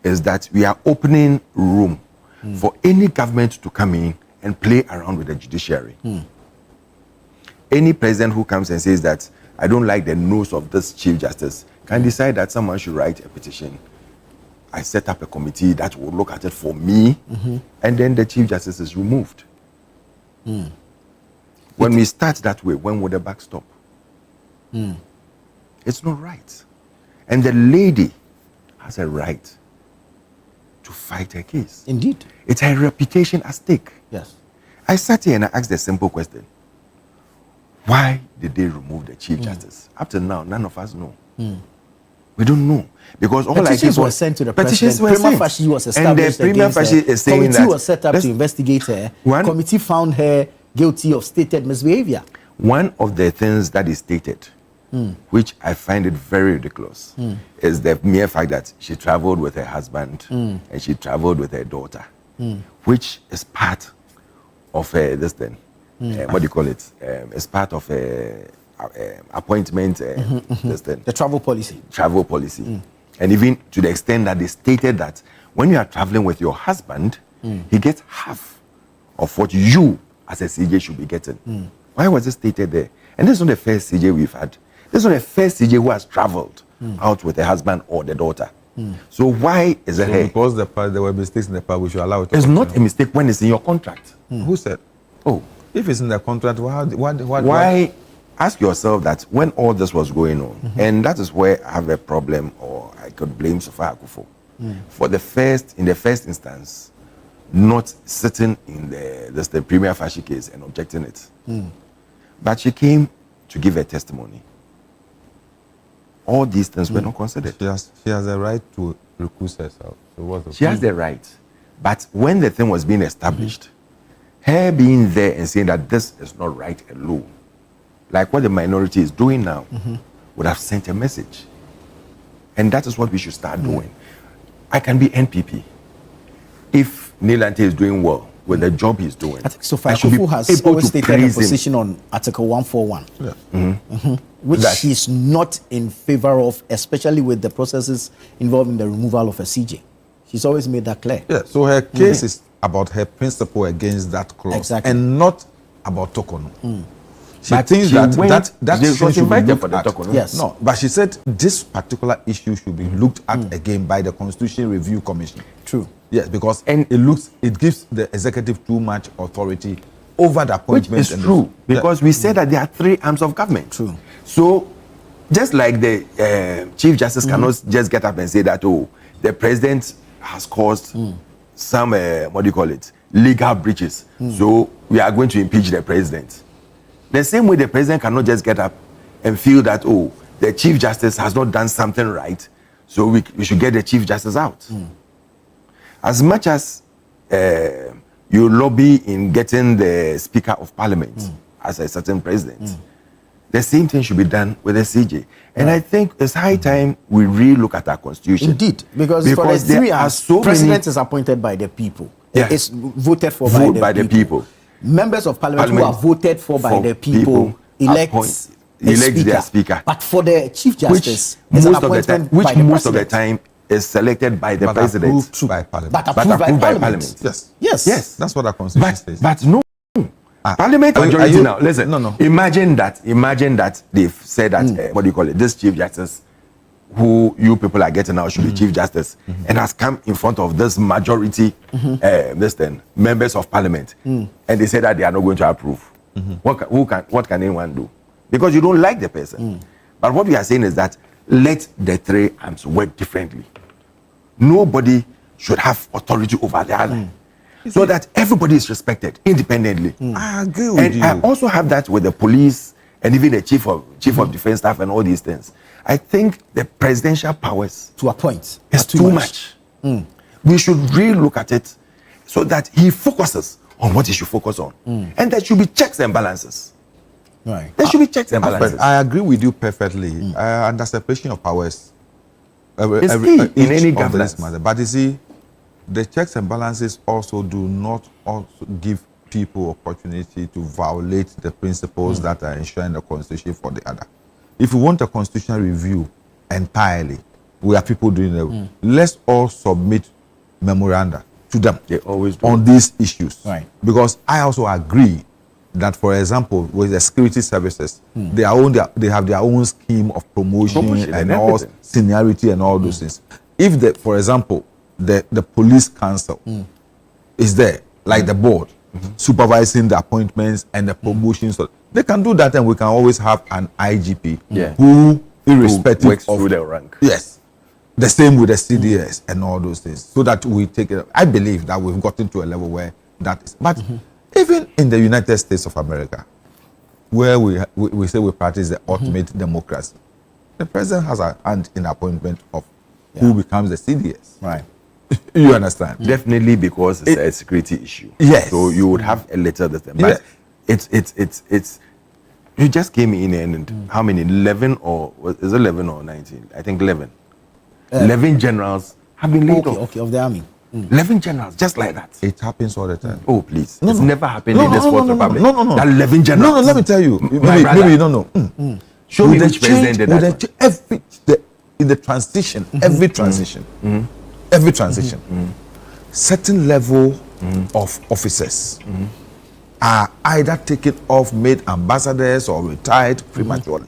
is that we are opening room for any government to come in and play around with the judiciary. Any president who comes and says that I don't like the nose of this Chief Justice can decide that someone should write a petition. I set up a committee that will look at it for me, and then the Chief Justice is removed. When we start that way, when will the back stop? It's not right. And the lady has a right to fight her case. Indeed. It's her reputation at stake. Yes. I sat here and I asked a simple question. Why did they remove the Chief Justice? Up to now, none of us know. We don't know. Because all petitions were sent to the president. Prima facie was established and the prima facie is saying committee that was set up to investigate her. Committee found her guilty of stated misbehavior. One of the things that is stated, which I find it very ridiculous, is the mere fact that she traveled with her husband and she traveled with her daughter, which is part of this thing. What do you call it? It's part of appointment. This thing. The travel policy. Travel policy. And even to the extent that they stated that when you are traveling with your husband, he gets half of what you as a CJ should be getting. Why was it stated there? And this is not the first CJ we've had. This is not the first CJ who has traveled out with the husband or the daughter. So why is it here? Because there were mistakes in the part, we should allow it. It's not a mistake when it's in your contract. Who said? Oh, if it's in the contract, why? Ask yourself that when all this was going on, and that is where I have a problem, or I could blame Sofa Akufo for in the first instance, not sitting in the prima facie case and objecting it. But she came to give a testimony. All these things were not considered. She has a right to recuse herself. So she has the right. But when the thing was being established, her being there and saying that this is not right alone, like what the minority is doing now, would have sent a message. And that is what we should start doing. I can be NPP. If Nilante is doing well with the job he's doing, I think Sofa Akufo has always stated a position on Article 141, which she's not in favor of, especially with the processes involving the removal of a CJ. She's always made that clear. Yeah, so her case is about her principle against that clause, and not about Tokono. She thinks that should be looked at. Yes. No, but she said this particular issue should be looked at again by the Constitution Review Commission. True. Yes, because it gives the executive too much authority over the appointment. Which is true, because we said that there are three arms of government. True. So, just like the Chief Justice cannot just get up and say that, oh, the president has caused some, legal breaches. So, we are going to impeach the president. The same way the president cannot just get up and feel that, oh, the Chief Justice has not done something right, so we should get the Chief Justice out. As much as you lobby in getting the Speaker of Parliament as a certain president, the same thing should be done with the CJ. And I think it's high time we re-look at our constitution. Indeed, because for the 3 hours, president is appointed by the people. It's voted for by the people. Members of Parliament who are voted for by the people elect their speaker. But for the Chief Justice, most of the time is selected by the president. Approved by Parliament. But approved by Parliament. Yes. That's what our constitution says. But no. Parliament majority now. Listen. No. Imagine that they've said that this Chief Justice who you people are getting now should be Chief Justice and has come in front of this majority members of Parliament and they say that they are not going to approve. What can anyone do? Because you don't like the person. But what we are saying is that let the three arms work differently. Nobody should have authority over the other. So that everybody is respected independently. I agree with you. I also have that with the police and even the chief of defense staff and all these things. I think the presidential powers to appoint is too much. We should really look at it so that he focuses on what he should focus on. And there should be checks and balances. Right. There should be checks and balances. I agree with you perfectly. Under separation of powers, it's key in any governance. But you see, the checks and balances also do not also give people opportunity to violate the principles that are enshrined in the Constitution for the other. if we want a constitutional review entirely, we are people doing it. Let's all submit memoranda to them on these issues. Right. Because I also agree that, for example, with the security services, they have their own scheme of promotion and all seniority and all those things. If for example, the police council is there, like the board, supervising the appointments and the promotions, they can do that, and we can always have an IGP who, irrespective works through their rank. Yes. The same with the CDS and all those things, so that we take it. I believe that we've gotten to a level where that is. But even in the United States of America, where we say we practice the ultimate democracy, the president has a hand in appointment of who becomes the CDS. Right. You understand? Definitely, because it's a security issue. Yes. So you would have a letter that, but it's. You just came in and how many? 11 or is it 11 or 19? I think 11. 11 generals have been laid off. Okay, of the army. 11 generals, just like that. It happens all the time. Oh, please. It's never happened in this Fourth Republic. No. That 11 generals. No, let me tell you. Maybe you don't know. Show me which president did that. In the transition, every transition, certain level of officers are either taken off, made ambassadors, or retired prematurely.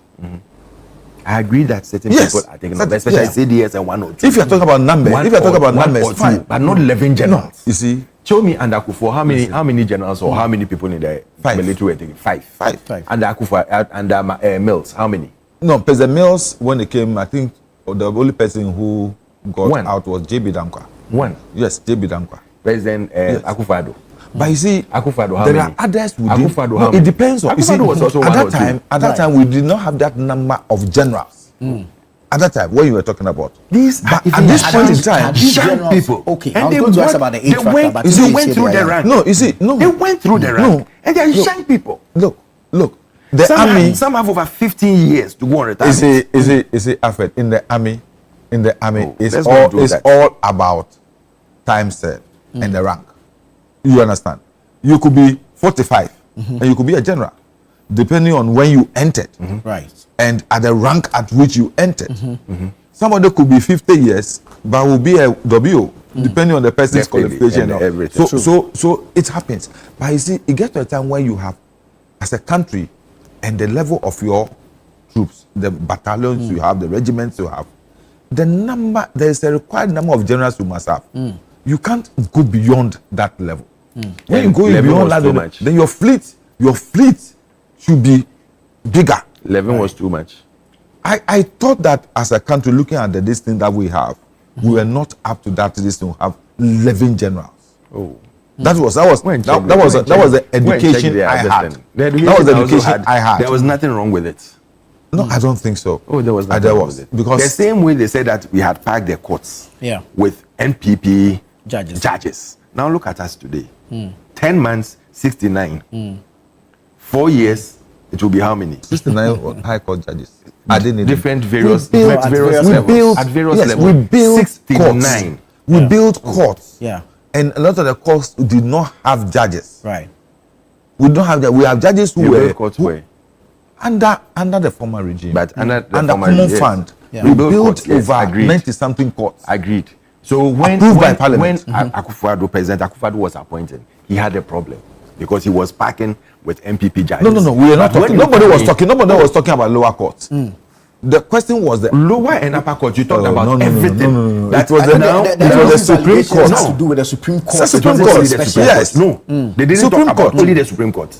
I agree that certain people are taken off, especially CDS and 1 or 2. If you're talking about numbers, fine. But not 11 generals. No, you see. Show me under Akufo how many generals or how many people in the military were taken? Five. Under Akufo, under Mills, how many? No, President Mills, when he came, I think the only person who got out was J.B. Dankwa. One? Yes, J.B. Dankwa. President Akufo-Addo. But you see, Akufo-Addo, how there many? are others who Akufo-Addo, no, how many? it depends on. Akufo-Addo was also at that time, we did not have that number of generals. At that time, what you were talking about. But at this point in time, young people. Okay, I was going to ask about the age factor, but they went through the rank. No, you see, no. They went through the rank. And they are young people. Look. The army. Some have over 15 years to go on retirement. Is it effort in the army? It's all about time served and the rank. You understand? You could be 45 and you could be a general, depending on when you entered. Right. And at the rank at which you entered. Somebody could be 50 years, but will be a W, depending on the person's qualification. And everything. So it happens. But you see, it gets to a time when you have, as a country, and the level of your troops, the battalions you have, the regiments you have, there is a required number of generals you must have. You can't go beyond that level. When you go beyond that level, then your fleet should be bigger. 11 was too much. I thought that as a country, looking at this thing that we have, we were not up to that. This thing, we have 11 generals. Oh, that was the education I had. That was the education I had. There was nothing wrong with it. No, I don't think so. Oh, there was nothing wrong with it. Because the same way they said that we had packed the courts with NPP judges. Now look at us today. 10 months, 69. 4 years, it will be how many? 69 high court judges. Different various levels. At various levels. We built 69. We built courts. Yeah. And a lot of the courts did not have judges. Right. We don't have that. We have judges who were courts where? Under the former regime. But under common fund. Yeah. We built over 90-something courts. Agreed. So when Akufo-Addo, President Akufo-Addo was appointed, he had a problem because he was packing with MPP judges. No. We were not talking. Nobody was talking about lower courts. The question was the lower and upper court. You talked about everything. That was the Supreme Court. Has to do with the Supreme Court. The Supreme Court. Yes. No. They didn't talk about only the Supreme Court.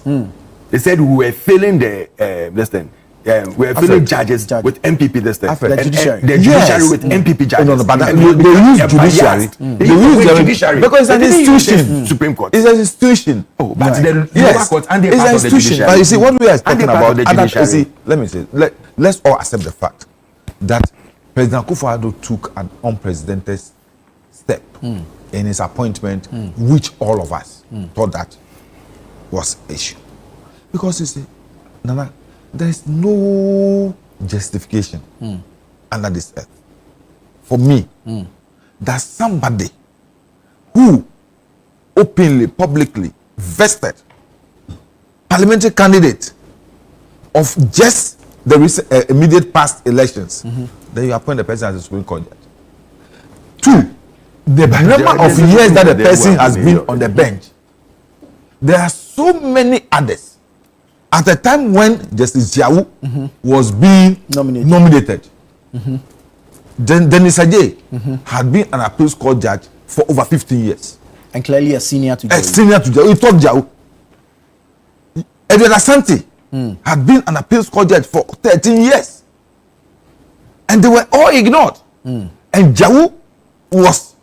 They said we were filling the this thing. We were filling judges with MPP this thing. The judiciary. The judiciary with MPP judges. No, but they use judiciary. They use judiciary because it's an institution. Supreme Court. It's an institution. Oh, but the lower court and the part of the judiciary. But you see, what we are talking about, let me say, let's all accept the fact that President Akufo-Addo took an unprecedented step in his appointment, which all of us thought that was an issue. Because you see, Nana, there is no justification under this earth for me that somebody who openly, publicly vested parliamentary candidate of just the immediate past elections, then you appoint the person as a Supreme Court judge. 2, the number of years that the person has been on the bench. There are so many others. At the time when Justice Jiawu was being nominated, Dennis Ajay had been an appeals court judge for over 15 years. And clearly a senior to Jiawu. A senior to Jiawu. He taught Jiawu. Edward Asante had been an appeals court judge for 13 years. And they were all ignored. And Jiawu was.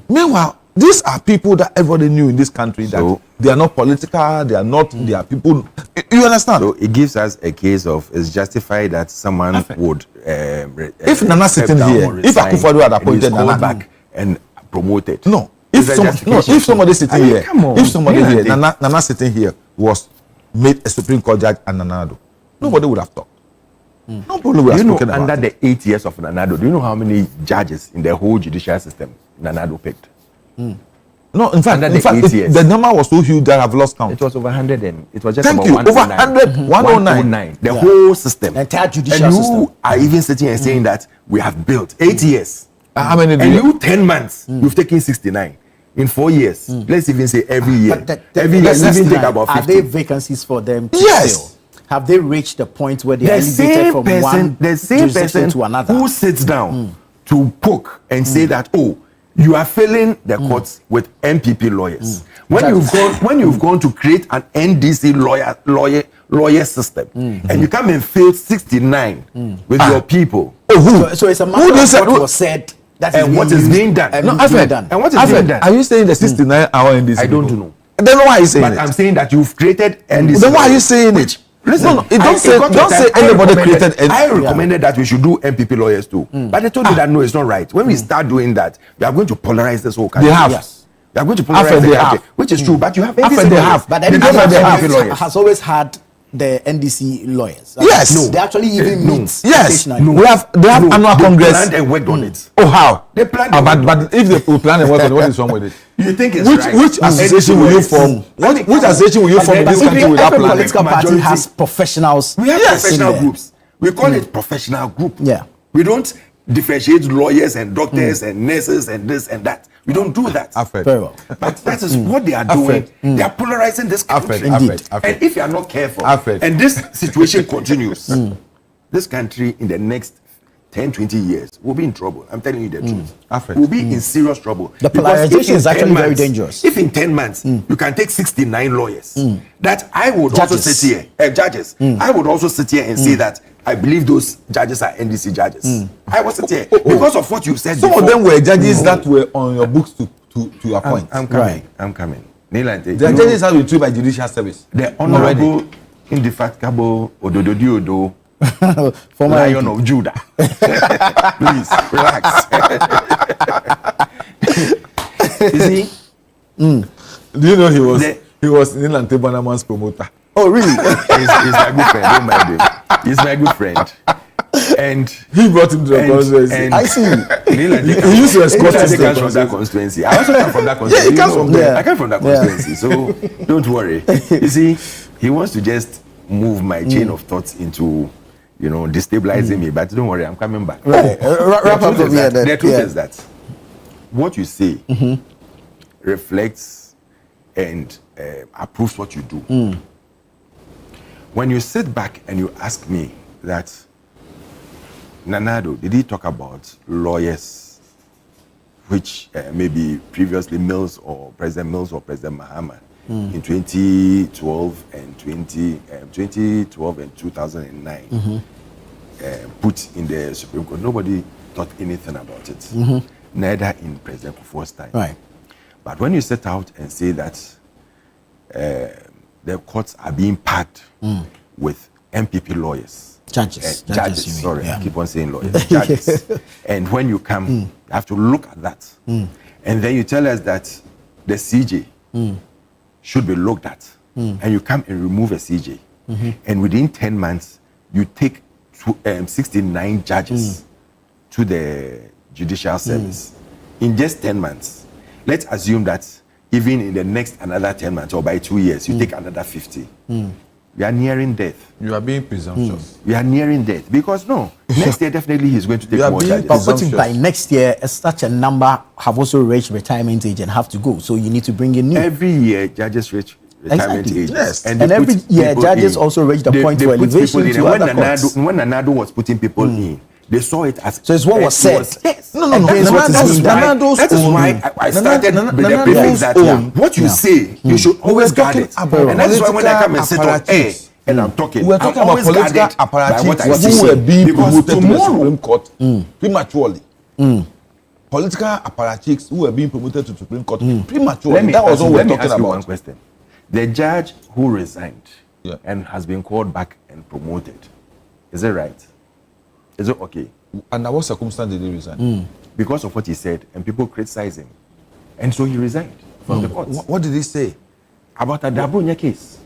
Meanwhile, these are people that everybody knew in this country that they are not political, they are not, they are people. You understand? So it gives us a case of it's justified that someone would. If Nana sitting here, if Akufo-Addo had appointed Nana back and promoted. No. If somebody sitting here, if somebody here, Nana sitting here was made a Supreme Court judge and Nana Addo, nobody would have talked. Nobody would have spoken about under the 8 years of Nana Addo, do you know how many judges in the whole judicial system Nana Addo picked? No, in fact, the number was so huge that I've lost count. It was over 100 and it was just Thank about you. 109. Over 109. The whole system. The entire judicial and system. You are even sitting and saying that we have built 8 years. How many? And you 10 months, you've taken 69. In 4 years, let's even say every year. Every year, even take about 50. Are there vacancies for them to Yes. fill? Have they reached the point where they are elevated from one jurisdiction to another? Who sits down to poke and say that, oh, you are filling the courts with MPP lawyers. When you've gone to create an NDC lawyer system, and you come and fill 69 with your people. So it's a matter of what was said. And what is being done. And what is being done? Are you saying the 69-hour NDC? I don't know. Then why are you saying but it? I'm saying that you've created NDC. Then why are you saying it? Listen, don't say anybody created NDC. I recommended that we should do MPP lawyers too. But they told me that no, it's not right. When we start doing that, we are going to polarize this whole country. They have. Yes. We are going to polarize the country, which is true. But you have NDC they have. But NDC has always had the NDC lawyers. Yes. No. They actually even meet. Yes. They have annual congress. They planned and worked on it. Oh, how? They planned. But if they plan and work on it, what is wrong with it? You think it's right? Which association will you form? Which association will you form in this country without planning? Every political party has professionals. We have professional groups. We call it professional group. Yeah. We don't differentiate lawyers and doctors and nurses and this and that. We don't do that. Very well. But that is what they are doing. They are polarizing this country. Indeed. And if you are not careful, and this situation continues, this country in the next 10, 20 years will be in trouble. I'm telling you the truth. We'll be in serious trouble. The polarization is actually very dangerous. If in 10 months you can take 69 lawyers, that I would also sit here, judges, I would also sit here and say that I believe those judges are NDC judges. I was sit here because of what you said. Some of them were judges that were on your books to appoint. I'm coming. I'm coming. The judges have been treated by judicial service. The Honorable Indefatigable Odododi Odo, former Lion of Judah. Please relax. You see? Do you know he was Nilan Tebanaman's promoter? Oh, really? he's my good friend. Don't mind him. He's my good friend. And he brought him to the constituency. I see. He used to escort him from that constituency. I also come from that constituency. Yeah, he comes from there. I come from that constituency. So don't worry. You see, he wants to just move my chain of thoughts into, destabilizing me. But don't worry, I'm coming back. Right. Wrap up from here. The truth is that what you say reflects and approves what you do. When you sit back and you ask me that, Nana Addo, did he talk about lawyers, which maybe previously Mills or President Mahama in 2012 and 2012 and 2009 put in the Supreme Court? Nobody thought anything about it. Neither in President Kufuor's time. Right. But when you set out and say that the courts are being packed with MPP lawyers. Judges. Sorry, I keep on saying lawyers. Judges. And when you come, you have to look at that. And then you tell us that the CJ should be looked at. And you come and remove a CJ. And within 10 months, you take 69 judges to the judicial service. In just 10 months. Let's assume that even in the next another 10 months or by 2 years, you take another 50. We are nearing death. You are being presumptuous. We are nearing death because next year definitely he's going to take more charges. But what if by next year such a number have also reached retirement age and have to go? So you need to bring in new. Every year judges reach retirement age. Yes. And every year judges also reach the point for elevation to other courts. When Nanado was putting people in, they saw it as... So it's what was said. Yes. No. That is why I started with the prefix that what you say, you should always guard it. And that's why when I come and sit on air and I'm talking, we're talking about political apparatchiks who were being promoted to the Supreme Court prematurely. Political apparatchiks who were being promoted to the Supreme Court prematurely. That was what we're talking about. One question. The judge who resigned and has been called back and promoted, is it right? Is it okay? Under what circumstance did he resign? Because of what he said, and people criticized him. And so he resigned from the court. What did he say? About a Dabrunya case.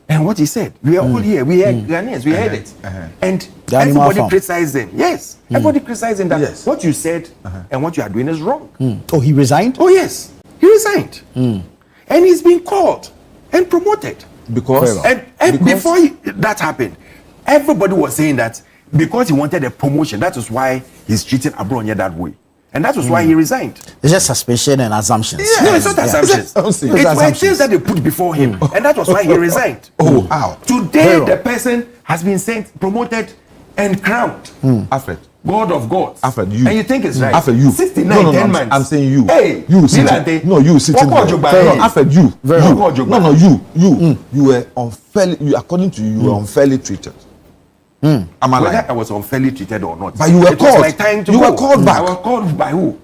And what he said. We are all here. We heard Ghanaians. We heard it. And everybody criticized him. Yes. Everybody criticized him that what you said and what you are doing is wrong. Oh, he resigned? Oh, yes. He resigned. And he's been called and promoted. Because? And before that happened, everybody was saying that because he wanted a promotion, that is why he's treating Abronya that way. And that was why he resigned. It's just suspicion and assumptions. Yeah. No, it's not assumptions. It were things that they put before him. And that was why he resigned. Today, the person has been promoted and crowned. Alfred. God of gods. Alfred, you. And you think it's right. Alfred, you. 69, 10 months. I'm saying you. Hey, you sitting. No, you sitting there. Alfred, you. You were unfairly, according to you, were unfairly treated. Am I whether I was unfairly treated or not? But you were called. My time to you go. were called back. I was called by who?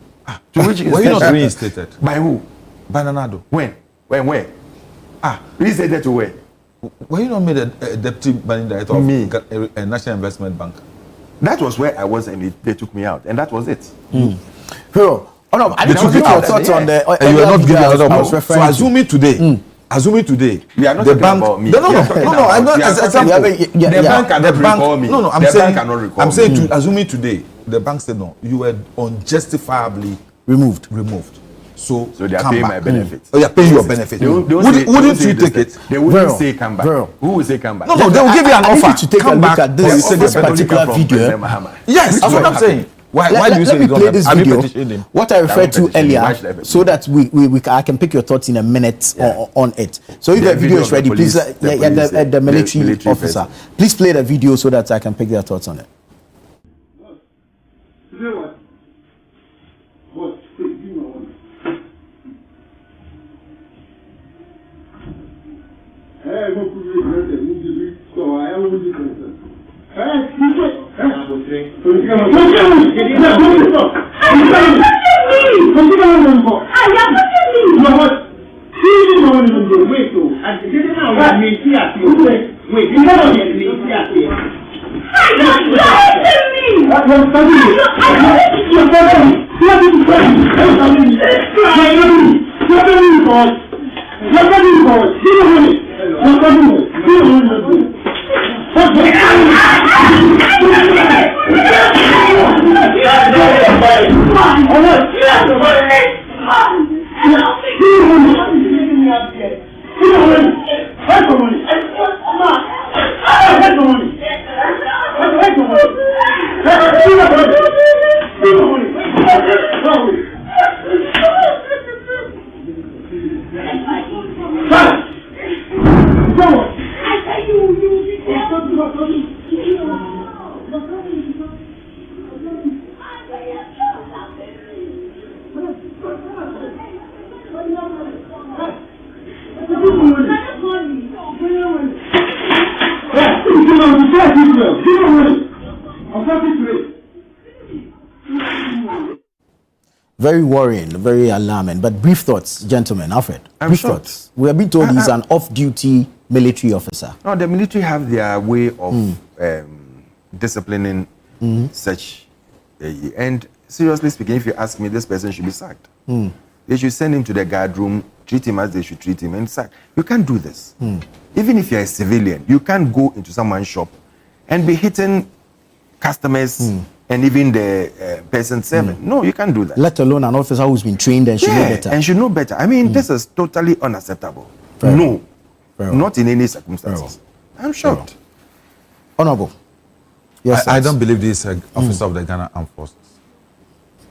To which were you not reinstated? By who? By Nanado. When? Where? Reinstated to where? Were you not made a deputy managing director of a National Investment Bank? That was where I was, and they took me out, and that was it. Hero, I need to get your thoughts on the. And you are not giving another one. So assuming today, we are not the bank. About me. No. I'm not. The bank cannot recall me. No. I'm saying assuming today, the bank said no. You were unjustifiably removed. So they are paying my benefits. Oh, they are paying your benefits. Wouldn't you take it? They wouldn't say come back. Who will say come back? No, they will give you an offer. I need to take a look at this particular video. Yes, that's what I'm saying. Why do you say let me play this video? What I referred to earlier, so that I can pick your thoughts in a minute on it. So if the video is ready, please, the military officer, please play the video so that I can pick their thoughts on it. Very worrying, very alarming. But brief thoughts, gentlemen. Alfred, brief thoughts. We have been told he's an off-duty military officer. No, the military have their way of disciplining such. And seriously speaking, if you ask me, this person should be sacked. They should send him to the guard room, treat him as they should treat him, and sack. You can't do this. Even if you're a civilian, you can't go into someone's shop and be hitting customers and even the person serving. No, you can't do that. Let alone an officer who's been trained and should know better. And should know better. I mean, this is totally unacceptable. No. Not in any circumstances. I'm shocked. Honorable. Yes, I don't believe this officer of the Ghana Armed Forces.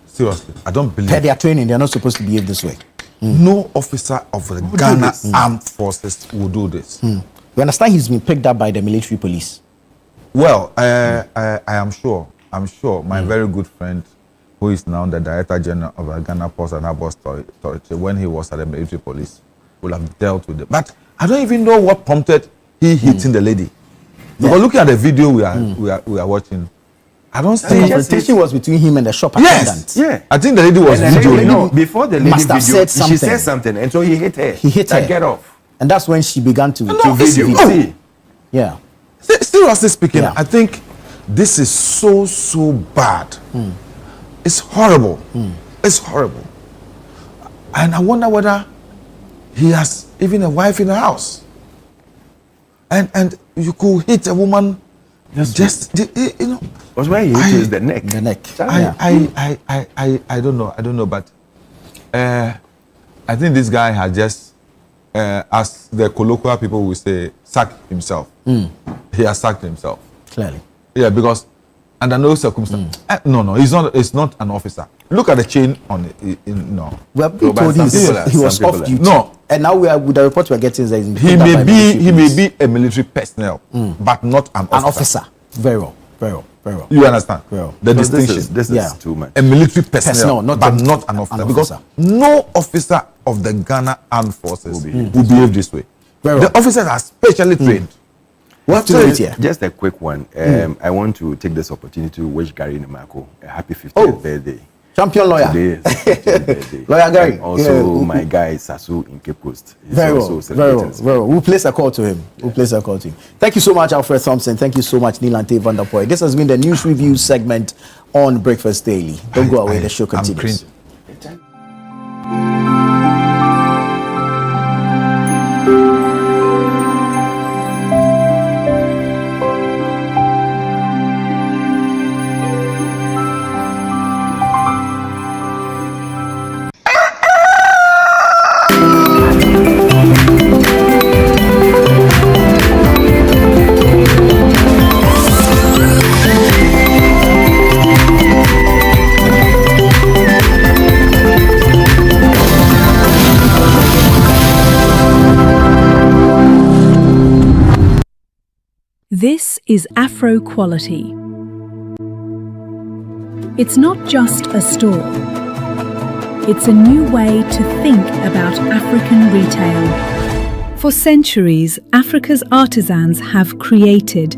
Seriously, I don't believe. Per their training, they're not supposed to behave this way. No officer of the Ghana Armed Forces will do this. You understand he's been picked up by the military police? Well, I am sure. I'm sure my very good friend, who is now the Director General of the Ghana Post and Harbour Authority, when he was at the military police, will have dealt with it. But I don't even know what prompted he hitting the lady. Because looking at the video we are watching, I don't see. The confrontation was between him and the shop attendant. Yes, yeah. I think the lady was videoing. No, before the lady must have video, said something. she said something, and so he hit her. He hit her. Get off. And that's when she began to video. see. Yeah. Seriously speaking, I think this is so bad. It's horrible. It's horrible. And I wonder whether he has even a wife in the house. And you could hit a woman you know. Because where he hit is the neck. The neck. I don't know, but I think this guy has just as the colloquial people will say, sacked himself. He has sacked himself. Clearly. Yeah, because under no circumstance. No, it's not an officer. Look at the chain on it. No. Well, he told he was off duty. No. And now with the report we're getting, he may be a military personnel, but not an officer. Very well. You understand? Well, the distinction. This is too much. A military personnel, not an officer. Because no officer of the Ghana Armed Forces will behave this way. The officers are specially trained. What to do it here? Just a quick one. I want to take this opportunity to wish Gary Nemako a happy 50th birthday. Champion lawyer. Today is his birthday. Lawyer Gary. And also my guy Sasu in Cape Coast. Very well. We'll place a call to him. Thank you so much, Alfred Thompson. Thank you so much, Nilante van der Poel. This has been the news review segment on Breakfast Daily. Don't go away. The show continues. This is Afro Quality. It's not just a store. It's a new way to think about African retail. For centuries, Africa's artisans have created.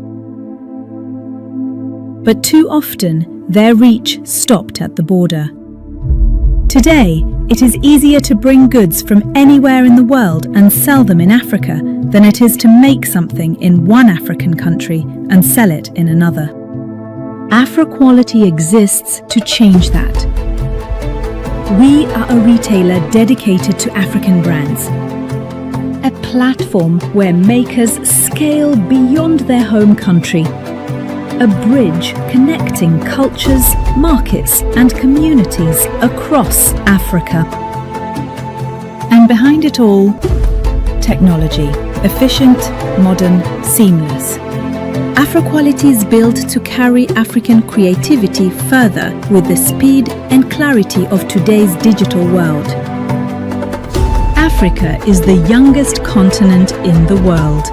But too often, their reach stopped at the border. Today, it is easier to bring goods from anywhere in the world and sell them in Africa than it is to make something in one African country and sell it in another. Afroquality exists to change that. We are a retailer dedicated to African brands. A platform where makers scale beyond their home country. A bridge connecting cultures, markets, and communities across Africa. And behind it all, technology. Efficient, modern, seamless. Afroquality is built to carry African creativity further with the speed and clarity of today's digital world. Africa is the youngest continent in the world,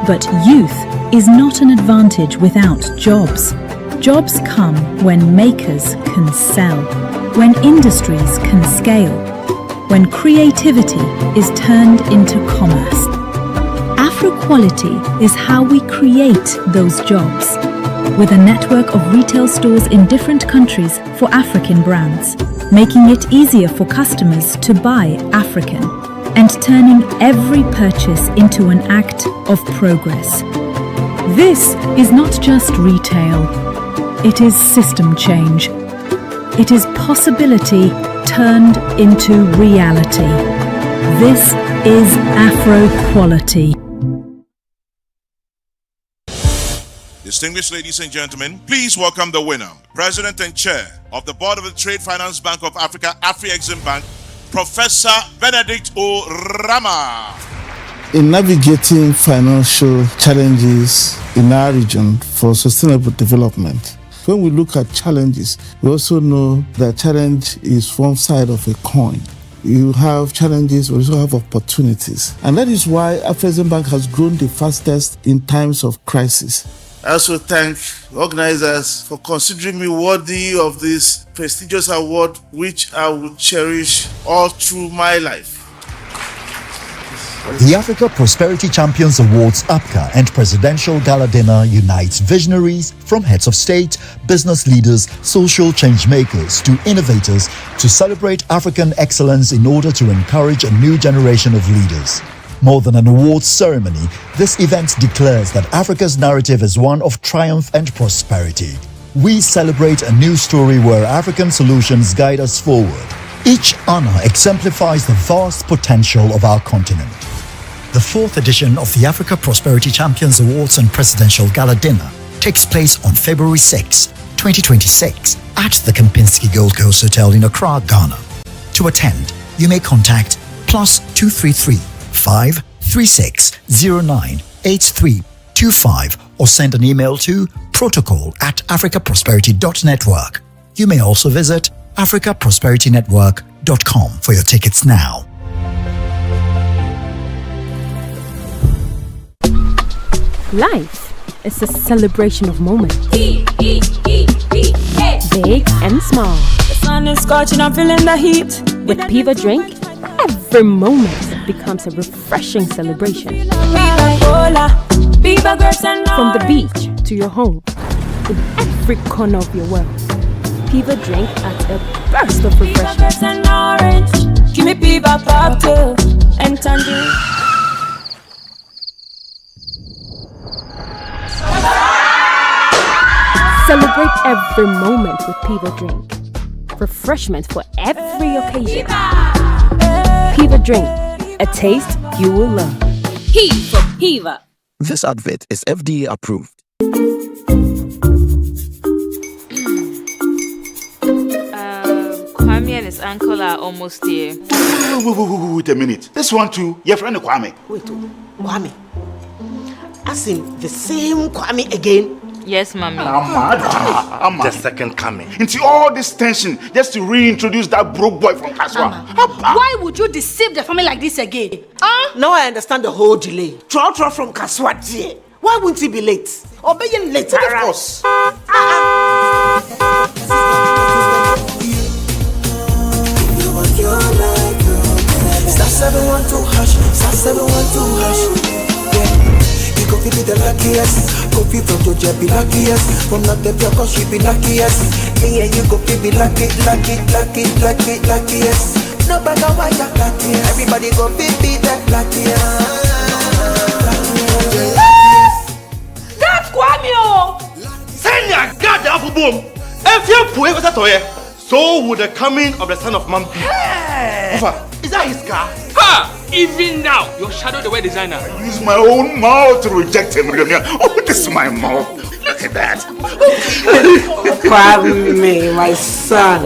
but youth is not an advantage without jobs. Jobs come when makers can sell, when industries can scale, when creativity is turned into commerce. Afroquality is how we create those jobs, with a network of retail stores in different countries for African brands, making it easier for customers to buy African, and turning every purchase into an act of progress. This is not just retail, it is system change. It is possibility turned into reality. This is Afroquality. Distinguished ladies and gentlemen, please welcome the winner, President and Chair of the Board of the Trade Finance Bank of Africa, Afrexim Bank, Professor Benedict O. Rama. in navigating financial challenges in our region for sustainable development. When we look at challenges, we also know that challenge is one side of a coin. You have challenges, we also have opportunities. And that is why Afreximbank has grown the fastest in times of crisis. I also thank organizers for considering me worthy of this prestigious award, which I will cherish all through my life. The Africa Prosperity Champions Awards APCA and Presidential Gala Dinner unites visionaries from heads of state, business leaders, social change makers to innovators to celebrate African excellence in order to encourage a new generation of leaders. More than an awards ceremony, this event declares that Africa's narrative is one of triumph and prosperity. We celebrate a new story where African solutions guide us forward. Each honor exemplifies the vast potential of our continent. The 4th edition of the Africa Prosperity Champions Awards and Presidential Gala Dinner takes place on February 6, 2026 at the Kempinski Gold Coast Hotel in Accra, Ghana. To attend, you may contact +233 536 098325 or send an email to protocol@africaprosperity.network. You may also visit africaprosperitynetwork.com for your tickets now. Life is a celebration of moments. Big and small. The sun is scorching, I'm feeling the heat. With Piva Drink, every moment becomes a refreshing celebration. From the beach to your home, in every corner of your world, Piva Drink adds a burst of refreshment. Give me Piva cocktail and tangerine. Celebrate every moment with Piva Drink. Refreshment for every occasion. Piva Drink, a taste you will love. P for Piva. This advert is FDA approved. Kwame and his uncle are almost here. Wait a minute. This one too, your friend Kwame. Wait, Kwame. As in the same Kwame again? Yes, mommy. The second coming. Into all this tension just to reintroduce that broke boy from Kaswa. Why would you deceive the family like this again? Now I understand the whole delay. Troll from Kaswa. Why wouldn't he be late? Or be late? Of course. Star 712 hash, star 712 hash. Go be the luckiest. Go be from Georgia be luckiest. From not the cause she be luckiest. Yeah, you go be luckiest. No matter why you're luckiest. Everybody go be that luckiest. That's Kwame. Send your God the boom. If you put it toye, so would the coming of the son of man be. Is that his car? Ha! Even now, your shadow the way designer. I use my own mouth to reject him. Oh, this is my mouth. Look at that. Kwame, my son.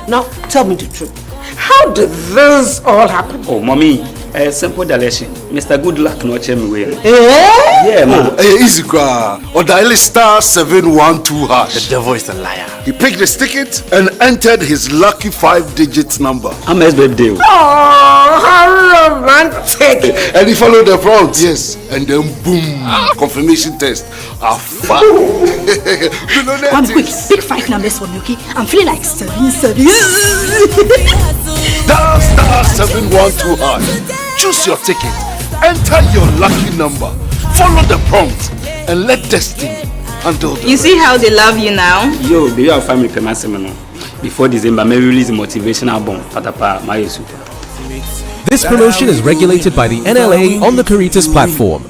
Now, tell me the truth. How did this all happen? Oh, mommy, a simple dilution. Mr. Good Luck no check me well. Yeah, man. Easy car. Or dial star 712 hash. The devil is a liar. He picked his ticket and entered his lucky 5-digit number. I'm his birthday. Oh, how romantic. And he followed the prompts. Yes. And then boom. Confirmation test. One quick, pick 5 numbers for me, okay? I'm feeling like 7. Dial star 712 hash. Choose your ticket. Enter your lucky number. Follow the prompt and let destiny handle the You see how they love you now? Yo, baby, our family pay massive. Before December, may release a motivational album. Patapa, my super. This promotion is regulated by the NLA on the Caritas platform.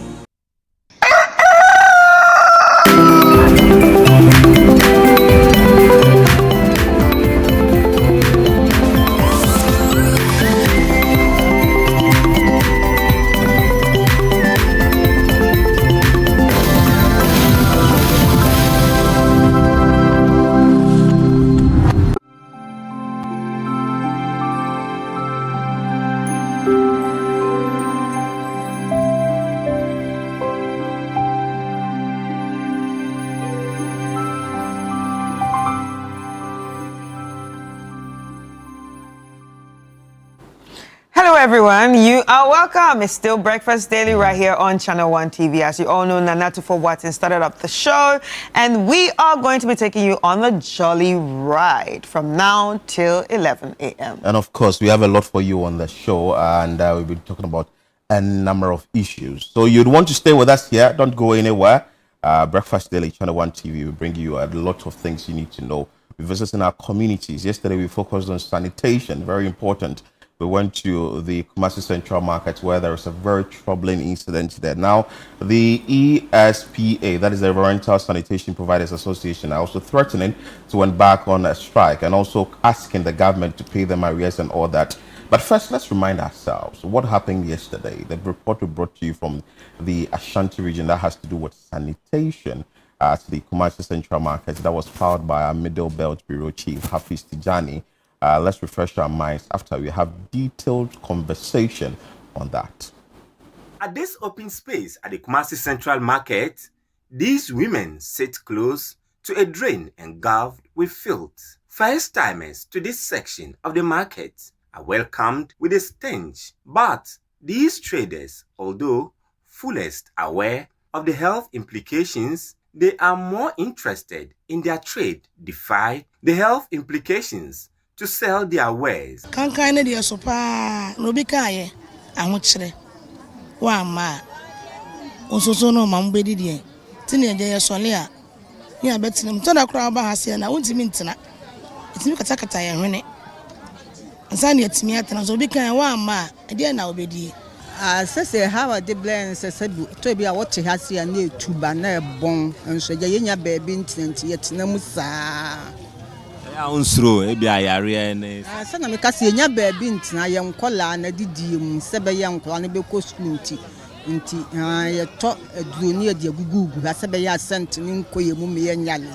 everyone. You are welcome. It's still Breakfast Daily right here on Channel One TV. As you all know, Nana Tufo-Boateng started up the show, and we are going to be taking you on the jolly ride from now till 11 a.m. And of course, we have a lot for you on the show, and we'll be talking about a number of issues. So you'd want to stay with us here. Don't go anywhere. Breakfast Daily, Channel One TV will bring you a lot of things you need to know. We're visiting our communities. Yesterday, we focused on sanitation, very important. We went to the Kumasi Central Market where there is a very troubling incident there. Now, the ESPA, that is the Environmental Sanitation Providers Association, are also threatening to embark on a strike and also asking the government to pay them arrears and all that. But first, let's remind ourselves what happened yesterday. The report we brought to you from the Ashanti region that has to do with sanitation at the Kumasi Central Market that was filed by our Middle Belt Bureau Chief, Hafiz Tijani. Let's refresh our minds after we have detailed conversation on that. At this open space at the Kumasi Central Market, these women sit close to a drain engulfed with filth. First-timers to this section of the market are welcomed with a stench, but these traders, although fullest aware of the health implications, they are more interested in their trade, defy the health implications to sell their wares. Kankai ne dia sopa no bi kaye ahokyere wa ma onsoso no ma mbedi die tine je ye sole a ni abetinam to da kra ba hase na wontimi ntina itimi katakata ye hwene ansa ne atimi atana so bi kan wa ma dia na obedi sese hawa de blend sese to bi a wote hase a na etuba na ebon enso je yenya ba bi ntinanti yetina musa unsuro ebi ayare ne sana me kase nya baabi ntina ye nkola na didiem sebe ye nkola ne be ko school nti ye to aduroni ade agugugu sebe ye asent ne nkoye mu me nyale.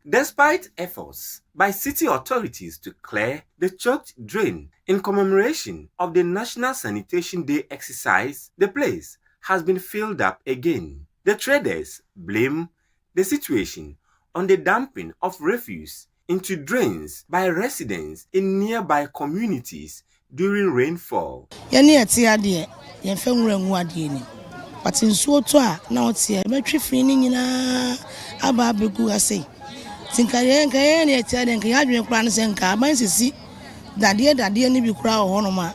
Despite efforts by city authorities to clear the choked drain in commemoration of the National Sanitation Day exercise, the place has been filled up again. The traders blame the situation on the dumping of refuse into drains by residents in nearby communities during rainfall. Yani ati ade ye fa nwura nwu ade ni pati nsuo to a na otie betwe firi ni nyina aba abegu ase tinkaye nkaye ne ati ade nkaye adwen kura ne senka aban sisi dade ni bi kura ho no ma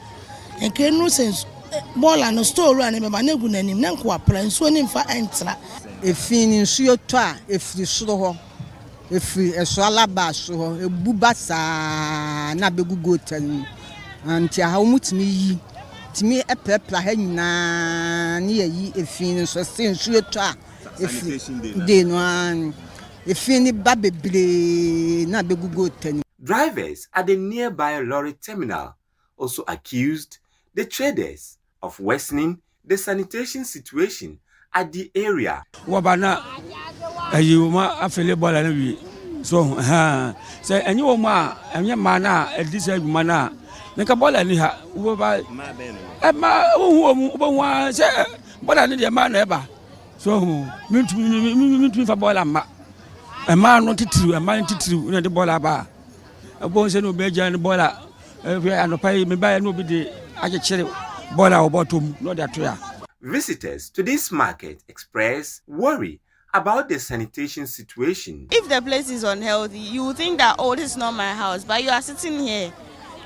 enke nu sense bola no store ane be ba na gu nanim na nko apra nsuo ni mfa entra efini nsuo to a efiri soro ho efiri eso alaba so ho ebubasa na begugo tan anti ha umutimi yi timi epepla ha nyina ne yi efini so sensuo to a efiri de no an efini ba bebre na begugo tan. Drivers at the nearby lorry terminal also accused the traders of worsening the sanitation situation at the area. Wabana ayuma afele bola na wi so say anyi ma anya mana edisa mana nka bola ni ha wo ba ma wo mu bo wa say bola ni de ma na eba so mintu fa bola ma no titiru na de bola ba bo se no be jan bola anopai me ba no bi de agechire bola obotom no de atoya. Visitors to this market express worry about the sanitation situation. If the place is unhealthy, you would think that, oh, this is not my house, but you are sitting here,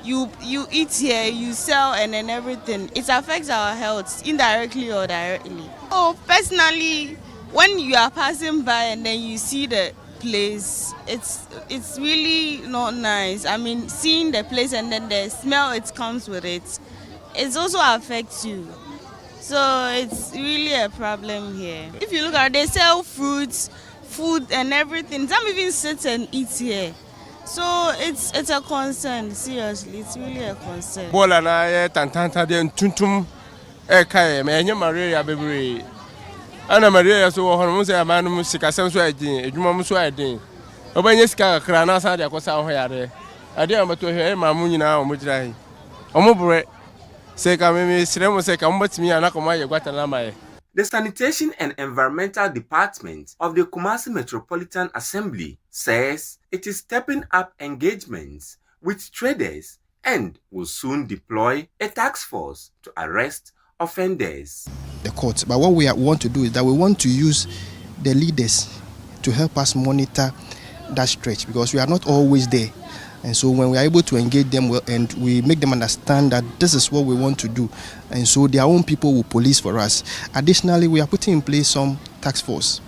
you eat here, you sell, and then everything. It affects our health indirectly or directly. Oh, personally, when you are passing by and then you see the place, it's really not nice. I mean, seeing the place and then the smell it comes with it also affects you. So it's really a problem here. If you look at it, they sell fruits, food and everything. Some even sit and eat here. So it's a concern, seriously. It's really a concern. Bola na ye tantanta de tuntum e kai me enye malaria bebre. Ana malaria so ho no se amanu mu sika sem so adin, edwuma mu so adin. Obanye sika kakra na sa de akosa ho yare. Ade amato he ma mu nyina o mu gira hi. Omo bure. The Sanitation and Environmental Department of the Kumasi Metropolitan Assembly says it is stepping up engagements with traders and will soon deploy a task force to arrest offenders. The courts, but what we want to do is that we want to use the leaders to help us monitor that stretch, because we are not always there. And so when we are able to engage them well and we make them understand that this is what we want to do, and so their own people will police for us. Additionally, we are putting in place some task force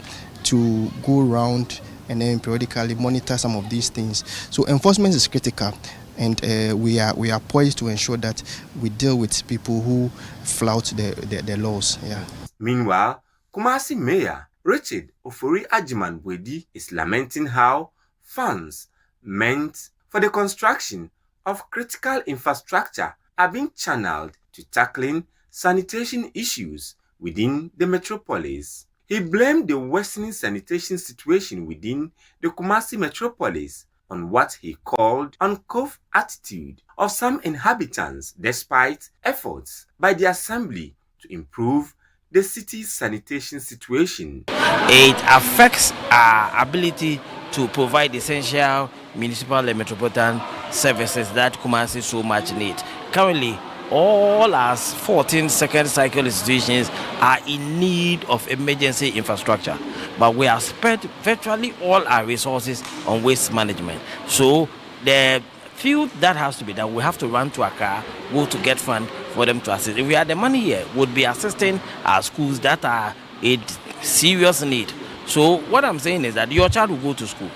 to go around and then periodically monitor some of these things. So enforcement is critical, and we are poised to ensure that we deal with people who flout the laws. Yeah. Meanwhile, Kumasi Mayor Richard Ofori Ajiman Wedi is lamenting how funds meant for the construction of critical infrastructure are being channeled to tackling sanitation issues within the metropolis. He blamed the worsening sanitation situation within the Kumasi metropolis on what he called uncouth attitude of some inhabitants despite efforts by the assembly to improve the city's sanitation situation. It affects our ability to provide essential municipal and metropolitan services that Kumasi so much need. Currently, all our 14 second cycle institutions are in need of emergency infrastructure, but we have spent virtually all our resources on waste management. So the few that has to be done, we have to run to Accra, go to get fund for them to assist. If we had the money here, would be assisting our schools that are in serious need. So what I'm saying is that your child will go to school.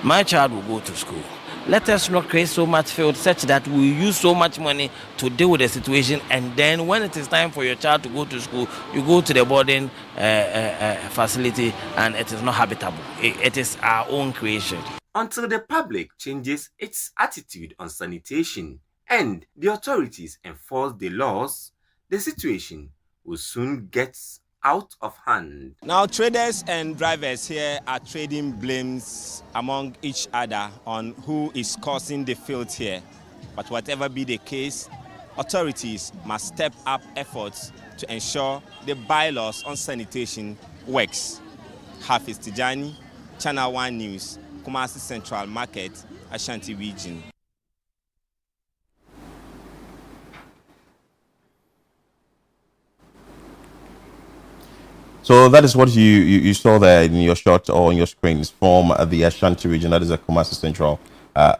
My child will go to school. Let us not create so much field such that we use so much money to deal with the situation, and then when it is time for your child to go to school, you go to the boarding facility and it is not habitable. It is our own creation. Until the public changes its attitude on sanitation and the authorities enforce the laws, the situation will soon get out of hand. Now, traders and drivers here are trading blames among each other on who is causing the filth here. But whatever be the case, authorities must step up efforts to ensure the bylaws on sanitation works. Hafiz Tijani, Channel 1 News, Kumasi Central Market, Ashanti Region. So that is what you saw there in your shot or on your screens from the Ashanti region. That is a Kumasi Central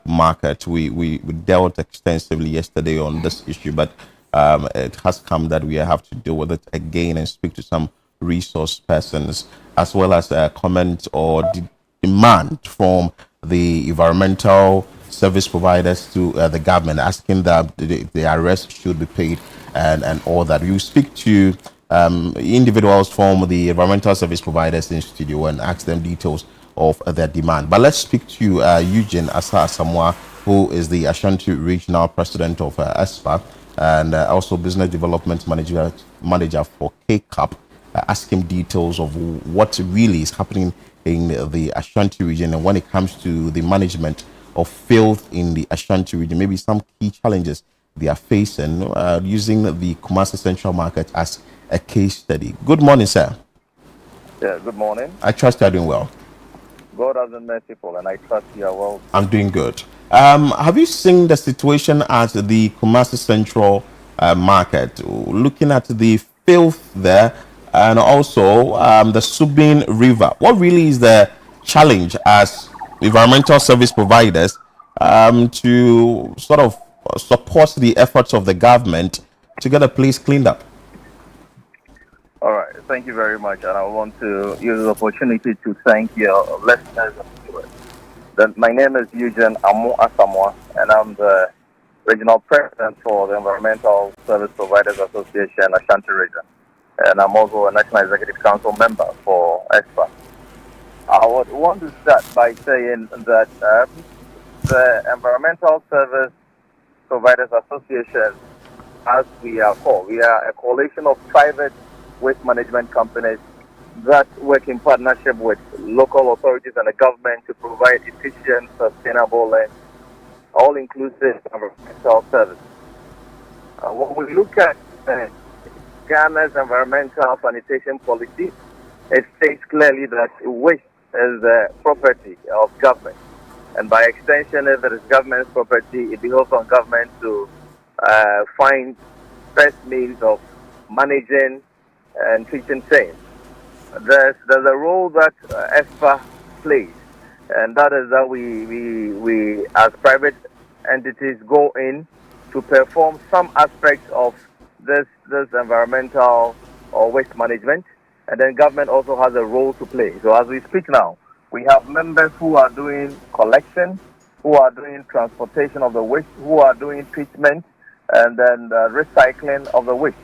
market. We dealt extensively yesterday on this issue, but it has come that we have to deal with it again and speak to some resource persons, as well as a comment or demand from the environmental service providers to the government, asking that the arrest should be paid and all that. You speak to individuals from the environmental service providers in studio and ask them details of their demand. But let's speak to Eugene Asa Asamoah, who is the Ashanti Regional President of ESPA and also Business Development Manager for K-Cup. Ask him details of what really is happening in the Ashanti region, and when it comes to the management of filth in the Ashanti region, maybe some key challenges they are facing, using the Kumasi Central Market as a case study. Good morning, sir. Yeah, good morning. I trust you are doing well. God has been merciful, and I trust you are well. I'm doing good. Have you seen the situation at the Kumasi Central Market, looking at the filth there, and also the Subin River? What really is the challenge as environmental service providers to sort of support the efforts of the government to get a place cleaned up? All right, thank you very much, and I want to use the opportunity to thank your listeners and viewers. My name is Eugene Asamoah, and I'm the Regional President for the Environmental Service Providers Association, Ashanti Region, and I'm also a National Executive Council member for ESPA. I would want to start by saying that the Environmental Service Providers Association, as we are called, we are a coalition of private waste management companies that work in partnership with local authorities and the government to provide efficient, sustainable, and all-inclusive environmental service. When we look at Ghana's environmental sanitation policy, it states clearly that waste is the property of government. And by extension, if it is government's property, it behoves on government to find best means of managing and treating same. There's a role that ESPA plays, and that is that we as private entities go in to perform some aspects of this environmental or waste management, and then government also has a role to play. So as we speak now, we have members who are doing collection, who are doing transportation of the waste, who are doing treatment, and then recycling of the waste.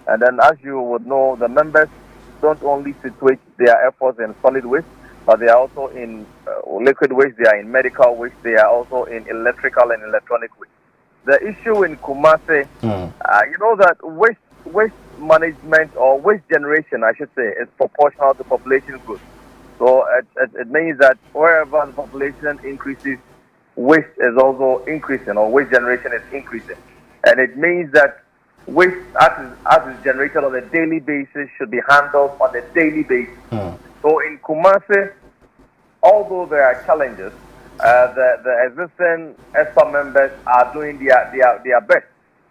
And then, as you would know, the members don't only situate their efforts in solid waste, but they are also in liquid waste, they are in medical waste, they are also in electrical and electronic waste. The issue in Kumasi, you know that waste management or waste generation, I should say, is proportional to population growth. So it means that wherever the population increases, waste is also increasing, or waste generation is increasing. And it means that waste as is generated on a daily basis should be handled on a daily basis. So in Kumasi, although there are challenges, the existing ESPA members are doing their best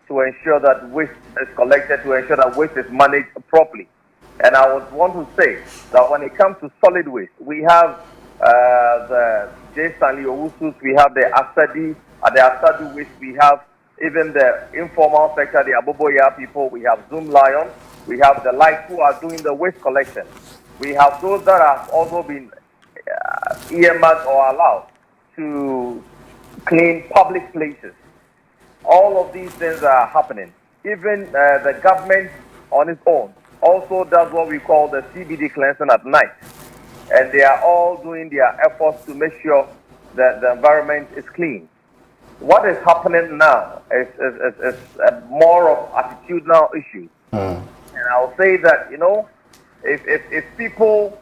to ensure that waste is collected, to ensure that waste is managed properly. And I would want to say that when it comes to solid waste, we have the J. Stanley Owusus, we have the Asadi waste, we have even the informal sector, the Aboboya people, we have Zoom Lion, we have the Light who are doing the waste collection. We have those that have also been earmarked or allowed to clean public places. All of these things are happening. Even the government on its own also does what we call the CBD cleansing at night. And they are all doing their efforts to make sure that the environment is clean. What is happening now is more of attitudinal issues. And I'll say that, you know, if people,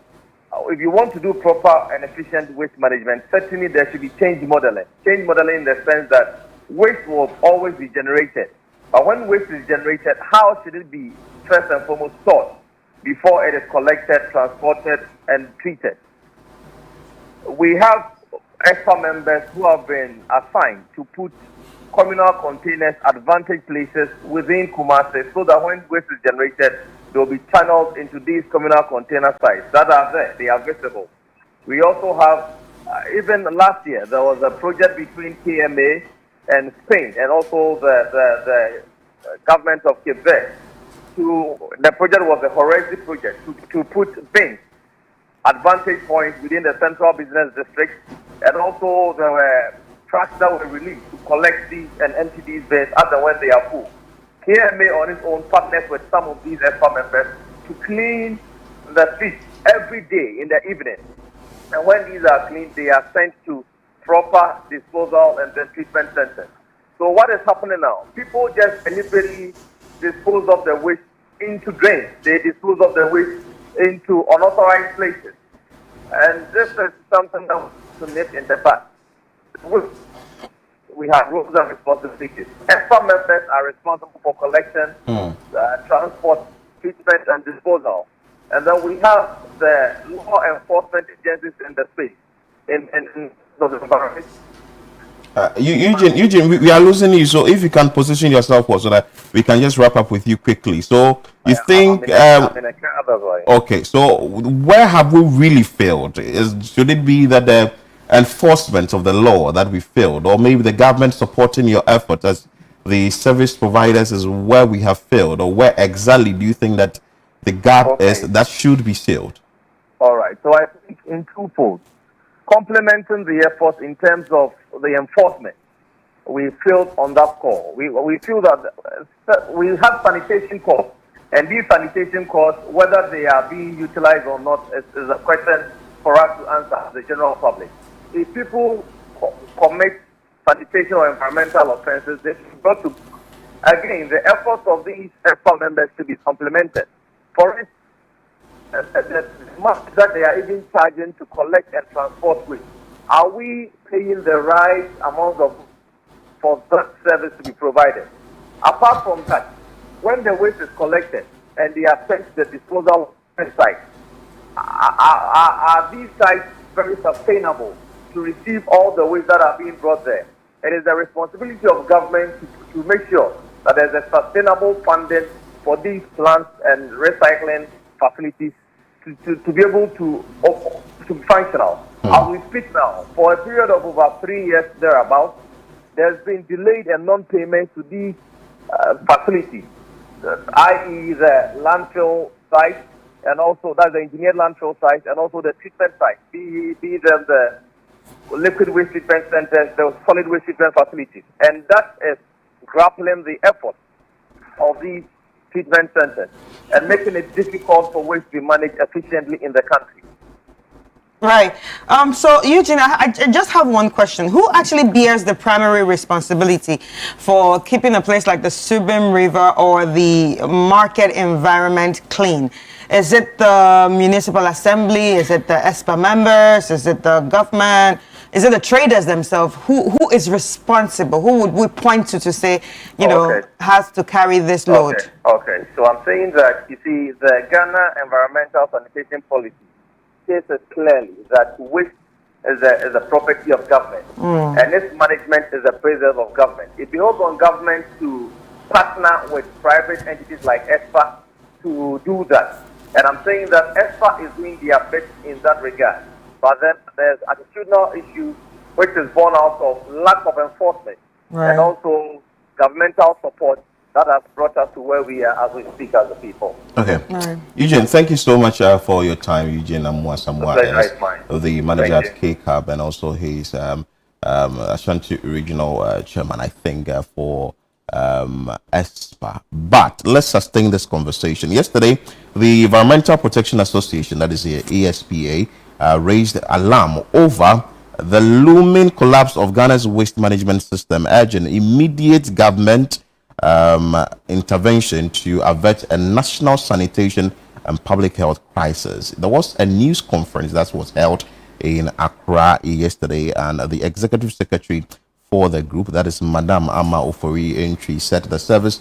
if you want to do proper and efficient waste management, certainly there should be change modeling. Change modeling in the sense that waste will always be generated. But when waste is generated, how should it be first and foremost stored before it is collected, transported, and treated? We have ESPA members who have been assigned to put communal containers at vantage places within Kumasi so that when waste is generated, they will be channeled into these communal container sites that are there. They are visible. We also have, even last year, there was a project between KMA and Spain and also the government of Cape Verde. The project was the Horizon project to put bins at vantage points within the central business district, and also there were trucks that were released to collect these and empty these bins as and when they are full. KMA on its own partners with some of these ESPA members to clean the streets every day in the evening. And when these are cleaned, they are sent to proper disposal and then treatment centers. So what is happening now? People just deliberately dispose of the waste into drains. They dispose of the waste into unauthorized places. And this is something that to nip in the bud. We have rules and responsibilities. ESPA members are responsible for collection, transport, treatment, and disposal. And then we have the law enforcement agencies in the space, in the environment. Eugene, we are losing you. So if you can position yourself so that we can just wrap up with you quickly. So you think? Okay. So where have we really failed? Should it be that the enforcement of the law that we failed, or maybe the government supporting your effort as the service providers is where we have failed, or where exactly do you think that the gap is that should be sealed? All right. So I think in twofold. Complementing the efforts in terms of the enforcement, we failed on that call. We feel that we have sanitation costs, and these sanitation costs, whether they are being utilized or not, is a question for us to answer as the general public. If people commit sanitation or environmental offences, they should go to, again, the efforts of these ESPA members to be complemented. For instance, the much that they are even charging to collect and transport waste. Are we paying the right amount for that service to be provided? Apart from that, when the waste is collected and they are sent to the disposal site, are these sites very sustainable to receive all the waste that are being brought there. It is the responsibility of government to make sure that there's a sustainable funding for these plants and recycling facilities to be able to be functional. As we speak now, for a period of over 3 years thereabouts, there's been delayed and non-payment to these facilities, i.e. the landfill site, and also that's the engineered landfill site, and also the treatment site, be them the liquid waste treatment centers, the solid waste treatment facilities. And that is grappling the effort of these treatment centers and making it difficult for waste to be managed efficiently in the country. Right. So, Eugene, I just have one question. Who actually bears the primary responsibility for keeping a place like the Subim River or the market environment clean? Is it the municipal assembly? Is it the ESPA members? Is it the government? Is it the traders themselves? Who is responsible? Who would we point to say, you know, has to carry this load? Okay. So I'm saying that, you see, the Ghana Environmental Sanitation Policy states it clearly that waste is a property of government, and its management is a preserve of government. It behoves on government to partner with private entities like ESPA to do that. And I'm saying that ESPA is doing their best in that regard. But then there's attitudinal issues which is born out of lack of enforcement and also governmental support that has brought us to where we are as we speak as a people. Okay. Eugene, thank you so much for your time. Eugene Amoah Samoah, the manager at KCAB, and also his Ashanti Regional Chairman, I think, for ESPA. But let's sustain this conversation. Yesterday, the Environmental Protection Association, that is the ESPA, raised alarm over the looming collapse of Ghana's waste management system, urging immediate government intervention to avert a national sanitation and public health crisis. There was a news conference that was held in Accra yesterday, and the executive secretary for the group, that is Madam Ama Ofori Entry, said the service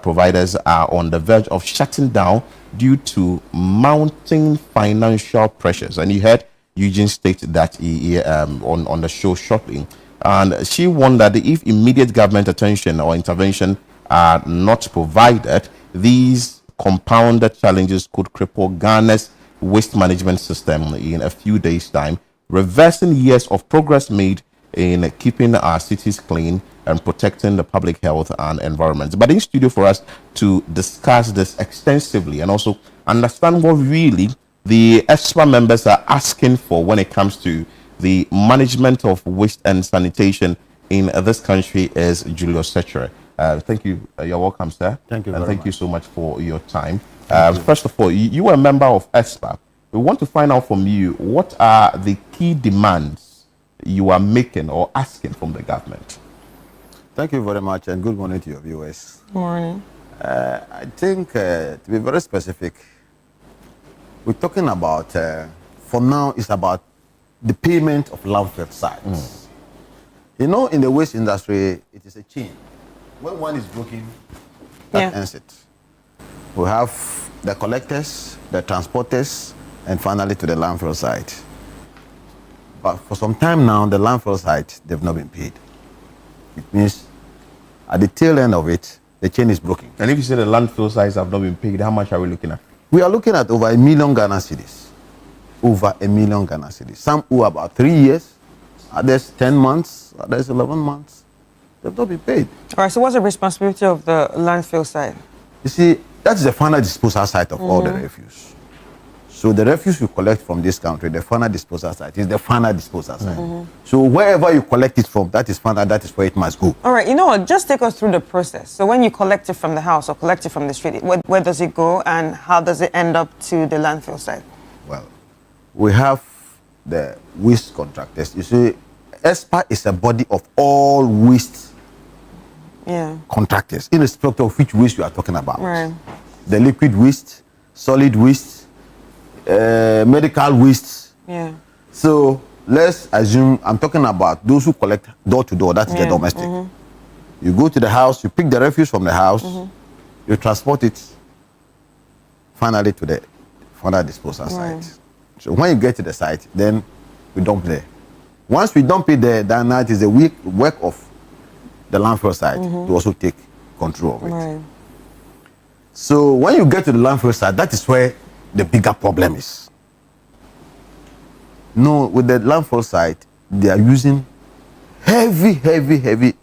providers are on the verge of shutting down due to mounting financial pressures. And you heard Eugene state that on the show shortly, and she warned that if immediate government attention or intervention are not provided, these compounded challenges could cripple Ghana's waste management system in a few days' time, reversing years of progress made in keeping our cities clean and protecting the public health and environment. But in studio for us to discuss this extensively and also understand what really the ESPA members are asking for when it comes to the management of waste and sanitation in this country is Julius Sechere. Thank you. You're welcome, sir. Thank you and very thank much. you so much for your time. First of all, you are a member of ESPA. We want to find out from you, what are the key demands you are making or asking from the government? Thank you very much, and good morning to your viewers. Morning. I think, to be very specific, we're talking about, for now, it's about the payment of landfill sites. You know, in the waste industry, it is a chain. When one is broken, that ends it. We have the collectors, the transporters, and finally to the landfill site. But for some time now, the landfill site, they've not been paid. It means at the tail end of it, the chain is broken. And if you say the landfill sites have not been paid, how much are we looking at? We are looking at over 1 million Ghana cedis. Over 1 million Ghana cedis. Some who are about 3 years, others 10 months, others 11 months. They've not been paid. All right, so what's the responsibility of the landfill site? You see, that's the final disposal site of all the refuse. So the refuse you collect from this country, the final disposal site is the final disposal site. So wherever you collect it from, that is final, that is where it must go. All right, you know what, just take us through the process. So when you collect it from the house or collect it from the street, where does it go and how does it end up to the landfill site? Well, we have the waste contractors. You see, ESPA is a body of all waste contractors, irrespective of which waste you are talking about. Right. The liquid waste, solid waste, medical waste. Yeah. So let's assume I'm talking about those who collect door to door, that's the domestic. You go to the house, you pick the refuse from the house, you transport it finally to the final disposal site. So when you get to the site, then we dump there. Once we dump it there, then that is a work of the landfill site to also take control of it. Right. So when you get to the landfill site, that is where the bigger problem is. No, with the landfill site, they are using heavy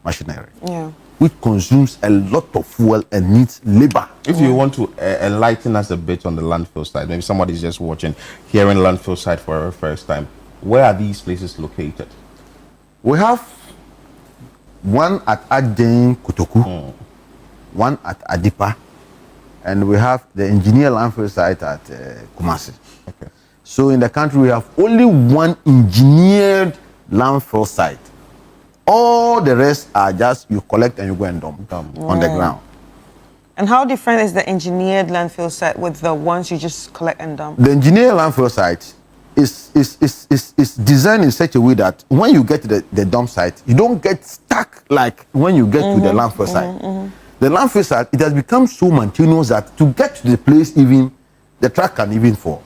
machinery. Yeah. Which consumes a lot of fuel and needs labor. If you want to enlighten us a bit on the landfill site, maybe somebody's just watching, hearing landfill site for the first time, where are these places located? We have one at Adjeng Kotoku, one at Adipa, and we have the engineer landfill site at Kumasi. Okay. So in the country, we have only one engineered landfill site. All the rest are just you collect and you go and dump on the ground. And how different is the engineered landfill site with the ones you just collect and dump? The engineered landfill site is designed in such a way that when you get to the dump site, you don't get stuck like when you get to the landfill site. The landfill site, it has become so mountainous that to get to the place even, the truck can even fall.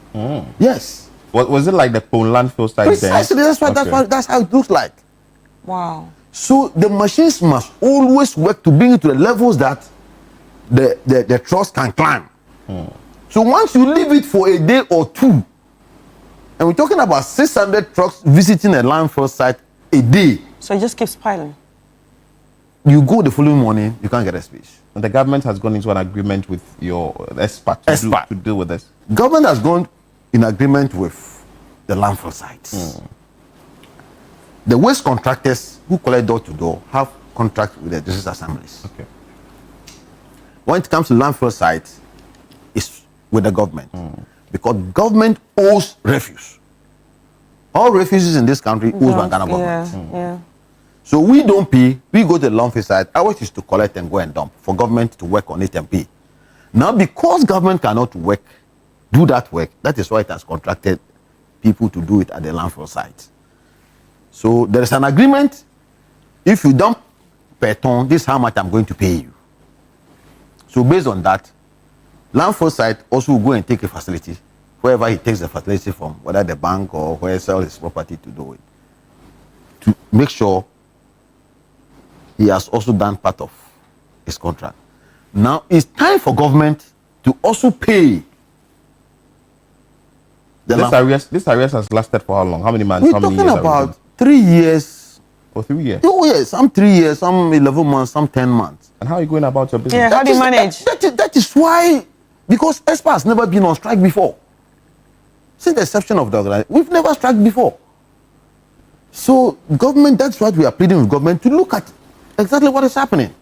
Yes. Was it like the Pone landfill site? Precisely, that's how it looks like. Wow. So the machines must always work to bring it to the levels that the trucks can climb. So once you leave it for a day or two, and we're talking about 600 trucks visiting a landfill site a day. So it just keeps piling. You go the following morning, you can't get a space. And the government has gone into an agreement with your expert to deal with this. Government has gone in agreement with the landfill sites. The waste contractors who collect door to door have contracts with the district assemblies. Okay. When it comes to landfill sites, it's with the government. Because government owes refuse. All refugees in this country owes Ghana government. Yeah. So we don't pay, we go to the landfill site. Ours is to collect and go and dump for government to work on it and pay. Now, because government cannot do that work, that is why it has contracted people to do it at the landfill site. So there is an agreement. If you dump per ton, this is how much I'm going to pay you. So based on that, landfill site also will go and take a facility, wherever he takes the facility from, whether the bank or where he sells his property to do it, to make sure he has also done part of his contract. Now it's time for government to also pay. This arrears has lasted for how long? How many months? We're talking about 3 years. For 3 years? Oh yes, some 3 years, some 11 months, some 10 months. And how are you going about your business? Yeah, how do you manage? That is why, because ESPA has never been on strike before. Since the inception of the organization, we've never struck before. So government, that's what we are pleading with government to look at exactly what is happening.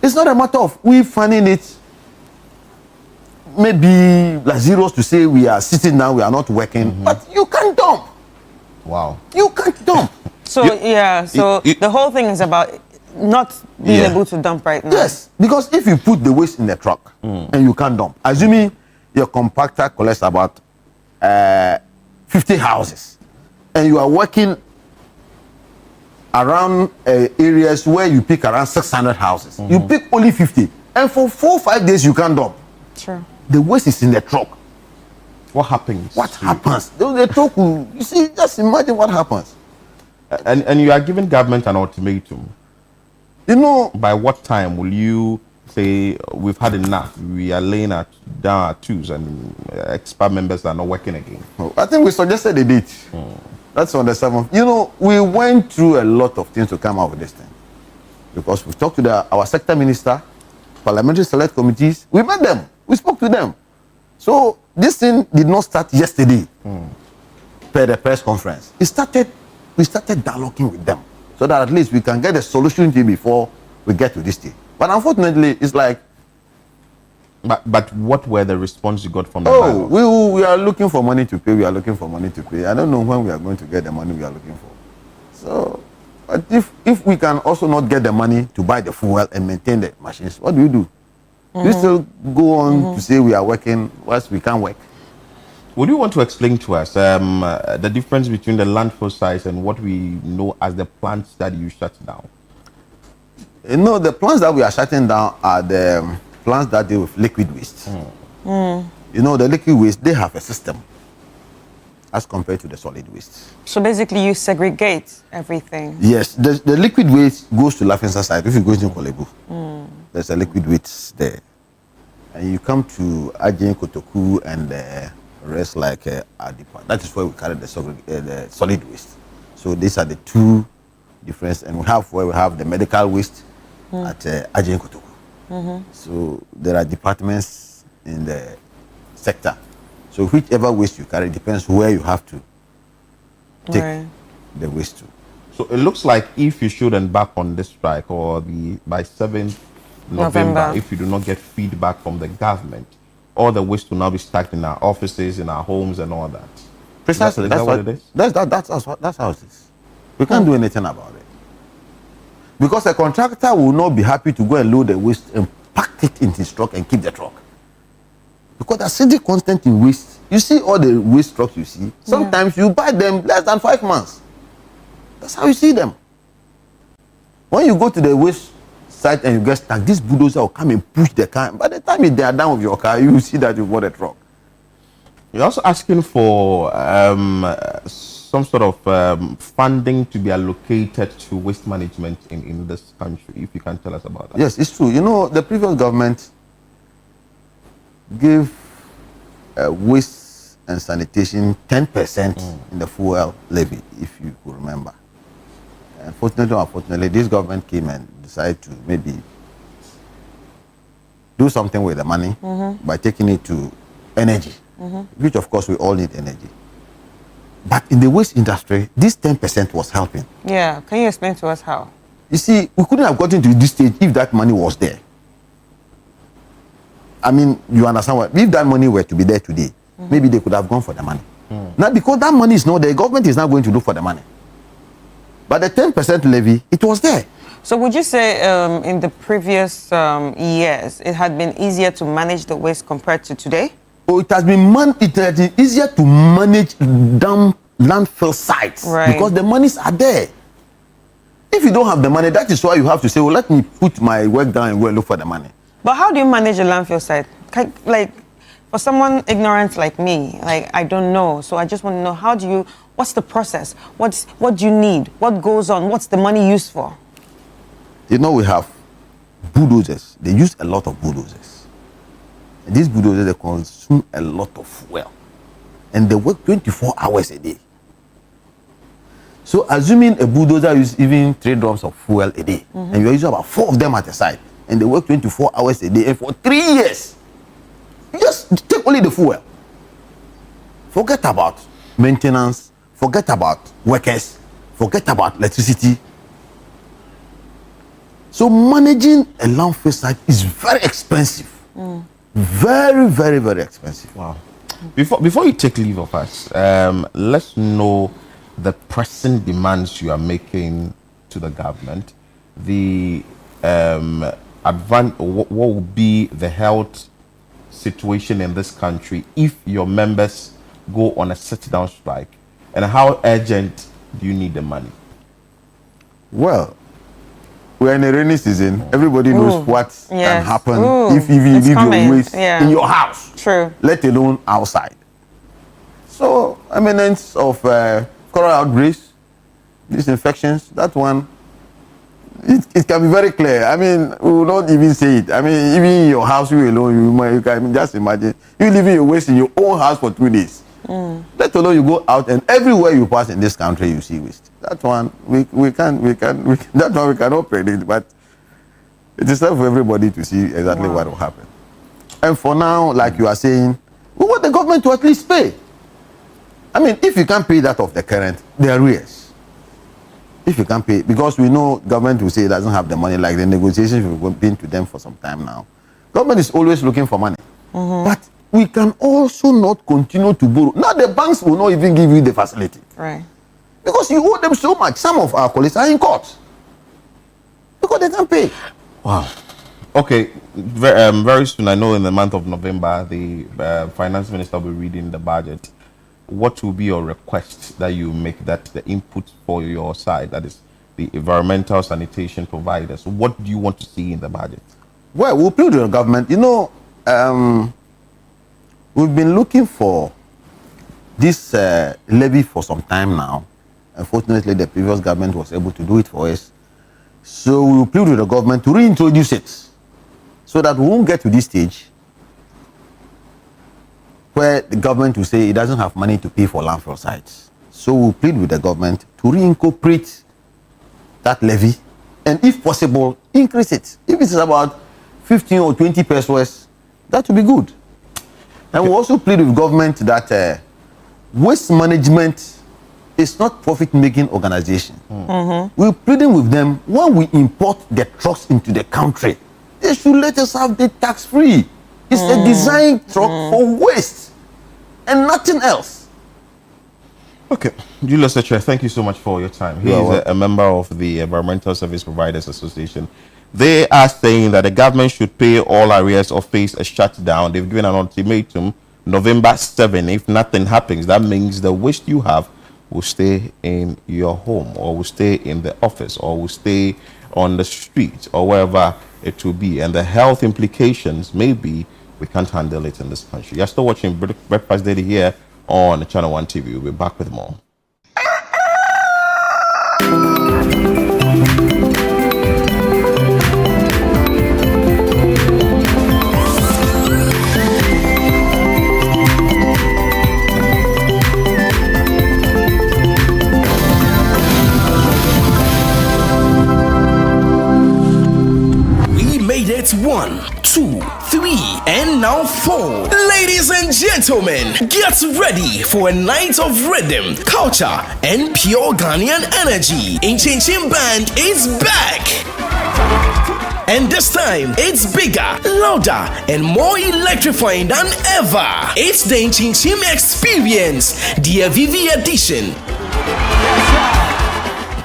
It's not a matter of we finding it maybe like zeros to say we are sitting down, we are not working, but you can't dump. Wow. You can't dump. So the whole thing is about not being able to dump right now. Yes, because if you put the waste in the truck and you can't dump, assuming your compactor collects about 50 houses, and you are working around areas where you pick around 600 houses, you pick only 50, and for 4 or 5 days you can't dump. Sure. The waste is in the truck. What happens? What happens? The truck will, you see, just imagine what happens. And you are giving government an ultimatum. You know, by what time will you say we've had enough? We are laying down our tools and expert members are not working again. I think we suggested a date. That's on the 7th. You know, we went through a lot of things to come out with this thing. Because we talked to our sector minister, parliamentary select committees. We met them. We spoke to them. So this thing did not start yesterday per the press conference. We started dialoguing with them so that at least we can get a solution to it before we get to this thing. But unfortunately, it's like... But what were the response you got from the dialogue? We are looking for money to pay. We are looking for money to pay. I don't know when we are going to get the money we are looking for. So, but if we can also not get the money to buy the fuel and maintain the machines, what do? We still go on to say we are working whilst we can't work. Would you want to explain to us the difference between the landfill sites and what we know as the plants that you shut down? You know, the plants that we are shutting down are the plants that deal with liquid waste. You know, the liquid waste, they have a system. as compared to the solid waste. So basically, you segregate everything. Yes, the liquid waste goes to Lafensa side. If you go into Kolebu, there's a liquid waste there. And you come to Ajin, Kotoku, and the rest like Adipa. That is where we carry the solid waste. So these are the two difference. And we have where we have the medical waste at Ajin, Kotoku. So there are departments in the sector. So whichever waste you carry depends where you have to take the waste to. So it looks like if you should embark on this strike or by 7th November, if you do not get feedback from the government, all the waste will now be stacked in our offices, in our homes, and all that. Precisely, that's what it is. That's how it is. We can't do anything about it because a contractor will not be happy to go and load the waste and pack it in his truck and keep the truck. Because the acidic content in waste, you see all the waste trucks you see, sometimes you buy them less than 5 months. That's how you see them. When you go to the waste site and you get stuck, this bulldozer will come and push the car. By the time they are done with your car, you will see that you bought a truck. You're also asking for some sort of funding to be allocated to waste management in this country, if you can tell us about that. Yes, it's true. You know, the previous government give waste and sanitation 10% in the fuel levy, if you could remember. Fortunately or unfortunately, this government came and decided to maybe do something with the money by taking it to energy, which of course we all need energy. But in the waste industry, this 10% was helping. Yeah, can you explain to us how? You see, we couldn't have gotten to this stage if that money was there. I mean, you understand what? If that money were to be there today, maybe they could have gone for the money. Now, because that money is not there, the government is not going to look for the money. But the 10% levy, it was there. So would you say in the previous years, it had been easier to manage the waste compared to today? Oh, it has been easier to manage landfill sites because the monies are there. If you don't have the money, that is why you have to say, well, let me put my work down and go and look for the money. But how do you manage a landfill site? Like, for someone ignorant like me, like I don't know, so I just want to know what's the process? What do you need? What goes on? What's the money used for? You know, we have bulldozers. They use a lot of bulldozers. And these bulldozers, they consume a lot of fuel. And they work 24 hours a day. So assuming a bulldozer uses even 3 drums of fuel a day, and you're using about 4 of them at a site, and they work 24 hours a day, and for 3 years, you just take only the fuel. Forget about maintenance, forget about workers, forget about electricity. So managing a landfill site is very expensive. Very, very, very expensive. Wow. Before you take leave of us, let's know the pressing demands you are making to the government. What will be the health situation in this country if your members go on a sit-down strike, and how urgent do you need the money? Well, we're in a rainy season. Everybody knows what can happen if you leave your waste in your house. True. Let alone outside. So, eminence of cholera outbreaks, these infections, that one, it can be very clear. I mean, we will not even say it. I mean, even in your house, you alone, you can just imagine you leaving your waste in your own house for 2 days. Let alone you go out and everywhere you pass in this country, you see waste. That one that one we cannot predict, but it is time for everybody to see exactly what will happen. And for now, like you are saying, we want the government to at least pay. I mean, if you can't pay that of the current, the arrears. If you can't pay, because we know government will say it doesn't have the money, like the negotiations we've been to them for some time now. Government is always looking for money. But we can also not continue to borrow. Now the banks will not even give you the facility. Right. Because you owe them so much. Some of our colleagues are in court. Because they can't pay. Wow. Okay, very soon, I know in the month of November, the finance minister will be reading the budget. What will be your request that you make, that the input for your side, that is the environmental sanitation providers? What do you want to see in the budget? Well, we'll appeal to the government. You know, we've been looking for this levy for some time now. Unfortunately, the previous government was able to do it for us. So we will plead with the government to reintroduce it so that we won't get to this stage where the government will say it doesn't have money to pay for landfill sites. So we'll plead with the government to reincorporate that levy and, if possible, increase it. If it's about 15 or 20 pesos, that will be good. And we also plead with government that waste management is not profit-making organization. We're pleading with them, when we import the trucks into the country, they should let us have the tax-free. It's a design truck for waste and nothing else. Okay, Julius Eche, thank you so much for your time. He is a member of the Environmental Service Providers Association. They are saying that the government should pay all arrears or face a shutdown. They've given an ultimatum, November 7. If nothing happens, that means the waste you have will stay in your home, or will stay in the office, or will stay on the street, or wherever it will be. And the health implications may be we can't handle it in this country. You're still watching Breakfast Daily here on Channel One TV. We'll be back with more. It's 1, 2, 3, and now 4. Ladies and gentlemen, get ready for a night of rhythm, culture, and pure Ghanaian energy. Inchinchim Band is back. And this time, it's bigger, louder, and more electrifying than ever. It's the Inchinchim Experience, the Avivi edition.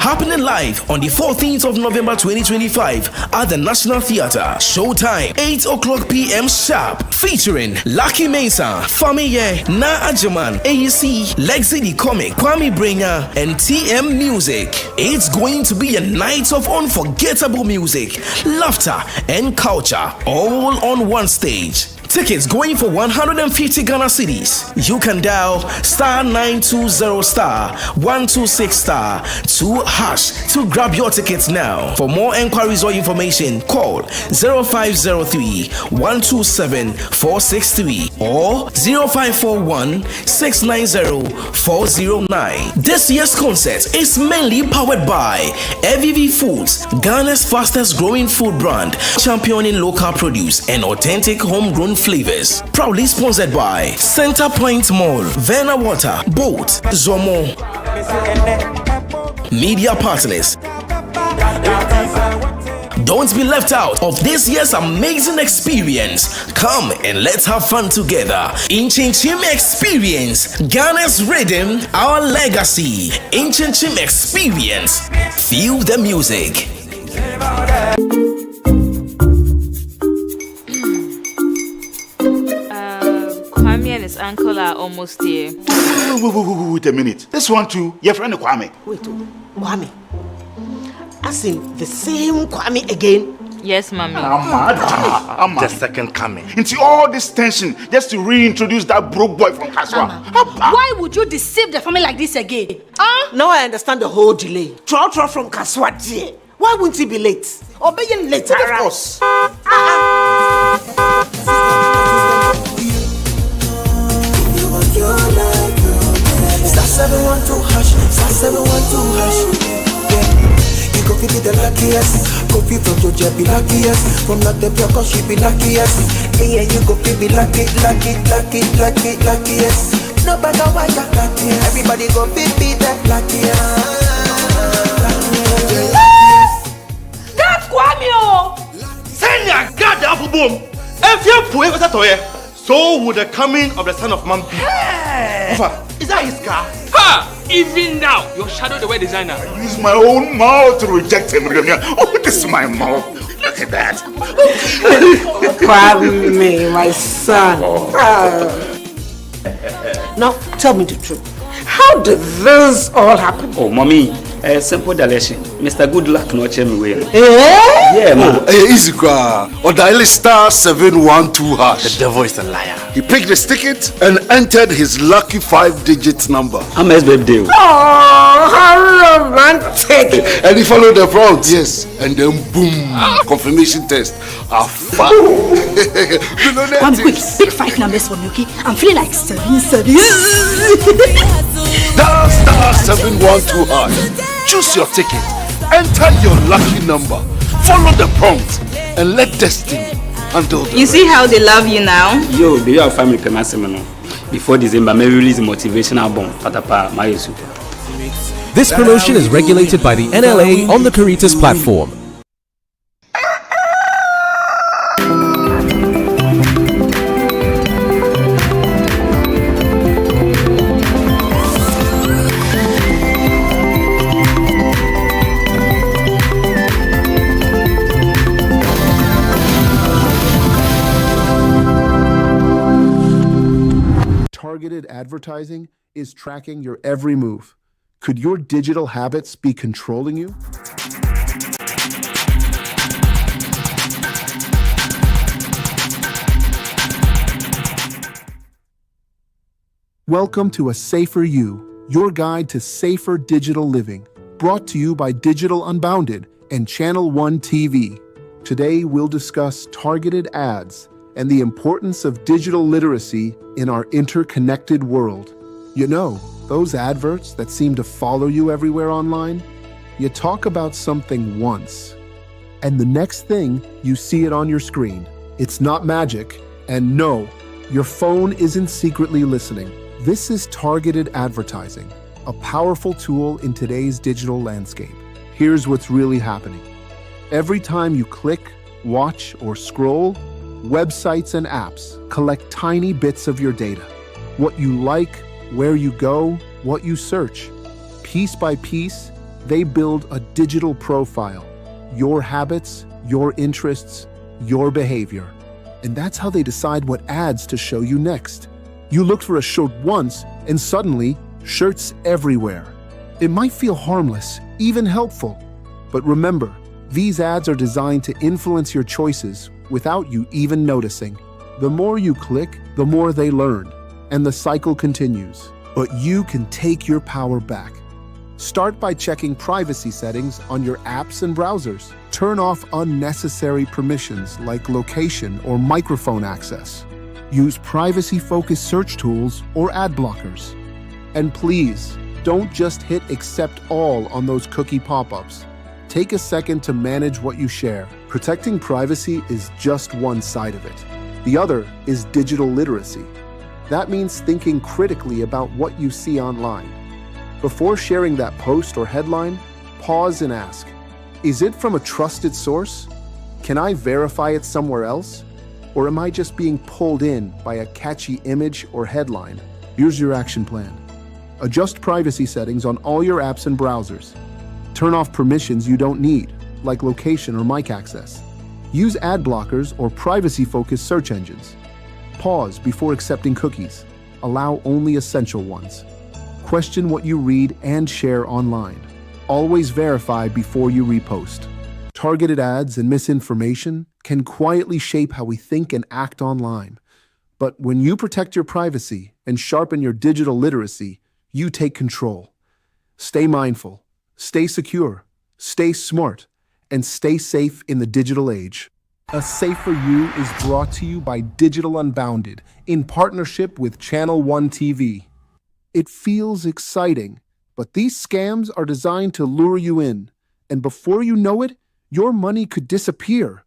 Happening live on the 14th of November 2025 at the National Theatre. Showtime 8 o'clock p.m. sharp. Featuring Lucky Mesa, Famiye, Na Ajaman, AEC, Lexi the Comic, Kwame Bringer, and TM Music. It's going to be a night of unforgettable music, laughter, and culture, all on one stage. Tickets going for 150 Ghana cedis. You can dial *920*126*2# to grab your tickets now. For more enquiries or information, call 0503-127-463 or 0541-690-409. This year's concert is mainly powered by Avivi Foods, Ghana's fastest growing food brand, championing local produce and authentic homegrown flavors. Proudly sponsored by Center Point Mall, Verna Water, Boat, Zomo. Media partners. Don't be left out of this year's amazing experience. Come and let's have fun together. Inchinchim Experience, Ghana's rhythm, our legacy. Inchinchim Experience. Feel the music. Kwame and his uncle are almost here. Wait a minute. This one too, your friend Kwame. Wait, Kwame. As in the same Kwame again? Yes, mommy. I'm the second coming. Into all this tension just to reintroduce that broke boy from Kaswa. Why would you deceive the family like this again? Now I understand the whole delay. Troll from Kaswa. Why wouldn't he be late? Or being late, of course. Star 712 hash, star 712 hash. Yeah, you go be the luckiest. Coffee from Georgia be luckiest. From not the block, she be luckiest. Yeah, you go be luckiest. No matter why you're luckiest. Everybody go be the luckiest. That's Kwame. Send your God the apple boom. If you put it so would the coming of the Son of Man be. Hey. Is that his car? Ha! Even now, your shadow the way designer. I use my own mouth to reject him. Oh, this is my mouth. Look at that. Kwame, my son. Now, tell me the truth. How did this all happen? Oh, mommy, Simple direction. Mr. Good Luck no check me way. Yeah, man. Easy gra. Or dial star 712 hash. The devil is a liar. He picked his ticket and entered his lucky 5-digit number. I'm birthday. Oh, how romantic! And he followed the prompt, yes. And then boom, confirmation test. One quick, pick 5 numbers for me, okay? I'm feeling like 7. Dial star 712 hash. Choose your ticket. Enter your lucky number. Follow the prompt and let destiny handle the You see how they love you now? Yo, do you have family payment? Before December, may release a motivational album. Patapa, my super. This promotion is regulated by the NLA on the Caritas platform. Targeted advertising is tracking your every move. Could your digital habits be controlling you? Welcome to A Safer You, your guide to safer digital living, brought to you by Digital Unbounded and Channel One TV. Today, we'll discuss targeted ads and the importance of digital literacy in our interconnected world. You know, those adverts that seem to follow you everywhere online? You talk about something once, and the next thing, you see it on your screen. It's not magic, and no, your phone isn't secretly listening. This is targeted advertising, a powerful tool in today's digital landscape. Here's what's really happening. Every time you click, watch, or scroll, websites and apps collect tiny bits of your data. What you like, where you go, what you search. Piece by piece, they build a digital profile. Your habits, your interests, your behavior. And that's how they decide what ads to show you next. You looked for a shirt once, and suddenly, shirts everywhere. It might feel harmless, even helpful. But remember, these ads are designed to influence your choices without you even noticing. The more you click, the more they learn, and the cycle continues. But you can take your power back. Start by checking privacy settings on your apps and browsers. Turn off unnecessary permissions like location or microphone access. Use privacy-focused search tools or ad blockers. And please, don't just hit accept all on those cookie pop-ups. Take a second to manage what you share. Protecting privacy is just one side of it. The other is digital literacy. That means thinking critically about what you see online. Before sharing that post or headline, pause and ask, is it from a trusted source? Can I verify it somewhere else? Or am I just being pulled in by a catchy image or headline? Here's your action plan. Adjust privacy settings on all your apps and browsers. Turn off permissions you don't need, like location or mic access. Use ad blockers or privacy-focused search engines. Pause before accepting cookies. Allow only essential ones. Question what you read and share online. Always verify before you repost. Targeted ads and misinformation can quietly shape how we think and act online. But when you protect your privacy and sharpen your digital literacy, you take control. Stay mindful, stay secure, stay smart, and stay safe in the digital age. A Safer You is brought to you by Digital Unbounded in partnership with Channel One TV. It feels exciting, but these scams are designed to lure you in, and before you know it, your money could disappear.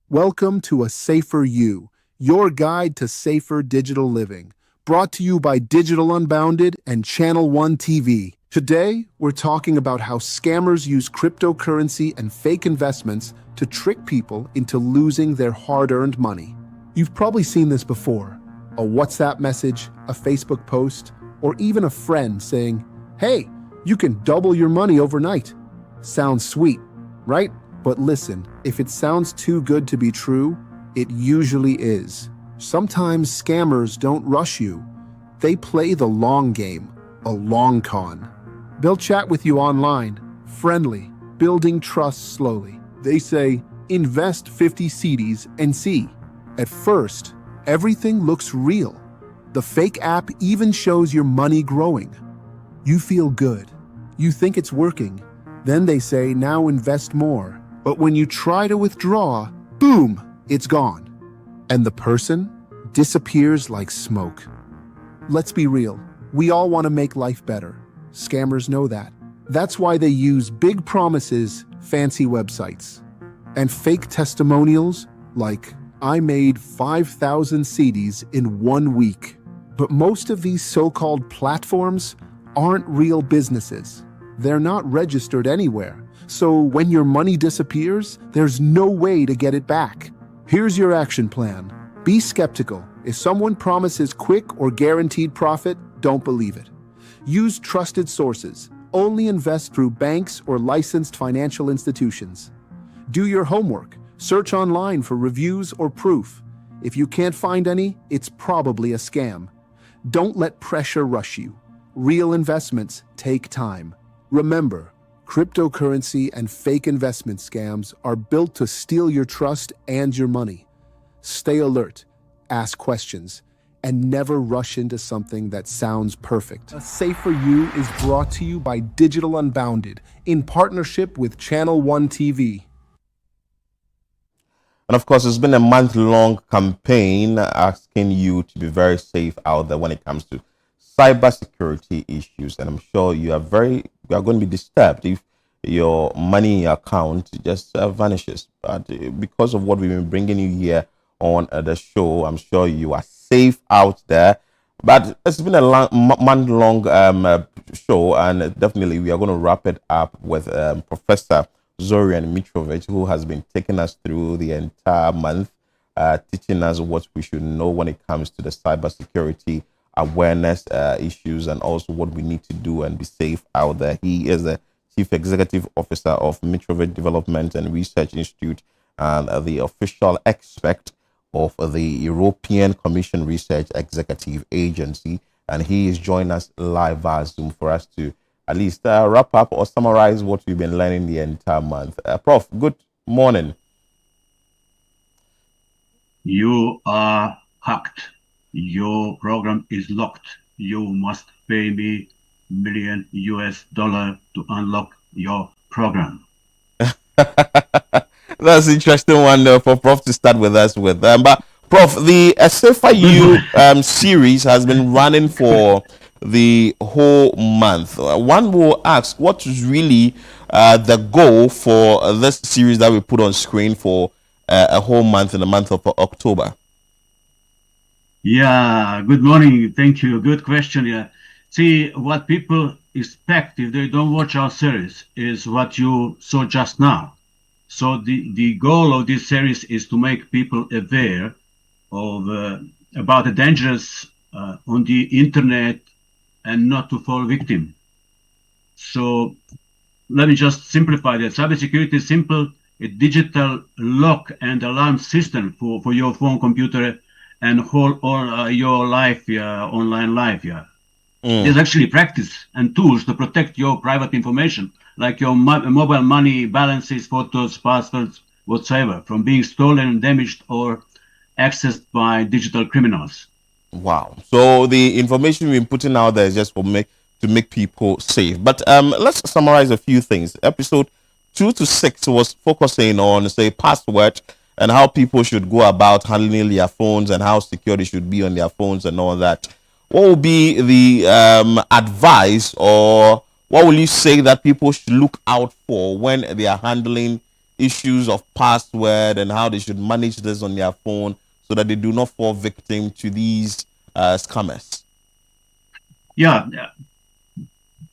Welcome to A Safer You, your guide to safer digital living, brought to you by Digital Unbounded and Channel One TV. Today, we're talking about how scammers use cryptocurrency and fake investments to trick people into losing their hard-earned money. You've probably seen this before. A WhatsApp message, a Facebook post, or even a friend saying, "Hey, you can double your money overnight." Sounds sweet, right? But listen, if it sounds too good to be true, it usually is. Sometimes scammers don't rush you. They play the long game, a long con. They'll chat with you online, friendly, building trust slowly. They say, invest 50 cedis and see. At first, everything looks real. The fake app even shows your money growing. You feel good. You think it's working. Then they say, now invest more. But when you try to withdraw, boom, it's gone. And the person disappears like smoke. Let's be real. We all want to make life better. Scammers know that. That's why they use big promises, fancy websites, and fake testimonials like, I made 5,000 cedis in 1 week. But most of these so-called platforms aren't real businesses. They're not registered anywhere. So when your money disappears, there's no way to get it back. Here's your action plan. Be skeptical. If someone promises quick or guaranteed profit, don't believe it. Use trusted sources. Only invest through banks or licensed financial institutions. Do your homework. Search online for reviews or proof. If you can't find any, it's probably a scam. Don't let pressure rush you. Real investments take time. Remember, cryptocurrency and fake investment scams are built to steal your trust and your money. Stay alert, ask questions, and never rush into something that sounds perfect. A Safe for You is brought to you by Digital Unbounded in partnership with Channel One TV. And of course, it's been a month-long campaign asking you to be very safe out there when it comes to cybersecurity issues. And I'm sure you are going to be disturbed if your money in your account just vanishes. But because of what we've been bringing you here on the show, I'm sure you are safe out there. But it's been a month-long show, and definitely we are going to wrap it up with Professor Zorian Mitrovic, who has been taking us through the entire month, teaching us what we should know when it comes to the cybersecurity awareness issues, and also what we need to do and be safe out there. He is the Chief Executive Officer of Mitrovic Development and Research Institute and the official expert of the European Commission Research Executive Agency. And he is joining us live via Zoom for us to at least wrap up or summarize what we've been learning the entire month. Prof, good morning. You are hacked. Your program is locked. You must pay me $1 million to unlock your program. That's an interesting one for Prof to start with us with. But Prof, the Safe for You series has been running for the whole month. One will ask, what is really the goal for this series that we put on screen for a whole month in the month of October? Yeah, good morning. Thank you. Good question. Yeah. See, what people expect if they don't watch our series is what you saw just now. So the goal of this series is to make people aware of about the dangers on the internet and not to fall victim. So let me just simplify that. Cybersecurity is simple, a digital lock and alarm system for your phone, computer, and whole your life, online life. There's actually practice and tools to protect your private information, like your mobile money balances, photos, passwords, whatsoever, from being stolen, damaged, or accessed by digital criminals. Wow. So the information we're putting out there is just to make people safe. But let's summarize a few things. Episode 2 to 6 was focusing on, say, password and how people should go about handling their phones and how secure they should be on their phones and all that. What will be the advice, or what will you say that people should look out for when they are handling issues of password and how they should manage this on their phone so that they do not fall victim to these scammers? Yeah.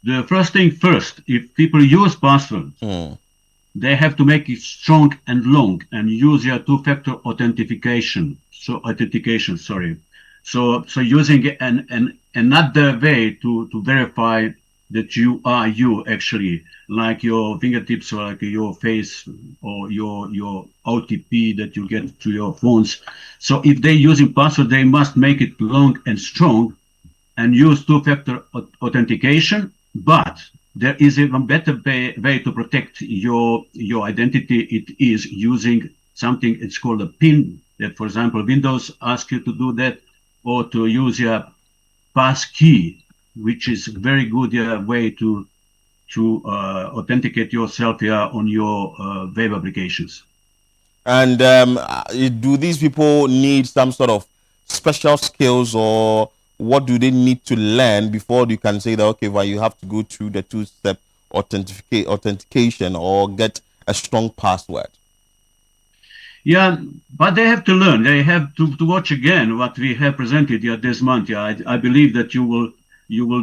The first thing first, if people use passwords, they have to make it strong and long and use your two-factor authentication. So using another way to verify that you are you actually, like your fingertips or like your face or your OTP that you get to your phones. So if they're using password, they must make it long and strong and use two-factor authentication. But there is even better way to protect your identity. It is using something, it's called a PIN, that, for example, Windows asks you to do that, or to use your passkey, which is a very good way to authenticate yourself on your web applications. And do these people need some sort of special skills, or what do they need to learn before you can say that, okay, well, you have to go through the two-step authentication or get a strong password? Yeah, but they have to learn. They have to watch again what we have presented this month. Yeah, I believe that you will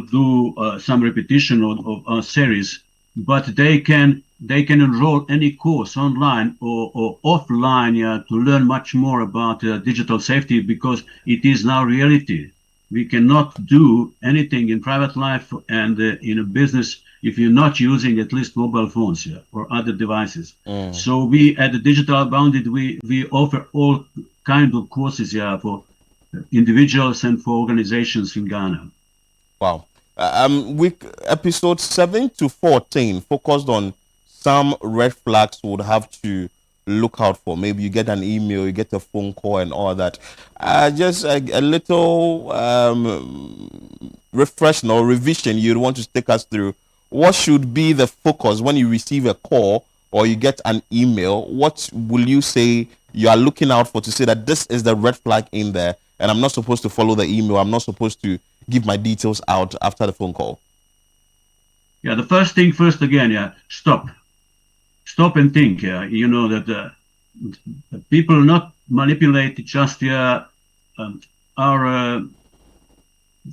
do some repetition of our series, but they can enroll any course online or offline to learn much more about digital safety, because it is now reality. We cannot do anything in private life and in a business if you're not using at least mobile phones or other devices. So we at the Digital Unbounded, we offer all kinds of courses for individuals and for organizations in Ghana. Wow. Week episode 7 to 14 focused on some red flags would have to look out for. Maybe you get an email, you get a phone call and all that. Just a little reflection or revision you'd want to take us through. What should be the focus when you receive a call or you get an email? What will you say you are looking out for to say that this is the red flag in there and I'm not supposed to follow the email, I'm not supposed to give my details out after the phone call? Yeah, the first thing first again, stop and think. You know that people not manipulate just our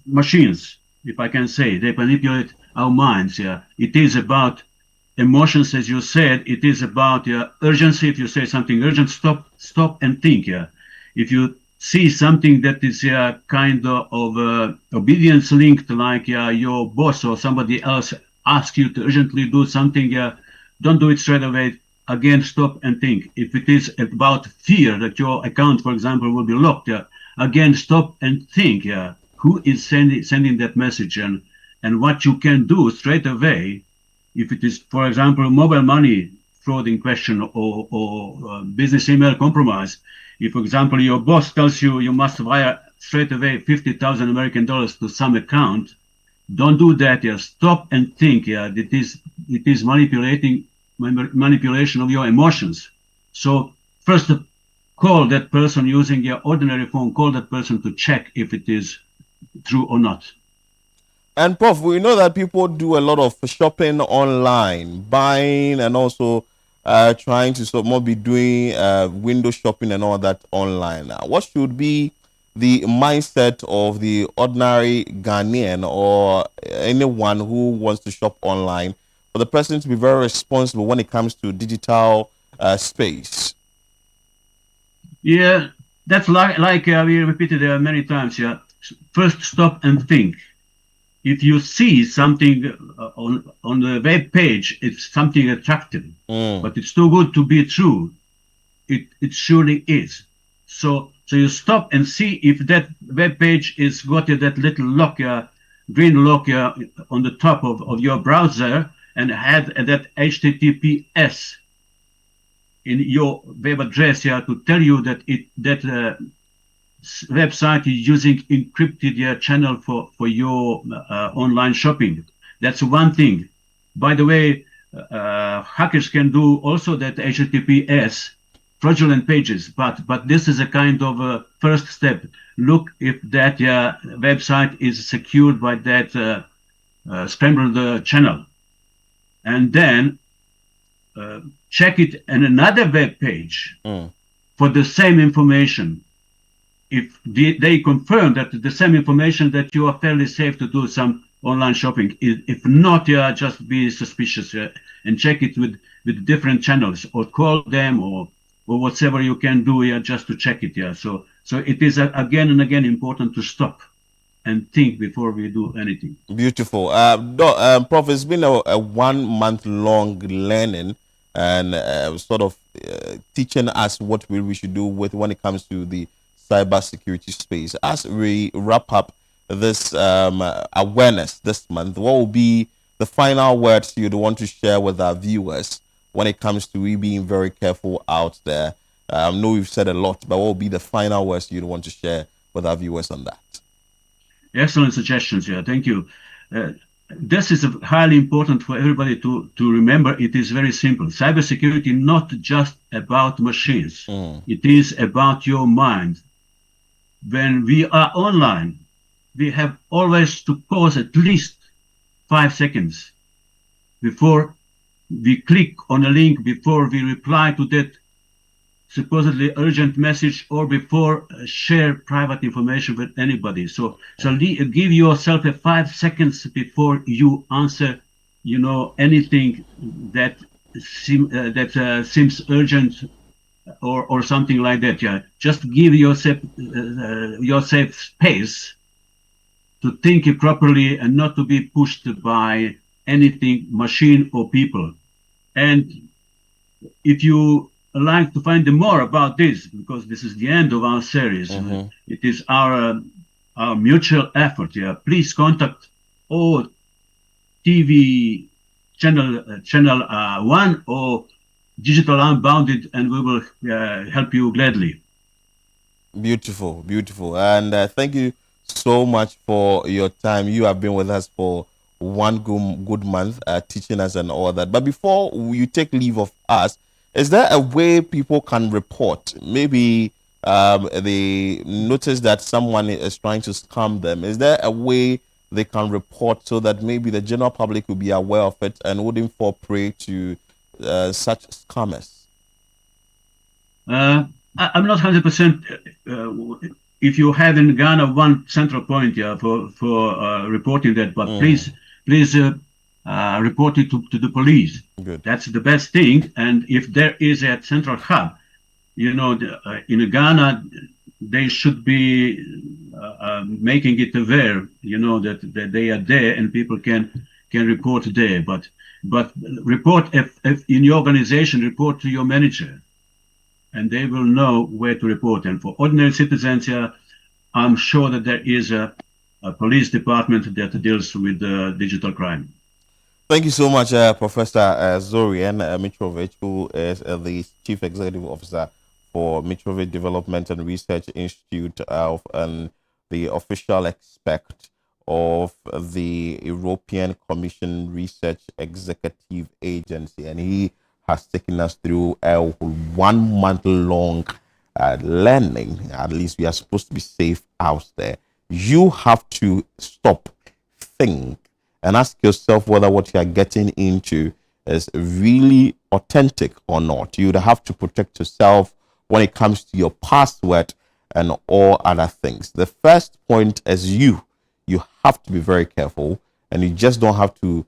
machines, if I can say. They manipulate our minds. It is about emotions, as you said. It is about urgency. If you say something urgent, stop and think. If you see something that is kind of obedience linked, like your boss or somebody else asks you to urgently do something, don't do it straight away. Again, stop and think. If it is about fear that your account, for example, will be locked, again, stop and think. Who is sending that message, and what you can do straight away. If it is, for example, mobile money fraud in question or business email compromise. If, for example, your boss tells you you must wire straight away $50,000 American to some account, don't do that. Stop and think. It is manipulation of your emotions. So first, call that person using your ordinary phone. Call that person to check if it is true or not. And Prof, we know that people do a lot of shopping online, buying, and also trying to more be doing window shopping and all that online. What should be the mindset of the ordinary Ghanaian or anyone who wants to shop online, for the person to be very responsible when it comes to digital space? Yeah, that's like we repeated many times. First, stop and think. If you see something on the web page, it's something attractive, but it's too good to be true. It surely is. So you stop and see if that web page is got that little lock, green lock on the top of your browser, and had that HTTPS in your web address to tell you that that website is using encrypted channel for your online shopping. That's one thing. By the way, hackers can do also that HTTPS fraudulent pages, but this is a kind of a first step. Look if that website is secured by that scrambled channel, and then check it in another web page for the same information. If they confirm that the same information, that you are fairly safe to do some online shopping. If not, just be suspicious and check it with different channels, or call them, or whatever you can do just to check it. So it is again and again important to stop and think before we do anything. Beautiful. Prof, it's been a 1 month long learning and sort of teaching us what we should do with when it comes to the cybersecurity space. As we wrap up this awareness this month, what will be the final words you'd want to share with our viewers when it comes to we being very careful out there? I know we've said a lot, but what will be the final words you'd want to share with our viewers on that? Excellent suggestions. Yeah, thank you. This is highly important for everybody to remember. It is very simple. Cybersecurity not just about machines. It is about your mind. When we are online, we have always to pause at least 5 seconds before we click on a link, before we reply to that supposedly urgent message, or before share private information with anybody. So give yourself 5 seconds before you answer, anything that seems urgent or something like that. Yeah, just give yourself space to think properly and not to be pushed by anything, machine or people. And if you like to find more about this, because this is the end of our series, it is our mutual effort. Yeah, please contact all TV channel 1 or Digital Unbounded, and we will help you gladly. Beautiful, beautiful. And thank you so much for your time. You have been with us for 1 good month, teaching us and all that. But before you take leave of us, is there a way people can report? Maybe they notice that someone is trying to scam them. Is there a way they can report so that maybe the general public will be aware of it and wouldn't fall prey to such scammers? I'm not 100%. If you have in Ghana one central point for reporting that, but please report it to the police. Good. That's the best thing. And if there is a central hub, in Ghana, they should be making it aware, that they are there and people can report there. But report if in your organization, report to your manager, and they will know where to report. And for ordinary citizens, I'm sure that there is a police department that deals with digital crime. Thank you so much, Professor Zorian Mitrovic, who is the Chief Executive Officer for Mitrovic Development and Research Institute and the official expert of the European Commission Research Executive Agency. And he has taken us through a 1 month long learning. At least we are supposed to be safe out there. You have to stop, think, and ask yourself whether what you are getting into is really authentic or not. You would have to protect yourself when it comes to your password and all other things. The first point is you have to be very careful, and you just don't have to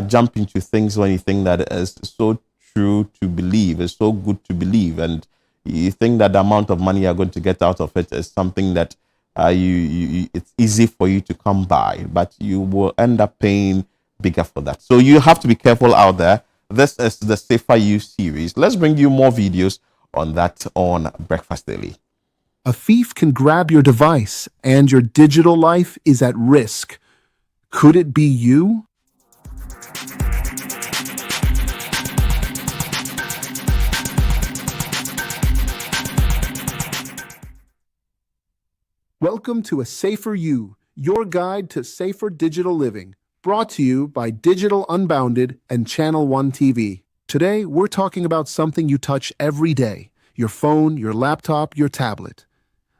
jump into things when you think that is so true to believe, it's so good to believe, and you think that the amount of money you're going to get out of it is something that it's easy for you to come by, but you will end up paying bigger for that. So you have to be careful out there. This is the Safer You series. Let's bring you more videos on that on Breakfast Daily. A thief can grab your device and your digital life is at risk. Could it be you? Welcome to A Safer You, your guide to safer digital living, brought to you by Digital Unbounded and Channel 1 TV. Today, we're talking about something you touch every day: your phone, your laptop, your tablet.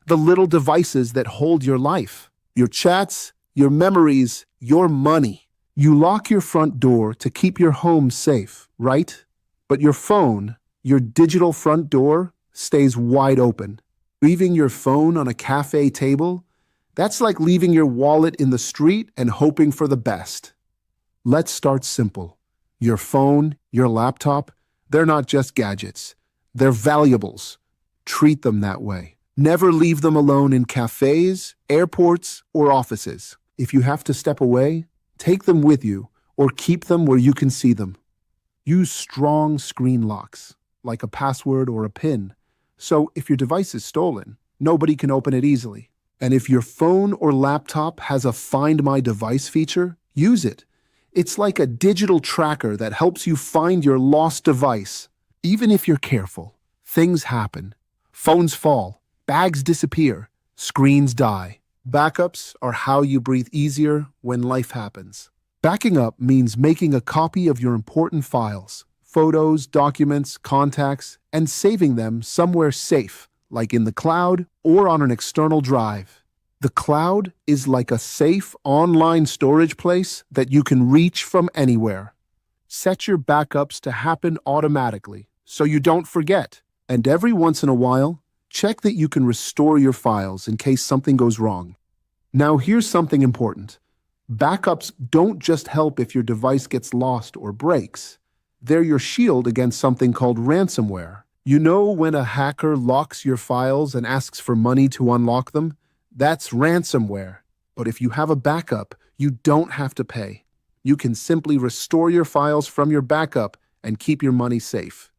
The little devices that hold your life, your chats, your memories, your money. You lock your front door to keep your home safe, right? But your phone, your digital front door, stays wide open. Leaving your phone on a cafe table? That's like leaving your wallet in the street and hoping for the best. Let's start simple. Your phone, your laptop, they're not just gadgets. They're valuables. Treat them that way. Never leave them alone in cafes, airports, or offices. If you have to step away, take them with you or keep them where you can see them. Use strong screen locks, like a password or a PIN, so if your device is stolen, nobody can open it easily. And if your phone or laptop has a Find My Device feature, use it. It's like a digital tracker that helps you find your lost device. Even if you're careful, things happen. Phones fall, bags disappear, screens die. Backups are how you breathe easier when life happens. Backing up means making a copy of your important files, photos, documents, contacts, and saving them somewhere safe, like in the cloud or on an external drive. The cloud is like a safe online storage place that you can reach from anywhere. Set your backups to happen automatically so you don't forget. And every once in a while, check that you can restore your files in case something goes wrong. Now here's something important. Backups don't just help if your device gets lost or breaks. They're your shield against something called ransomware. You know when a hacker locks your files and asks for money to unlock them? That's ransomware. But if you have a backup, you don't have to pay. You can simply restore your files from your backup and keep your money safe.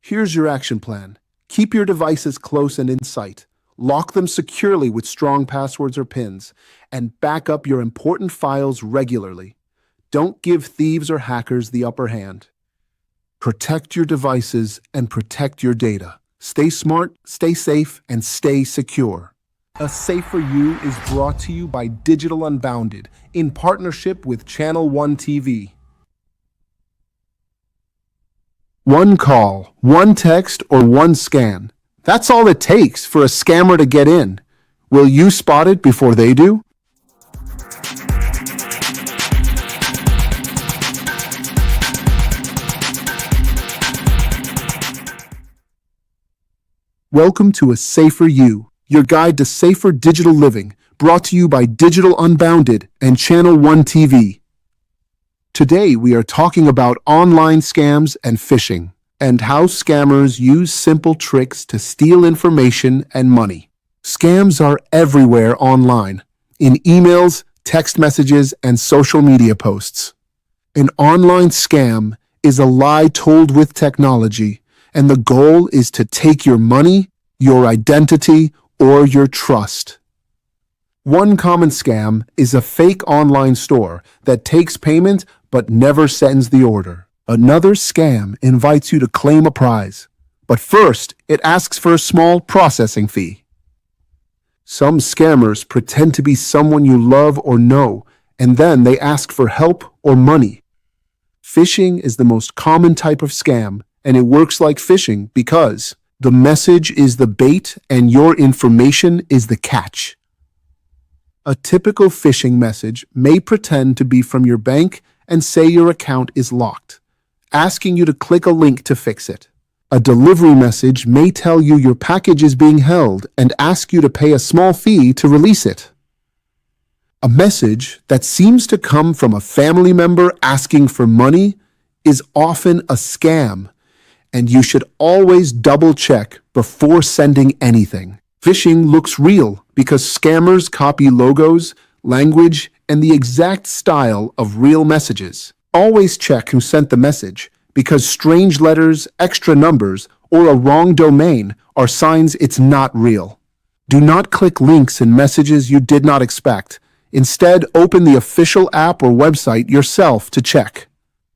Here's your action plan. Keep your devices close and in sight. Lock them securely with strong passwords or PINs, and back up your important files regularly. Don't give thieves or hackers the upper hand. Protect your devices and protect your data. Stay smart, stay safe, and stay secure. A Safer You is brought to you by Digital Unbounded in partnership with Channel One TV. One call, one text, or one scan. That's all it takes for a scammer to get in. Will you spot it before they do? Welcome to A Safer You, your guide to safer digital living, brought to you by Digital Unbounded and Channel One TV. Today we are talking about online scams and phishing, and how scammers use simple tricks to steal information and money. Scams are everywhere online, in emails, text messages, and social media posts. An online scam is a lie told with technology, and the goal is to take your money, your identity, or your trust. One common scam is a fake online store that takes payment but never sends the order. Another scam invites you to claim a prize, but first it asks for a small processing fee. Some scammers pretend to be someone you love or know, and then they ask for help or money. Phishing is the most common type of scam, and it works like phishing because the message is the bait and your information is the catch. A typical phishing message may pretend to be from your bank and say your account is locked, asking you to click a link to fix it. A delivery message may tell you your package is being held and ask you to pay a small fee to release it. A message that seems to come from a family member asking for money is often a scam, and you should always double-check before sending anything. Phishing looks real because scammers copy logos, language, and the exact style of real messages. Always check who sent the message, because strange letters, extra numbers, or a wrong domain are signs it's not real. Do not click links in messages you did not expect. Instead, open the official app or website yourself to check.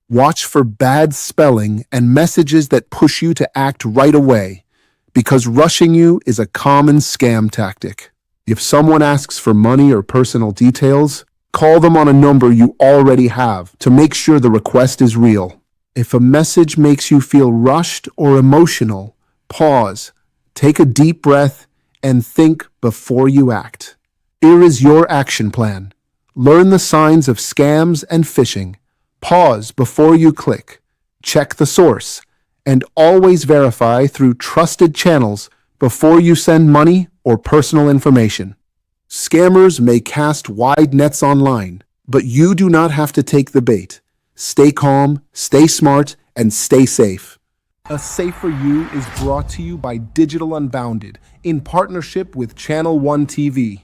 Watch for bad spelling and messages that push you to act right away, because rushing you is a common scam tactic. If someone asks for money or personal details, call them on a number you already have to make sure the request is real. If a message makes you feel rushed or emotional, pause, take a deep breath, and think before you act. Here is your action plan. Learn the signs of scams and phishing. Pause before you click. Check the source. And always verify through trusted channels before you send money or personal information. Scammers may cast wide nets online, but you do not have to take the bait. Stay calm, stay smart, and stay safe. A Safer You is brought to you by Digital Unbounded in partnership with Channel One TV.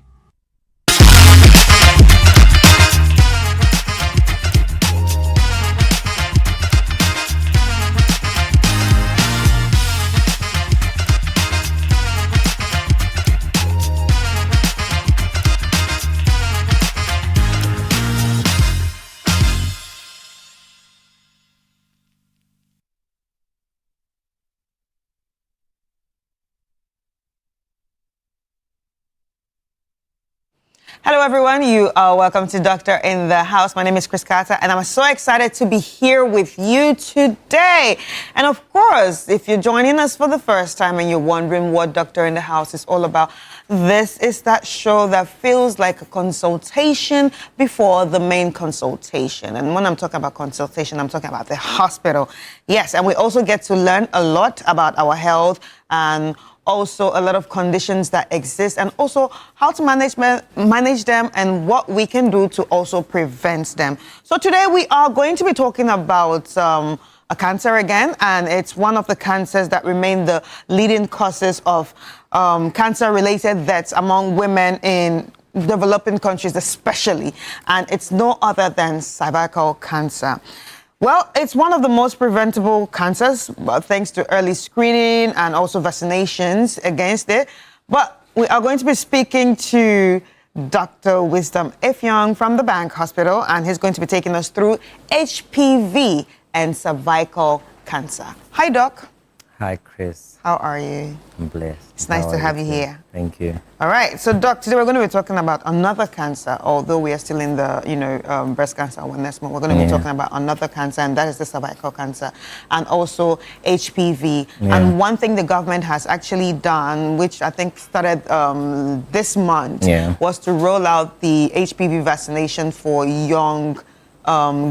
Hello, everyone. You are welcome to Doctor in the House. My name is Chris Carter, and I'm so excited to be here with you today. And of course, if you're joining us for the first time and you're wondering what Doctor in the House is all about, this is that show that feels like a consultation before the main consultation. And when I'm talking about consultation, I'm talking about the hospital. Yes, and we also get to learn a lot about our health and also a lot of conditions that exist, and also how to manage them and what we can do to also prevent them. So today we are going to be talking about a cancer again, and it's one of the cancers that remain the leading causes of cancer-related deaths among women in developing countries especially, and it's no other than cervical cancer. Well, it's one of the most preventable cancers, thanks to early screening and also vaccinations against it. But we are going to be speaking to Dr. Wisdom Ifyong from the Bank Hospital, and he's going to be taking us through HPV and cervical cancer. Hi, Doc. Hi, Chris. How are you? I'm blessed. It's nice to have you here. Thank you. All right. So, Doc, today we're going to be talking about another cancer, although we are still in the, breast cancer awareness month. We're going to be talking about another cancer, and that is the cervical cancer, and also HPV. Yeah. And one thing the government has actually done, which I think started this month, was to roll out the HPV vaccination for young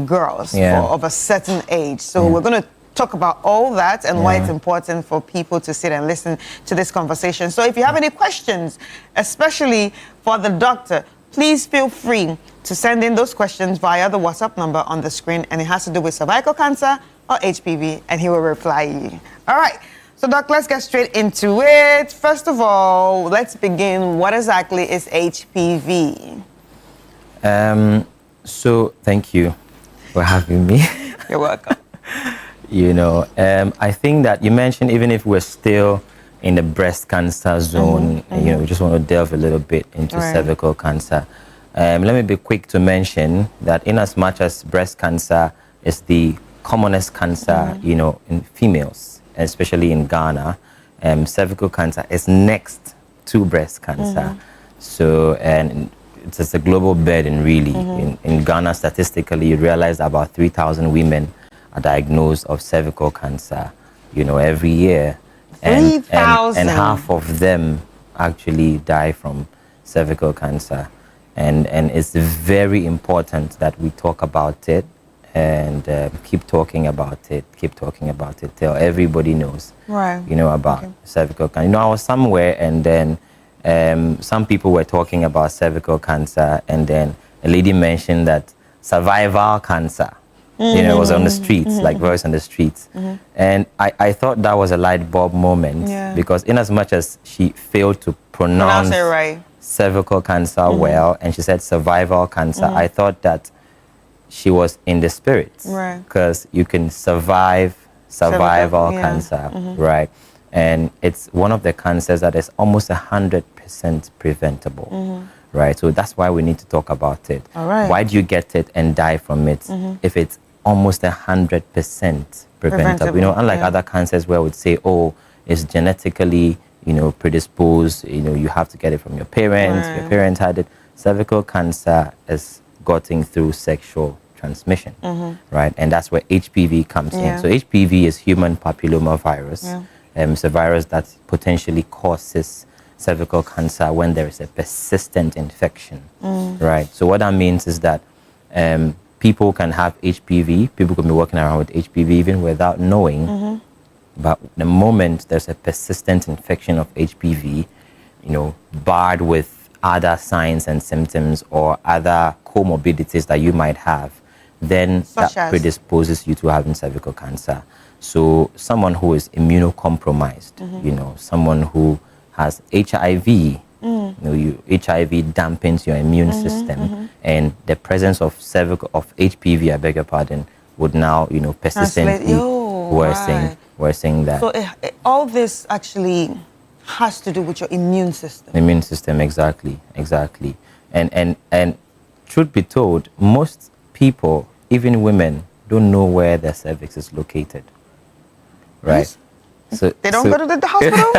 girls of a certain age. So we're going to talk about all that and why it's important for people to sit and listen to this conversation. So if you have any questions, especially for the doctor, please feel free to send in those questions via the WhatsApp number on the screen, and it has to do with cervical cancer or HPV, and he will reply you. All right. So, Doc, let's get straight into it. First of all, let's begin. What exactly is HPV? So, thank you for having me. You're welcome. I think that you mentioned, even if we're still in the breast cancer zone, we just want to delve a little bit into cervical cancer. Let me be quick to mention that in as much as breast cancer is the commonest cancer, in females, especially in Ghana, cervical cancer is next to breast cancer. So, and it's a global burden, really. In Ghana, statistically, you realize about 3,000 women are diagnosed of cervical cancer, every year. And half of them actually die from cervical cancer. And it's very important that we talk about it and keep talking about it till everybody knows, about cervical cancer. I was somewhere, and then some people were talking about cervical cancer, and then a lady mentioned that survival cancer, it was on the streets, like voice on the streets. And I thought that was a light bulb moment, because in as much as she failed to pronounce cervical cancer well, and she said survival cancer, I thought that she was in the spirit, because you can survive survival cancer, right? And it's one of the cancers that is almost 100% preventable. Right, so that's why we need to talk about it. Why do you get it and die from it if it's almost 100% preventable? Unlike other cancers where I would say, oh, it's genetically, predisposed, you have to get it from your parents, your parents had it. Cervical cancer is gotten through sexual transmission, right? And that's where HPV comes in. So HPV is human papilloma virus. It's a virus that potentially causes cervical cancer when there is a persistent infection, right? So what that means is that people can have HPV, people can be walking around with HPV even without knowing, but the moment there's a persistent infection of HPV, barred with other signs and symptoms or other comorbidities that you might have, then that predisposes you to having cervical cancer. So someone who is immunocompromised, you know, someone who has HIV, you know, HIV dampens your immune system, and the presence of HPV, I beg your pardon, would now, you know, persistently worsen that. So all this actually has to do with your immune system. Immune system, exactly. And truth be told, most people, even women, don't know where their cervix is located. Right? So they don't go to the hospital?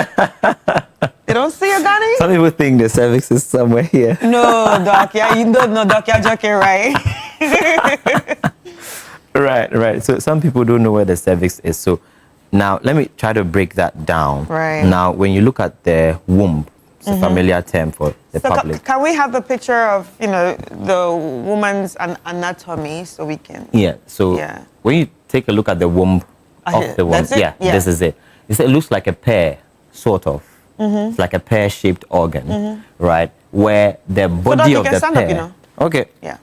They don't see a gynae? Some people think the cervix is somewhere here. No, Doc. Yeah, you don't know, Doc. You're joking, right? Right. So some people don't know where the cervix is. So now let me try to break that down. Right. Now, when you look at the womb, it's a familiar term for the public. Can we have the picture of, you know, the woman's anatomy so we can... Yeah. So when you take a look at the womb of the woman, this is it. It looks like a pear, sort of. It's like a pear-shaped organ, right? Where the body of the pear... Up, you know. Okay. Yeah.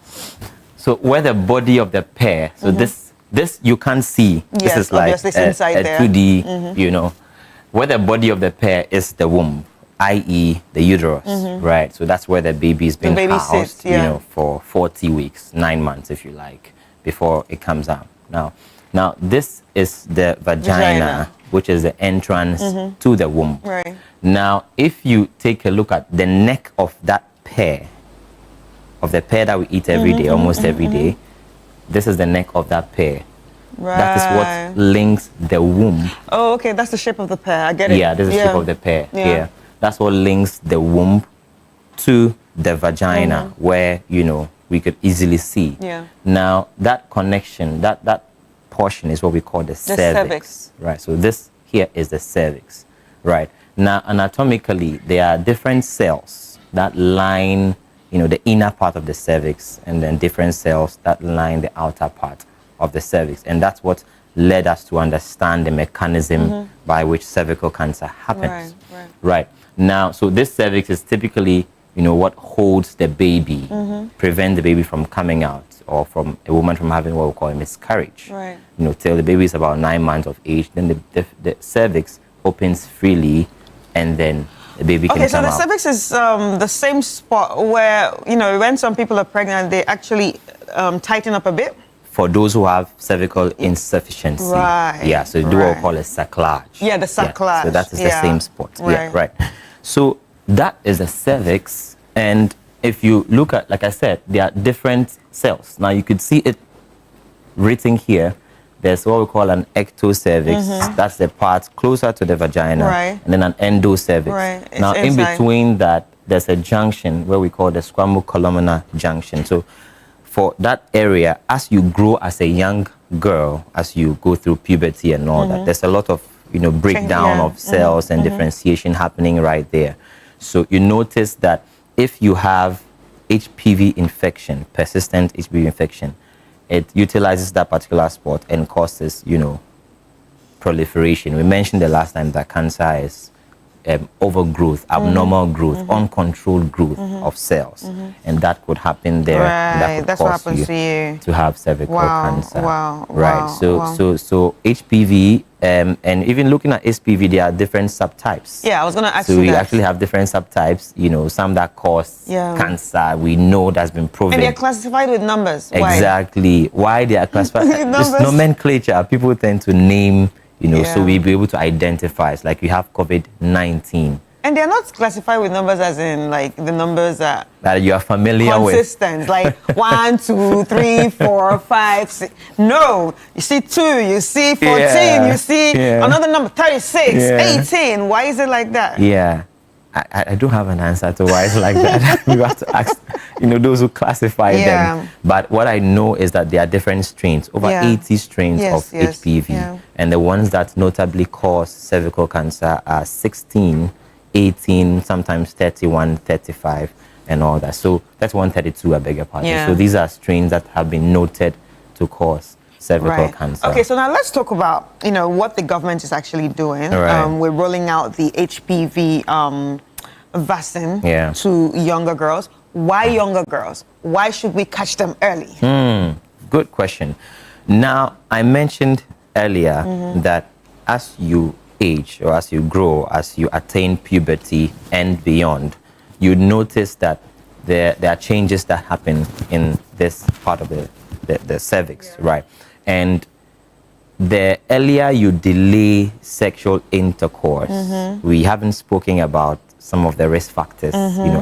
So where the body of the pear, so this you can't see. Yes, this is like a 2D, you know. Where the body of the pear is the womb, i.e. the uterus, right? So that's where the baby's been housed, you know, for 40 weeks, 9 months, if you like, before it comes out. Now this is the vagina, which is the entrance to the womb. Right. Now, if you take a look at the neck of that pear, of the pear that we eat every day, almost every day, this is the neck of that pear. Right. That is what links the womb. Oh, okay. That's the shape of the pear. I get it. Yeah, this is the shape of the pear here. That's what links the womb to the vagina, where, you know, we could easily see. Yeah. Now, that connection, that portion is what we call the cervix. Right. So this here is the cervix. Right. Now, anatomically, there are different cells that line, you know, the inner part of the cervix, and then different cells that line the outer part of the cervix. And that's what led us to understand the mechanism by which cervical cancer happens. Right. Now, so this cervix is typically, you know, what holds the baby, prevent the baby from coming out, or from a woman from having what we call a miscarriage. Right. You know, till the baby is about 9 months of age, then the cervix opens freely, and then the baby can come out. Okay, so the cervix is the same spot where, you know, when some people are pregnant, they actually tighten up a bit. For those who have cervical insufficiency. Right. Yeah, so they do what we call a sacrilege. Yeah, the sacrilege. So that is the same spot. Yeah, right. So that is the cervix. And if you look at, like I said, there are different cells. Now you could see it written here. There's what we call an ectocervix. That's the part closer to the vagina. Right. And then an endocervix. Right. Now, in between that, there's a junction where we call the squamocolumnar junction. So for that area, as you grow as a young girl, as you go through puberty and all that, there's a lot of, you know, breakdown of cells and differentiation happening right there. So you notice that if you have HPV infection, persistent HPV infection, it utilizes that particular spot and causes, you know, proliferation. We mentioned the last time that cancer is overgrowth, abnormal growth, uncontrolled growth of cells, and that could happen there. And that could that's cause what happens to you. To have cervical cancer. Wow. Right. So HPV, and even looking at HPV, there are different subtypes. Yeah, I was going to ask so you we that. actually have different subtypes. You know, some that cause cancer. We know that's been proven. And they're classified with numbers. Why? Exactly. Why they are classified? This nomenclature. People tend to name. You know, so we'll be able to identify. It's like you have COVID-19. And they're not classified with numbers as in like the numbers that you are familiar with. Consistent, like 1, 2, 3, 4, 5, 6. No, you see 2, you see 14, you see another number, 36, 18. Why is it like that? Yeah. I don't have an answer to why it's like that. You have to ask, you know, those who classify them. But what I know is that there are different strains, over 80 strains of HPV. And the ones that notably cause cervical cancer are 16, 18, sometimes 31, 35, and all that. So that's 132, I beg your pardon. So these are strains that have been noted to cause cervical cancer. Okay, so now let's talk about, you know, what the government is actually doing. We're rolling out the HPV vaccine to younger girls. Why younger girls? Why should we catch them early? Good question. Now, I mentioned earlier that as you age or as you grow, as you attain puberty and beyond, you notice that there are changes that happen in this part of the cervix, right? And the earlier you delay sexual intercourse, we haven't spoken about some of the risk factors,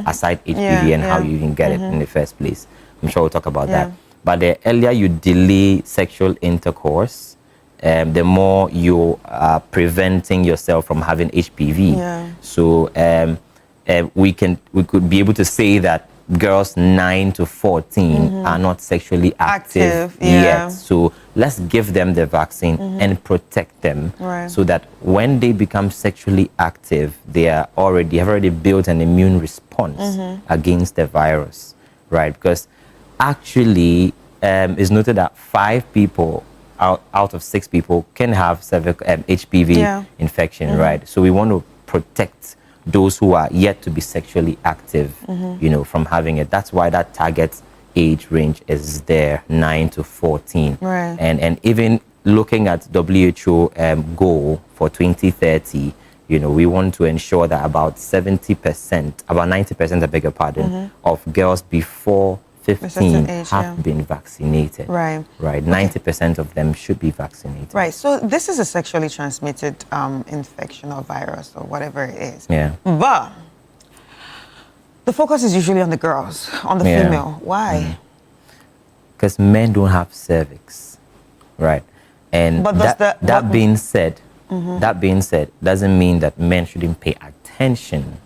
aside HPV and how you even get it in the first place. I'm sure we'll talk about that. But the earlier you delay sexual intercourse, the more you are preventing yourself from having HPV. So we could be able to say that girls 9 to 14 are not sexually active yet. So let's give them the vaccine and protect them so that when they become sexually active, they have already built an immune response against the virus, right? Because actually it's noted that 5 people out of 6 people can have HPV infection, right? So we want to protect those who are yet to be sexually active, from having it. That's why that target age range is there, 9 to 14. Right. And even looking at WHO goal for 2030, we want to ensure that about 70%, about 90%, I beg your pardon, of girls before 15 have been vaccinated. Right. Right. 90% of them should be vaccinated. Right. So this is a sexually transmitted infection or virus or whatever it is. Yeah. But the focus is usually on the girls, on the female. Why? Because men don't have cervix, right? And But that being said, doesn't mean that men shouldn't pay attention,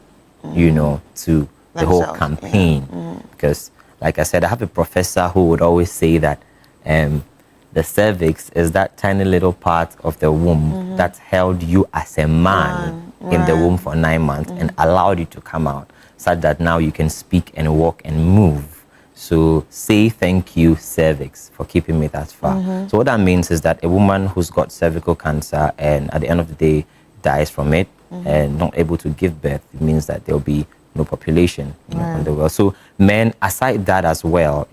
to the whole campaign. Because like I said, I have a professor who would always say that the cervix is that tiny little part of the womb that held you as a man in the womb for 9 months and allowed you to come out, such that now you can speak and walk and move. So say thank you, cervix, for keeping me that far. So what that means is that a woman who's got cervical cancer and at the end of the day dies from it and not able to give birth, it means that there'll be no population in the world. So men, aside that as well,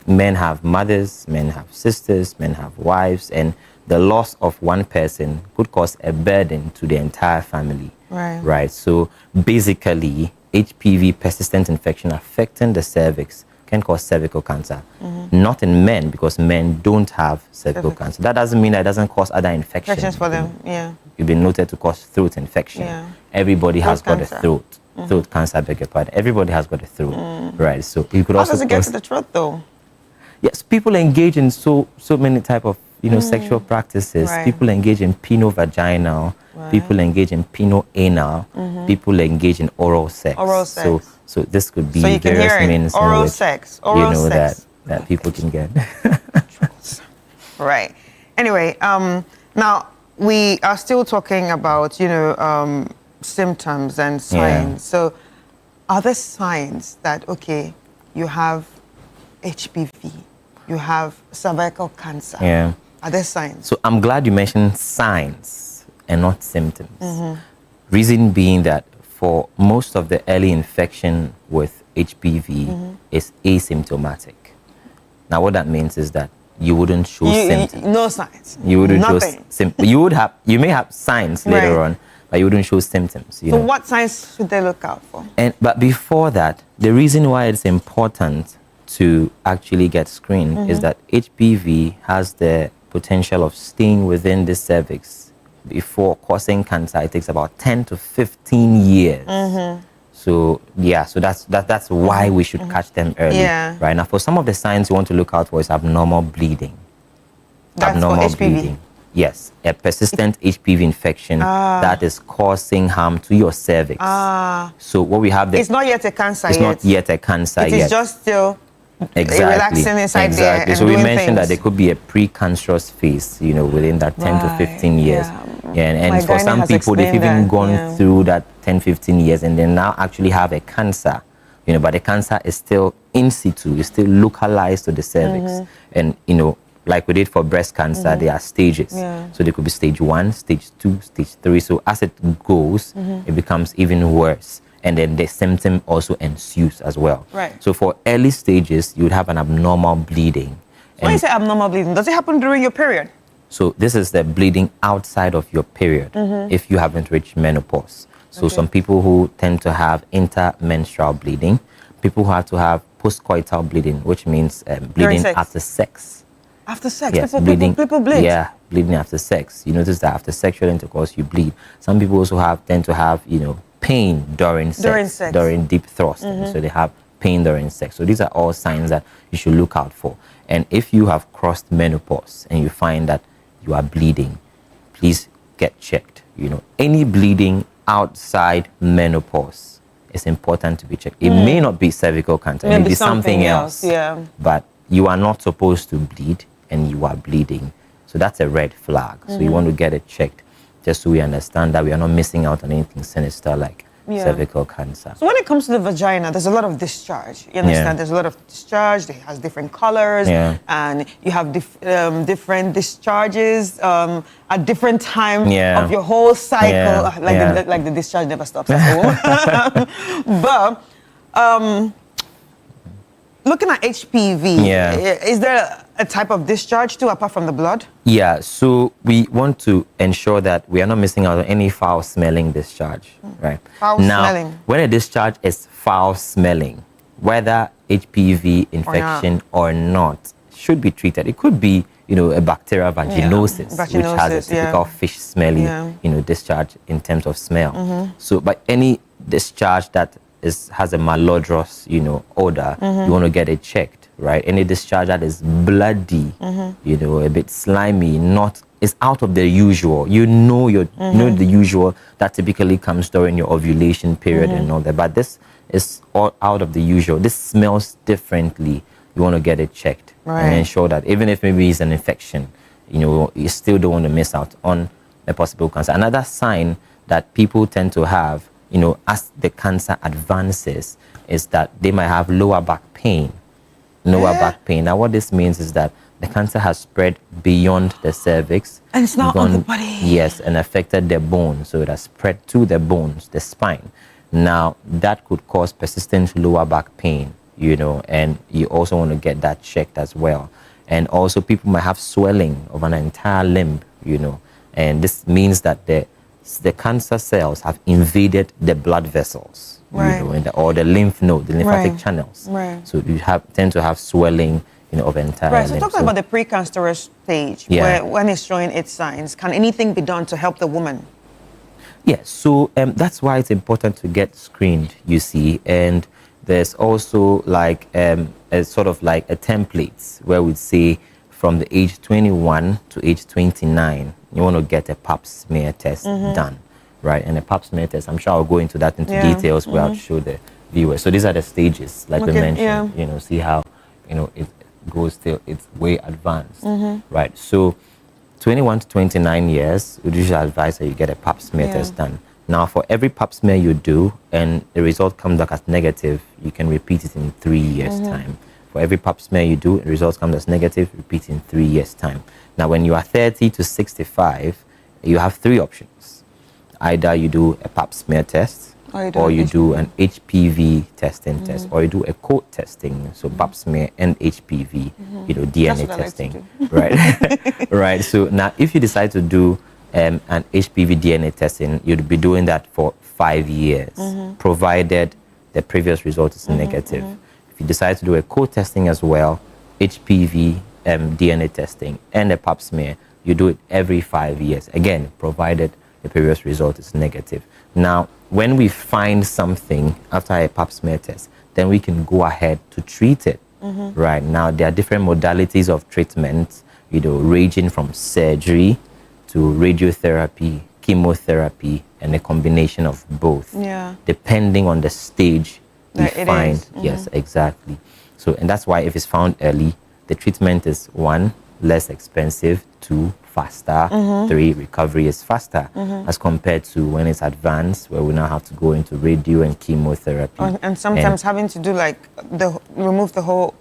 men have mothers, men have sisters, men have wives, and the loss of one person could cause a burden to the entire family. Right. So basically, HPV persistent infection affecting the cervix can cause cervical cancer. Not in men, because men don't have cervical cancer. That doesn't mean that it doesn't cause other infections. For them, You've been noted to cause throat infection. Everybody has got a throat cancer, beg your pardon. Everybody has got a throat, right? So you could also. How does it get to the throat, though? Yes, people engage in so many type of sexual practices. People engage in peno-vaginal. People engage in peno-anal. People engage in oral sex. So this could be various means oral in which, sex. that people can get. Right. Anyway, now we are still talking about symptoms and signs. So are there signs that you have HPV, you have cervical cancer? Are there signs? So I'm glad you mentioned signs and not symptoms. Reason being that for most of the early infection with HPV is asymptomatic. Now what that means is that you wouldn't show symptoms. No signs. You wouldn't Nothing. show you may have signs later on, but you wouldn't show symptoms. So what signs should they look out for? But before that, the reason why it's important to actually get screened is that HPV has the potential of staying within the cervix before causing cancer. It takes about 10 to 15 years. So that's why we should catch them early. Right now, for some of the signs you want to look out for is abnormal bleeding. That's abnormal for HPV. bleeding. Yes, a persistent HPV infection that is causing harm to your cervix. So what we have there, it's not yet a cancer. It's not yet a cancer yet. It is just still relaxing inside there. And so we doing mentioned that things. there could be a pre-cancerous phase, within that 10 to 15 years. And for some people, they've even gone through that 10, 15 years and they now actually have a cancer, but the cancer is still in situ, it's still localized to the cervix. And, like we did for breast cancer, there are stages. So there could be stage 1, stage 2, stage 3. So as it goes, it becomes even worse. And then the symptom also ensues as well. Right. So for early stages, you would have an abnormal bleeding. When you say abnormal bleeding, does it happen during your period? So this is the bleeding outside of your period if you haven't reached menopause. So some people who tend to have intermenstrual bleeding, people who have to have postcoital bleeding, which means bleeding after sex. After sex, Yes, people bleed. Yeah, bleeding after sex. You notice that after sexual intercourse, you bleed. Some people also tend to have, pain during sex, during deep thrusting. So they have pain during sex. So these are all signs that you should look out for. And if you have crossed menopause and you find that you are bleeding, please get checked. Any bleeding outside menopause, it's important to be checked. It may not be cervical cancer, it may be something else. Yeah. But you are not supposed to bleed and you are bleeding. So that's a red flag. So you want to get it checked just so we understand that we are not missing out on anything sinister like cervical cancer. So when it comes to the vagina, there's a lot of discharge. You understand? There's a lot of discharge. It has different colors, and you have different discharges at different time of your whole cycle. Like the discharge never stops. But looking at HPV, is there a type of discharge too apart from the blood? Yeah, so we want to ensure that we are not missing out on any foul-smelling discharge, right? Foul-smelling. When a discharge is foul-smelling, whether HPV infection or not, should be treated. It could be, a bacterial vaginosis, which has a typical fish-smelly, discharge in terms of smell. So, but any discharge that has a malodorous, odor, you want to get it checked. Right, any discharge that is bloody, a bit slimy, it's out of the usual. The usual that typically comes during your ovulation period and all that. But this is all out of the usual. This smells differently. You want to get it checked and ensure that even if maybe it's an infection, you still don't want to miss out on a possible cancer. Another sign that people tend to have, as the cancer advances, is that they might have lower back pain. Back pain. Now, what this means is that the cancer has spread beyond the cervix. And it's now on the body. Yes, and affected the bone. So it has spread to the bones, the spine. Now, that could cause persistent lower back pain, and you also want to get that checked as well. And also, people might have swelling of an entire limb, and this means that the cancer cells have invaded the blood vessels. Or the lymph node, the lymphatic channels. So you tend to have swelling, of entire limbs. So limb. talking about the precancerous stage, where when it's showing its signs, can anything be done to help the woman? Yes, so that's why it's important to get screened, you see. And there's also like a sort of like a template where we'd say from the age 21 to age 29, you want to get a pap smear test done. Right, and a pap smear test, I'm sure I'll go into that into details where I'll show the viewers. So these are the stages, like we mentioned, see how, it goes till it's way advanced, right? So 21 to 29 years, we usually advise that you get a pap smear test done. Now, for every pap smear you do and the result comes back as negative, you can repeat it in 3 years' time. For every pap smear you do, the results come as negative, repeat in 3 years' time. Now, when you are 30 to 65, you have 3 options. Either you do a pap smear test, or you do an HPV testing test, or you do a coat testing, so pap smear and HPV, DNA testing, right? Right. So now, if you decide to do an HPV DNA testing, you'd be doing that for 5 years, provided the previous result is negative. If you decide to do a coat testing as well, HPV DNA testing and a pap smear, you do it every 5 years, again, provided the previous result is negative. Now, when we find something after a pap smear test, then we can go ahead to treat it. Right now, there are different modalities of treatment, ranging from surgery to radiotherapy, chemotherapy, and a combination of both, depending on the stage we find. Yes, exactly. So, and that's why if it's found early, the treatment is 1, less expensive, 2, faster, 3, recovery is faster, as compared to when it's advanced, where we now have to go into radio and chemotherapy. And sometimes having to do remove the whole,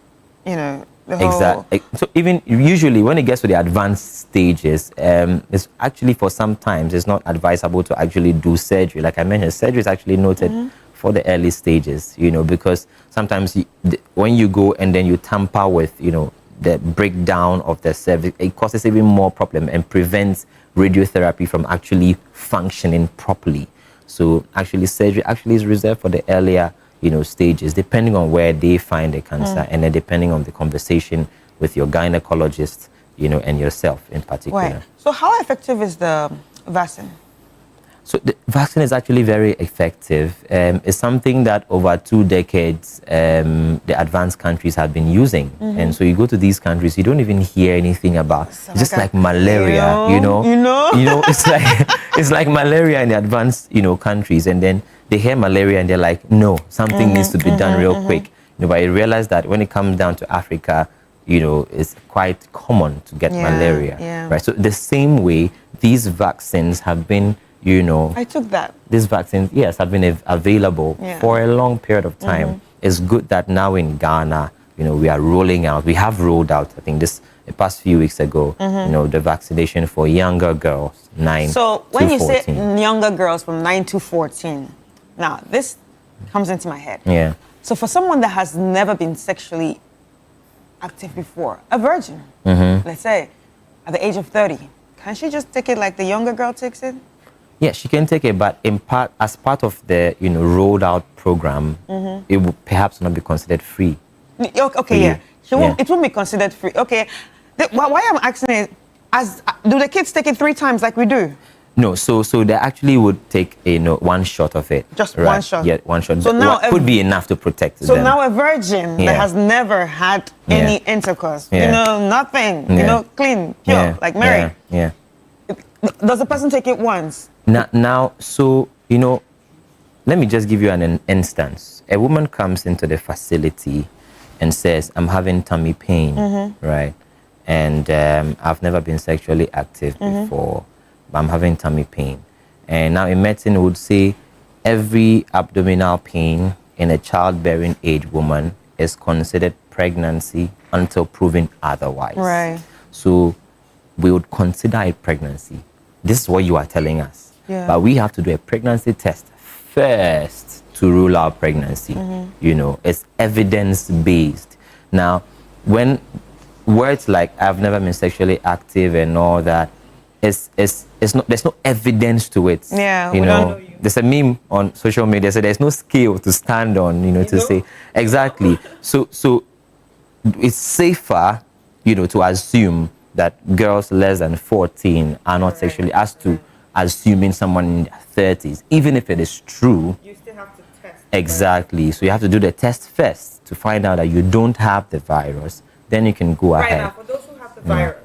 Exactly. So even usually when it gets to the advanced stages, it's actually for sometimes it's not advisable to actually do surgery. Like I mentioned, surgery is actually noted for the early stages, because sometimes when you go and then you tamper with, the breakdown of the cervix. It causes even more problem and prevents radiotherapy from actually functioning properly. So actually surgery actually is reserved for the earlier, stages, depending on where they find the cancer and then depending on the conversation with your gynecologist, and yourself in particular. Right. So how effective is the vaccine? So the vaccine is actually very effective. It's something that over 2 decades, the advanced countries have been using. And so you go to these countries, you don't even hear anything about. It's just like malaria, it's like malaria in the advanced, countries. And then they hear malaria and they're like, no, something needs to be done real quick. But you realize that when it comes down to Africa, it's quite common to get malaria, right? So the same way, these vaccines have been, I took that. These vaccines, yes, have been available for a long period of time. It's good that now in Ghana, we are rolling out. We have rolled out, I think, the past few weeks ago, the vaccination for younger girls, 9 So to when you 14. say younger girls from 9 to 14, now this comes into my head. Yeah. So for someone that has never been sexually active before, a virgin, let's say, at the age of 30, can she just take it like the younger girl takes it? Yeah, she can take it, but as part of the rolled out program, it will perhaps not be considered free. Okay, yeah. It won't be considered free. Okay. Why I'm asking is, do the kids take it 3 times like we do? No, so they actually would take one shot of it. Just one shot? Yeah, one shot. So now could be enough to protect them. So now a virgin that has never had any intercourse, nothing, clean, pure, like Mary. Yeah. Does the person take it once? Now, so, let me just give you an instance. A woman comes into the facility and says, I'm having tummy pain, right? And I've never been sexually active before, but I'm having tummy pain. And now in medicine would say every abdominal pain in a childbearing age woman is considered pregnancy until proven otherwise. Right. So we would consider it pregnancy. This is what you are telling us. Yeah. But we have to do a pregnancy test first to rule out pregnancy. It's evidence-based. Now, when words like I've never been sexually active and all that, there's no evidence to it. Yeah, there's a meme on social media, so there's no scale to stand on, to say exactly. So it's safer, to assume that girls less than 14 are not sexually, as to assuming someone in their 30s, even if it is true. You still have to test. Exactly. So you have to do the test first to find out that you don't have the virus. Then you can go ahead. Right now, for those who have the virus,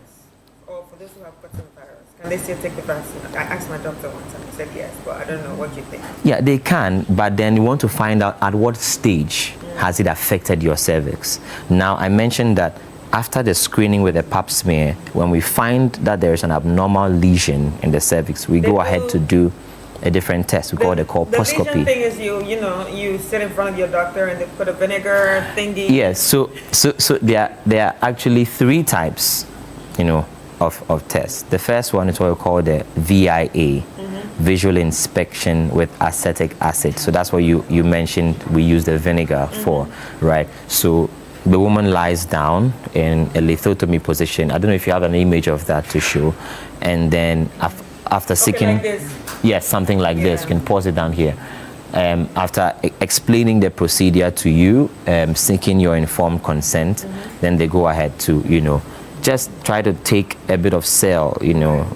or for those who have gotten the virus, can they still take the vaccine? I asked my doctor once and he said yes, but I don't know. What do you think? Yeah, they can, but then you want to find out at what stage has it affected your cervix. Now, I mentioned that after the screening with the pap smear, when we find that there is an abnormal lesion in the cervix, we go ahead to do a different test. We call it a colposcopy. The lesion thing is you sit in front of your doctor and they put a vinegar thingy. Yes, so there are actually 3 types, of tests. The first one is what we call the VIA, visual inspection with acetic acid. So that's what you mentioned we use the vinegar for, right? So the woman lies down in a lithotomy position. I don't know if you have an image of that to show. And then after seeking... like this. Yes, something like this. You can pause it down here. After explaining the procedure to you, seeking your informed consent, then they go ahead to, just try to take a bit of cell,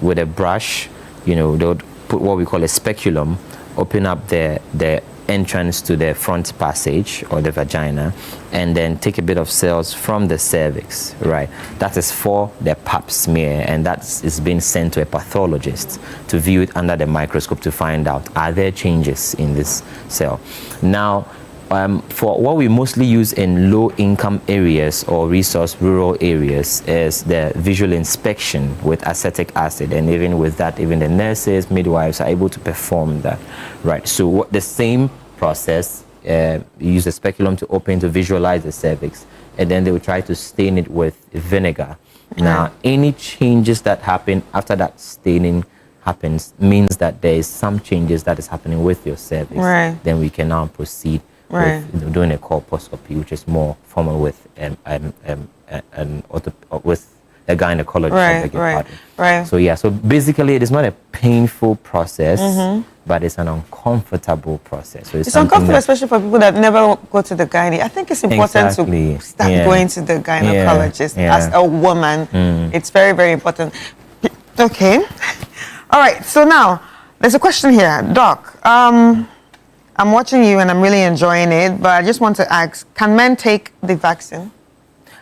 with a brush, they'll put what we call a speculum, open up the entrance to the front passage or the vagina, and then take a bit of cells from the cervix, right? That is for the pap smear, and that is being sent to a pathologist to view it under the microscope to find out, are there changes in this cell? Now, for what we mostly use in low-income areas or resource rural areas is the visual inspection with acetic acid, and even with that, even the nurses, midwives are able to perform that, right? So the same process, you use a speculum to open to visualize the cervix, and then they will try to stain it with vinegar. Now, any changes that happen after that staining happens means that there is some changes that is happening with your cervix. Right. Then we can now proceed Right. with doing a colposcopy, which is more formal with with a gynecologist. I beg your pardon. Right. So yeah, so basically it is not a painful process, but it's an uncomfortable process. So It's something uncomfortable, that- especially for people that never go to the gynae. I think it's important to start going to the gynecologist as a woman. It's very, very important. Okay. All right. So now there's a question here, Doc. I'm watching you and I'm really enjoying it, but I just want to ask: can men take the vaccine?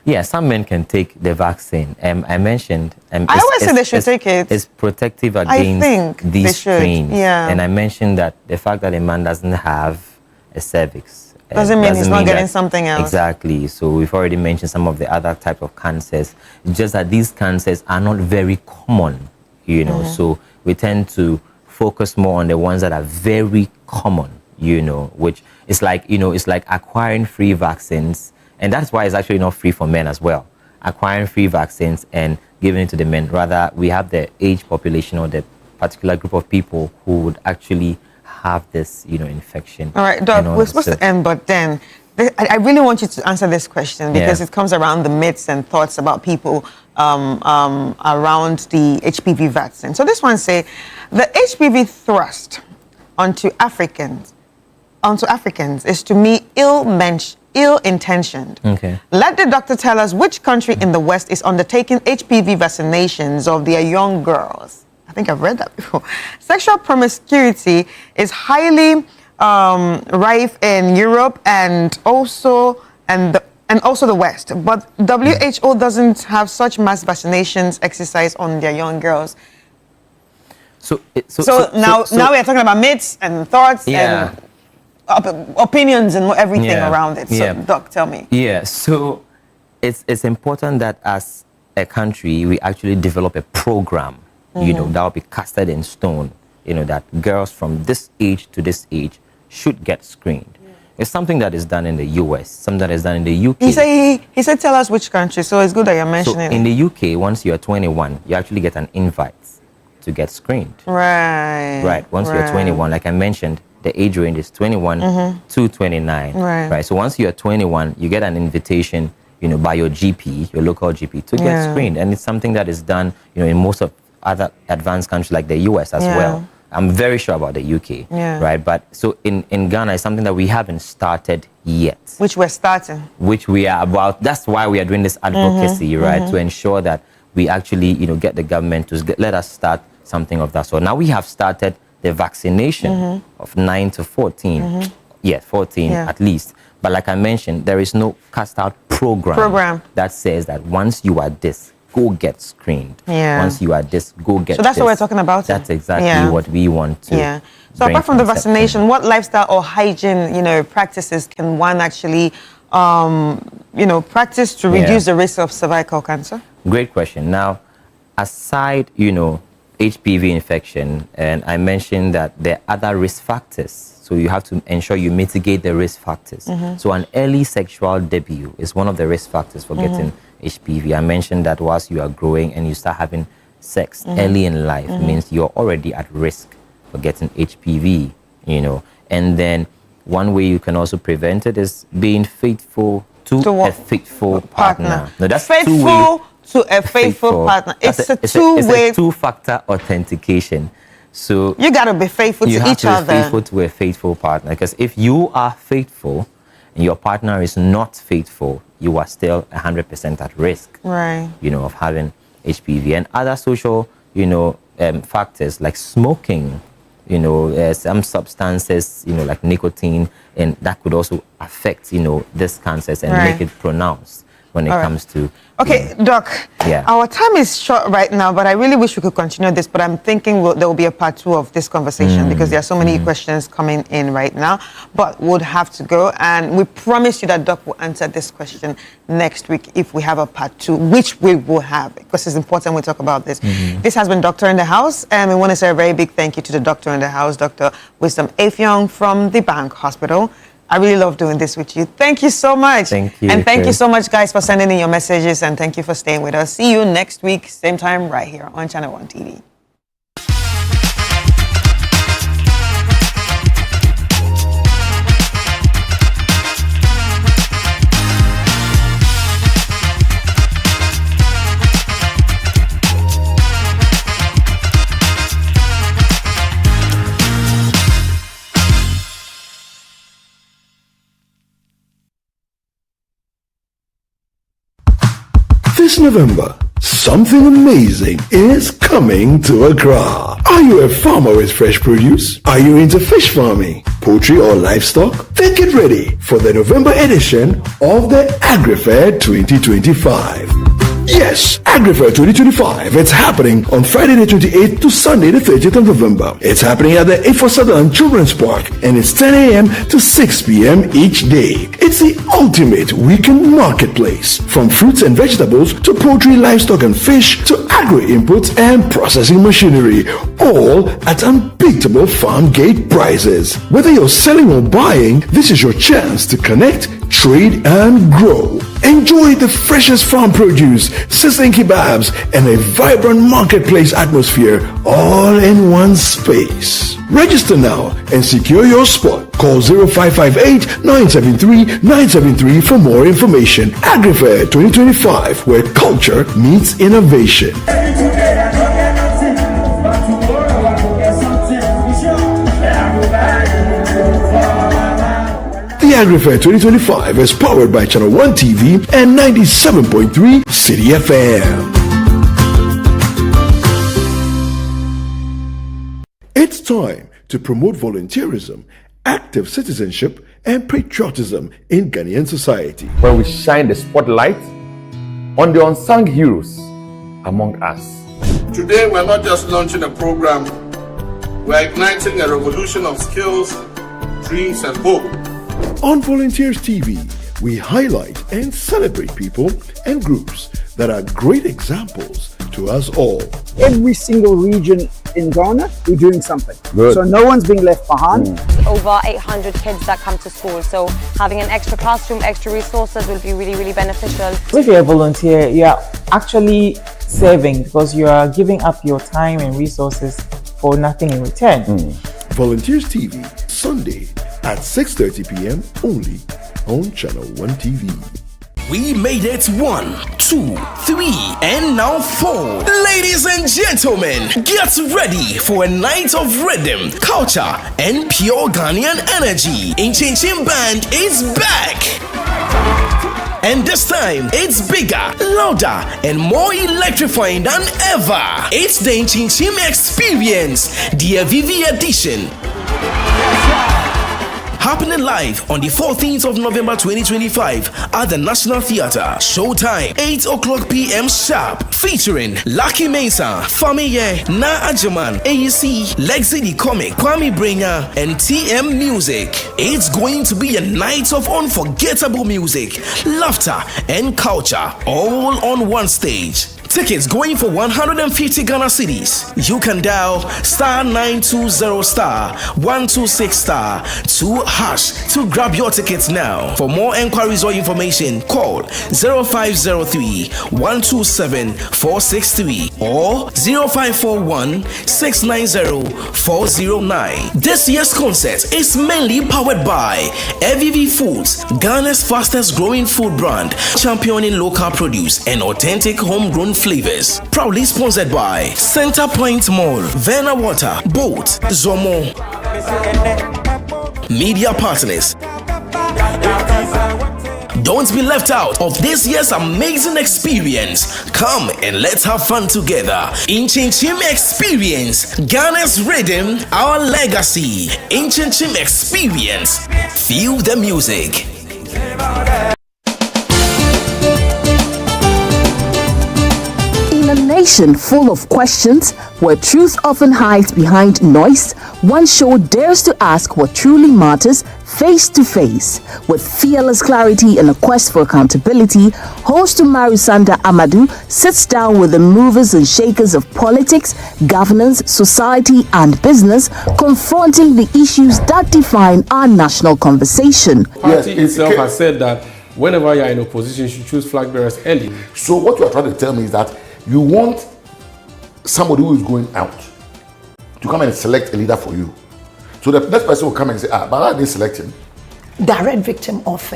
Yeah, some men can take the vaccine. I mentioned. I always say they should take it. It's protective I against think they these should, strains. yeah. And I mentioned that the fact that a man doesn't have a cervix Doesn't mean he's not mean getting that- something else. Exactly. So we've already mentioned some of the other type of cancers. It's just that these cancers are not very common, you know. So we tend to focus more on the ones that are very common, you know, which is like, you know, it's like acquiring free vaccines. And that's why it's actually not free for men as well. Acquiring free vaccines and giving it to the men. Rather, we have the age population or the particular group of people who would actually have this, you know, infection. All right, Doc, and all we're that. supposed So- to end, but then I really want you to answer this question because Yeah. it comes around the myths and thoughts about people around the HPV vaccine. So this one say, the HPV thrust onto Africans is to me ill-intentioned. Okay. Let the doctor tell us which country in the West is undertaking HPV vaccinations of their young girls. I think I've read that before. Sexual promiscuity is highly rife in Europe and also the West. But WHO doesn't have such mass vaccinations exercise on their young girls. So now we are talking about myths and thoughts and opinions and everything around it. So, Doc, tell me. Yeah, so it's important that as a country, we actually develop a program, you know, that will be casted in stone, you know, that girls from this age to this age should get screened. It's something that is done in the US, something that is done in the UK. He said, tell us which country, so it's good that you're mentioning So in it. the UK, once you're 21, you actually get an invite to get screened. Right. Right. Once you're 21, like I mentioned, the age range is 21 to 29. Right. So once you're 21, you get an invitation, you know, by your GP, your local GP, to get screened. And it's something that is done, you know, in most of other advanced countries like the US as well. I'm very sure about the UK, right? But so in Ghana, it's something that we haven't started yet. Which we're starting. Which we are about. That's why we are doing this advocacy, right? To ensure that we actually, you know, get the government to let us start something of that. So now we have started the vaccination of 9 to 14. 14 at least. But like I mentioned, there is no cast out program that says that once you are this, go get screened. Once you are this, go get So that's this. what we're talking about. That's exactly what we want to. So apart from the vaccination, what lifestyle or hygiene, you know, practices can one actually, you know, practice to reduce the risk of cervical cancer? Great question. Now, aside, you know, HPV infection, and I mentioned that there are other risk factors. So you have to ensure you mitigate the risk factors. So an early sexual debut is one of the risk factors for getting HPV. I mentioned that whilst you are growing and you start having sex early in life means you're already at risk for getting HPV, you know. And then one way you can also prevent it is being faithful to a faithful partner. No, that's faithful to a faithful partner. It's a two-way. It's a two-factor authentication. So you got to be faithful to each other. You have to be faithful to a faithful partner. Because if you are faithful and your partner is not faithful, you are still 100% at risk, right? You know, of having HPV and other social, you know, factors like smoking. You know, some substances, you know, like nicotine, and that could also affect, you know, these cancers and make it pronounced when it comes to. Okay, Doc. Yeah. Our time is short right now, but I really wish we could continue this. But I'm thinking there will be a part 2 of this conversation because there are so many questions coming in right now. But we'll have to go, and we promise you that Doc will answer this question next week if we have a part 2, which we will have because it's important we talk about this. This has been Doctor in the House, and we want to say a very big thank you to the Doctor in the House, Dr. Wisdom Afyong from the Bank Hospital. I really love doing this with you. Thank you so much. Thank you. And thank you Chris. so much, guys, for sending in your messages. And thank you for staying with us. See you next week, same time, right here on Channel One TV. This November, something amazing is coming to Accra. Are you a farmer with fresh produce? Are you into fish farming, poultry or livestock? Then get ready for the November edition of the AgriFair 2025. Yes, AgriFair 2025. It's happening on Friday the 28th to Sunday the 30th of November. It's happening at the A4 Southern Children's Park and it's 10 a.m. to 6 p.m. each day. It's the ultimate weekend marketplace. From fruits and vegetables to poultry, livestock and fish to agri-inputs and processing machinery. All at unbeatable farm gate prices. Whether you're selling or buying, this is your chance to connect, trade and grow. Enjoy the freshest farm produce, sizzling kebabs, and a vibrant marketplace atmosphere all in one space. Register now and secure your spot. Call 0558-973-973 for more information. AgriFair 2025, where culture meets innovation. The AgriFair 2025 is powered by Channel 1 TV and 97.3 City FM. It's time to promote volunteerism, active citizenship, and patriotism in Ghanaian society. Where we shine the spotlight on the unsung heroes among us. Today, we're not just launching a program, we're igniting a revolution of skills, dreams, and hope. On Volunteers TV, we highlight and celebrate people and groups that are great examples to us all. Every single region in Ghana, we're doing something. Good. So no one's being left behind. Over 800 kids that come to school, so having an extra classroom, extra resources will be really, really beneficial. If you're a volunteer, you are actually serving because you are giving up your time and resources for nothing in return. Volunteers TV, Sunday at 6:30 p.m. only on Channel 1 TV. We made it 1, 2, 3, and now 4. Ladies and gentlemen, get ready for a night of rhythm, culture, and pure Ghanaian energy. Inchin Band is back. And this time, it's bigger, louder, and more electrifying than ever. It's the Inchin Experience, the Avivi edition. Happening live on the 14th of November 2025 at the National Theatre. Showtime, 8 o'clock p.m. sharp. Featuring Lucky Mesa, Famiye, Na Ajaman, AEC, Lexi the Comic, Kwame Bringer, and TM Music. It's going to be a night of unforgettable music, laughter, and culture, all on one stage. Tickets going for 150 Ghana cedis. You can dial *920*126*2# to grab your tickets now. For more enquiries or information, call 0503-127-463 or 0541-690-409. This year's concert is mainly powered by Avivi Foods, Ghana's fastest growing food brand, championing local produce and authentic homegrown flavors. Proudly sponsored by Center Point Mall, Verna Water, Boat, Zomo. Media partners. Don't be left out of this year's amazing experience. Come and let's have fun together. Inchin Experience, Ghana's rhythm, our legacy. Inchin Experience. Feel the music. In a nation full of questions, where truth often hides behind noise, one show dares to ask what truly matters face to face. With fearless clarity and a quest for accountability, host Marisanda Amadou sits down with the movers and shakers of politics, governance, society, and business, confronting the issues that define our national conversation. The party itself has said that whenever you're in opposition, you should choose flag bearers early. So what you are trying to tell me is that you want somebody who is going out to come and select a leader for you. So the next person will come and say, but I didn't select him. Direct victim of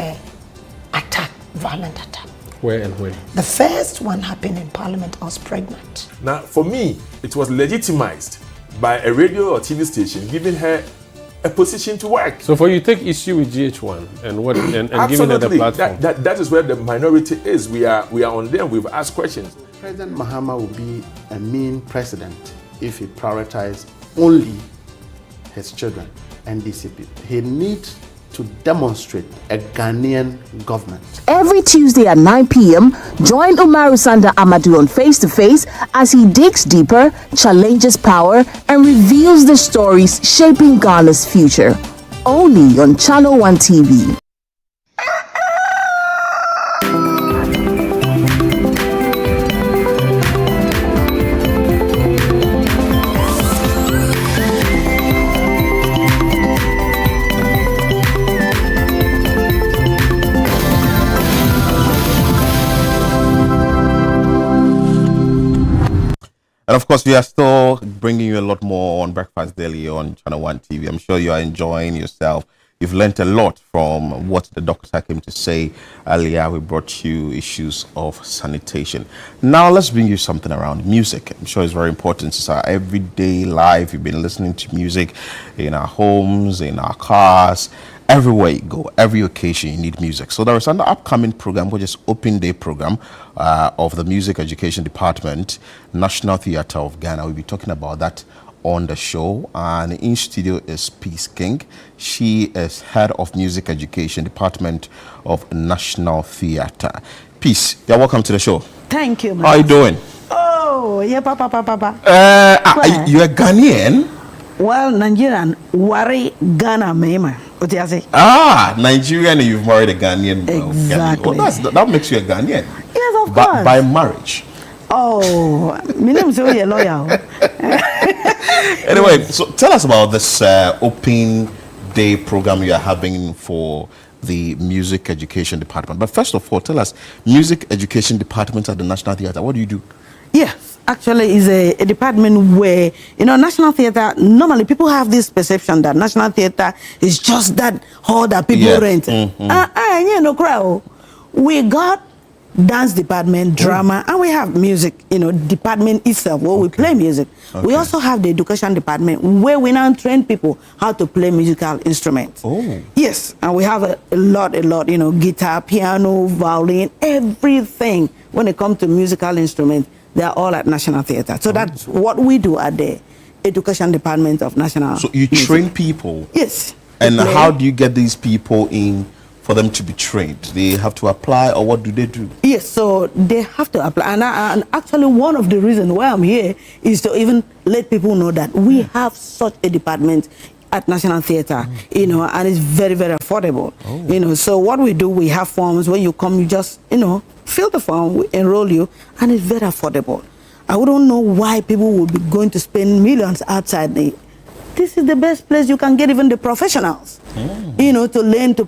attack, violent attack. Where and when? The first one happened in Parliament. I was pregnant. Now, for me, it was legitimized by a radio or TV station giving her a position to work. So for you, take issue with GH1 and what and giving it a platform. That is where the minority is. We are on them. We've asked questions. President Mahama would be a mean president if he prioritized only his children and DCP. He needs to demonstrate a Ghanaian government. Every Tuesday at 9 p.m., join Umaru Sanda Amadou on Face to Face as he digs deeper, challenges power, and reveals the stories shaping Ghana's future. Only on Channel One TV. And of course, we are still bringing you a lot more on Breakfast Daily on Channel One TV. I'm sure you are enjoying yourself. You've learned a lot from what the doctor came to say earlier. We brought you issues of sanitation. Now, let's bring you something around music. I'm sure it's very important. It's our everyday life. You've been listening to music in our homes, in our cars. Everywhere you go, every occasion, you need music. So there is an upcoming program, which is Open Day program of the Music Education Department, National Theatre of Ghana. We'll be talking about that on the show. And in studio is Peace King. She is head of Music Education Department of National Theatre. Peace, you're welcome to the show. Thank you, man. How are you doing? Oh, yeah, papa. You're Ghanaian? Well, Nigerian, worry Ghana, mema. What do you say? Nigerian, you've married a Ghanaian. Exactly. That makes you a Ghanaian. Yes, of course. By marriage. Oh, my name is a lawyer. Anyway, so tell us about this Open Day program you are having for the Music Education Department. But first of all, tell us, Music Education Department at the National Theatre, what do you do? Yes, actually is a department where, National Theatre, normally people have this perception that National Theatre is just that hall that people rent. We got dance department, drama, and we have music, department itself where we play music. Okay. We also have the education department where we now train people how to play musical instruments. Oh. Yes, and we have a lot, guitar, piano, violin, everything when it comes to musical instruments. They are all at National Theatre. So that's what we do at the Education Department of National. So you train people? Yes. And how do you get these people in for them to be trained? They have to apply, or what do they do? Yes, so they have to apply. And actually one of the reasons why I'm here is to even let people know that we have such a department at National Theatre, and it's very, very affordable. So what we do, we have forms. When you come, you just, fill the form, we enroll you, and it's very affordable. I wouldn't know why people would be going to spend millions outside. This is the best place you can get even the professionals, to learn to,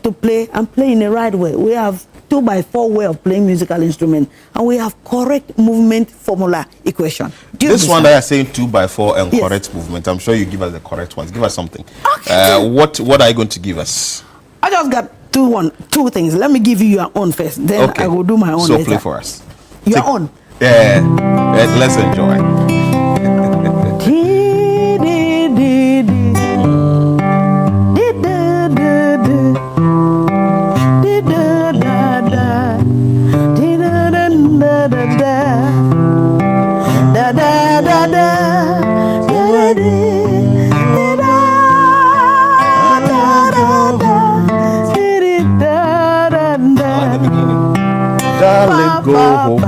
to play and play in the right way. We have 2x4 way of playing musical instrument, and we have correct movement formula equation. This one that you're saying 2x4 and correct movement, I'm sure you give us the correct ones. Give us something. Okay. What are you going to give us? I just got two things. Let me give you your own first, then I will do my own. So later. play for us. Your own. Yeah, let's enjoy. Darling, go home.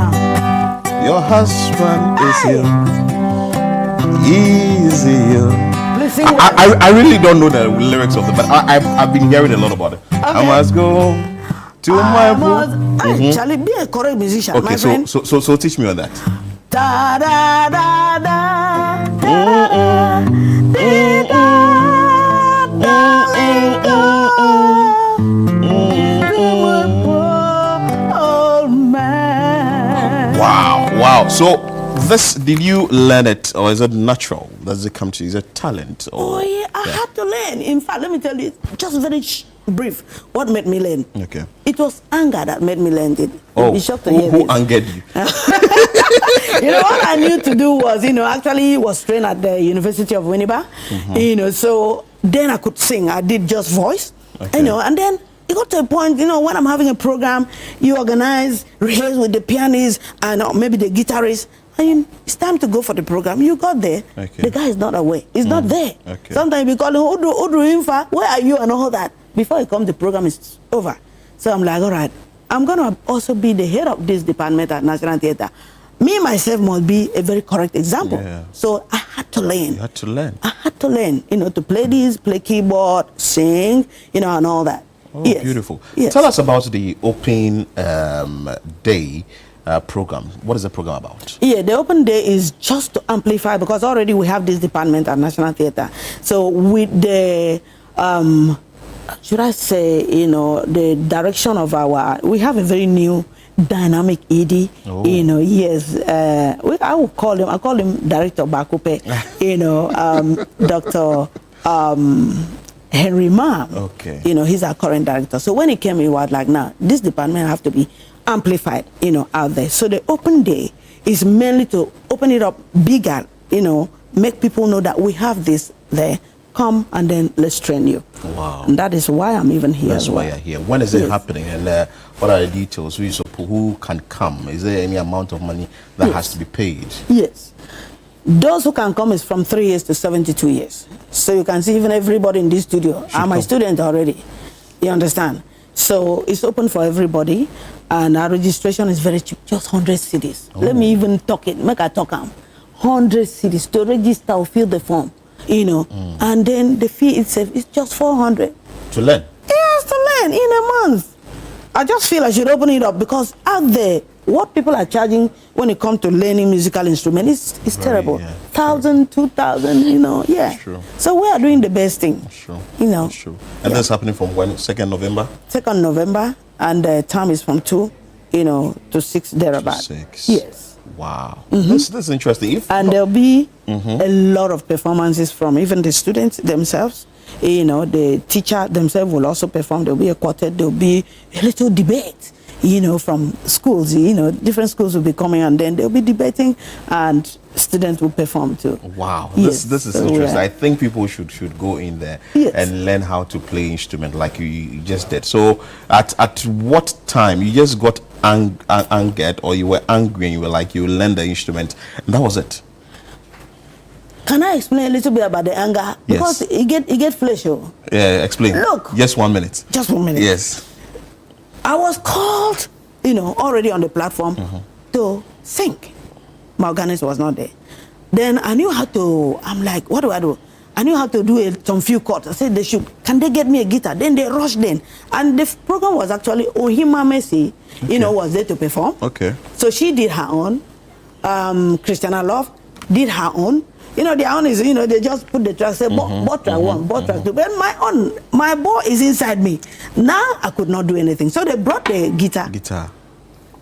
Your husband is here. Easier. I really don't know the lyrics of it, but I've been hearing a lot about it. Okay. I must go to my book. Charlie, be a correct musician, okay, my friend. So teach me on that. Da da da da da Wow. So this, did you learn it, or is it natural? Does it come to you? Is it talent? Or, I had to learn. In fact, let me tell you, just very brief, what made me learn. Okay. It was anger that made me learn it. Who angered you? What I knew to do was, actually was trained at the University of Winnipeg. So then I could sing. I did just voice, and then it got to a point, when I'm having a program, you organize, rehearse with the pianist and maybe the guitarist, and it's time to go for the program. You got there, the guy is not aware. He's not there. Sometimes you call him, Udu Infa, where are you, and all that. Before he comes, the program is over. So I'm like, all right, I'm going to also be the head of this department at National Theatre. Me, myself, must be a very correct example. So I had to learn. You had to learn. I had to learn, to play this, play keyboard, sing, and all that. Oh, beautiful. Tell us about the Open Day program. What is the program about? Yeah, the Open Day is just to amplify, because already we have this department at National Theatre. So with the, should I say, the direction of we have a very new dynamic ED, yes, I call him Director Bakupe, Dr. Henry Ma, he's our current director. So when he came, he was like, now, this department have to be amplified, out there. So the Open Day is mainly to open it up bigger, make people know that we have this there. Come and then let's train you. Wow. And that is why I'm even here. That's why you're here. When is it happening? And what are the details? Who can come? Is there any amount of money that has to be paid? Yes. Those who can come is from 3 years to 72 years. So you can see even everybody in this studio. I'm a student already. You understand? So it's open for everybody. And our registration is very cheap, just 100 cedis. Let me even make a talk. 100 cedis to register or fill the form. And then the fee itself is just 400. To learn? Yes, to learn in a month. I just feel I should open it up, because out there, what people are charging when it comes to learning musical instruments is terrible. 1,000, 2,000, True. So we are doing the best thing. True. True. And that's happening from when? 2nd November? 2nd November, and the time is from 2, to 6 thereabout. 6. Yes. Wow. This is interesting. There'll be a lot of performances from even the students themselves. The teacher themselves will also perform. There'll be a quartet. There'll be a little debate, from schools. Different schools will be coming, and then they'll be debating, and students will perform too. Wow. Yes. This is interesting. I think people should go in there and learn how to play instrument like you just did. So at what time you just got angered, or you were angry and you were like, you learned the instrument, and that was it? Can I explain a little bit about the anger? Because it get flesh. Yeah, explain. Look. Just 1 minute. Just 1 minute. Yes. I was called, already on the platform to sing. My organist was not there. Then I knew how to, I'm like, what do I do? I knew how to do some few chords. I said, can they get me a guitar? Then they rushed in. And the program was actually Ohima Messi, was there to perform. Okay. So she did her own. Christiana Love did her own. Their own is, they just put the track, say, bought track 1, bought track 2. But my ball is inside me. Now I could not do anything. So they brought the guitar.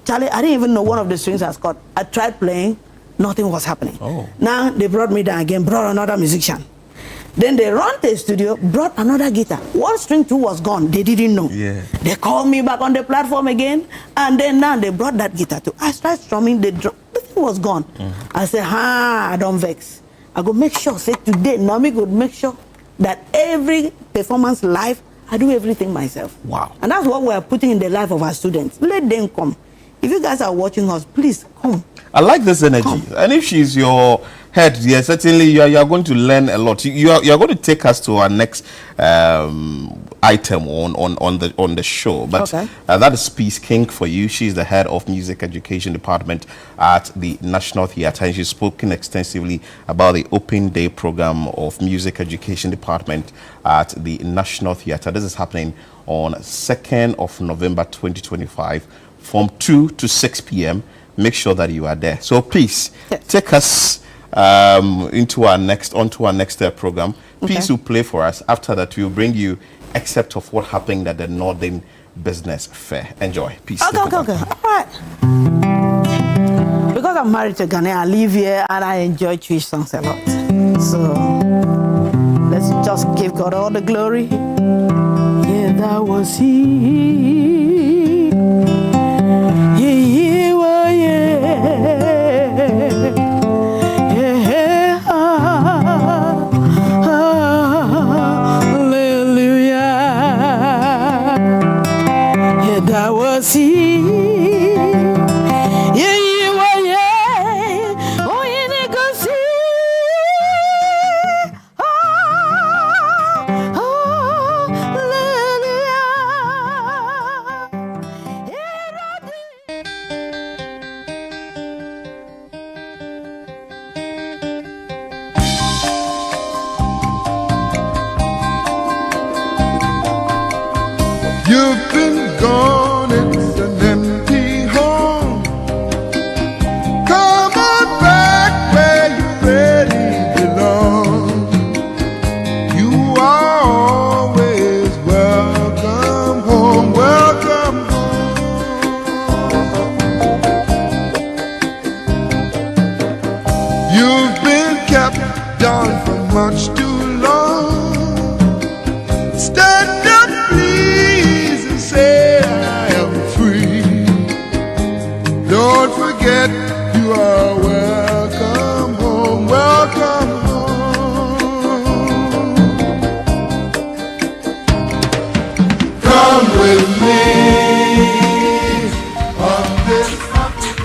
Charlie, I didn't even know one of the strings was cut. I tried playing, nothing was happening. Now they brought me down again, brought another musician. Then they ran to the studio, brought another guitar. 1 string 2 was gone. They didn't know. They called me back on the platform again, and then now they brought that guitar too. I started strumming, the thing was gone. I said, I don't vex. I go make sure, say today, Nami could make sure that every performance live, I do everything myself. Wow. And that's what we're putting in the life of our students. Let them come. If you guys are watching us, please come. I like this energy. Come. And if she's your head, yes, certainly you are going to learn a lot. You are going to take us to our next item on the show. But that is Peace King for you. She's the head of music education department at the National Theatre, and she's spoken extensively about the Open Day program of music education department at the National Theatre. This is happening on 2nd of November 2025 from 2 to 6 p.m. Make sure that you are there. So please take us onto our next program. Peace will play for us. After that, we'll bring you excerpt of what happened at the Northern Business Fair. Enjoy. Peace. Okay. All right. Because I'm married to Ghana, I live here and I enjoy Jewish songs a lot. So let's just give God all the glory. Yeah, that was He. Yeah. Don't forget you are welcome home, welcome home. Come with me on this happy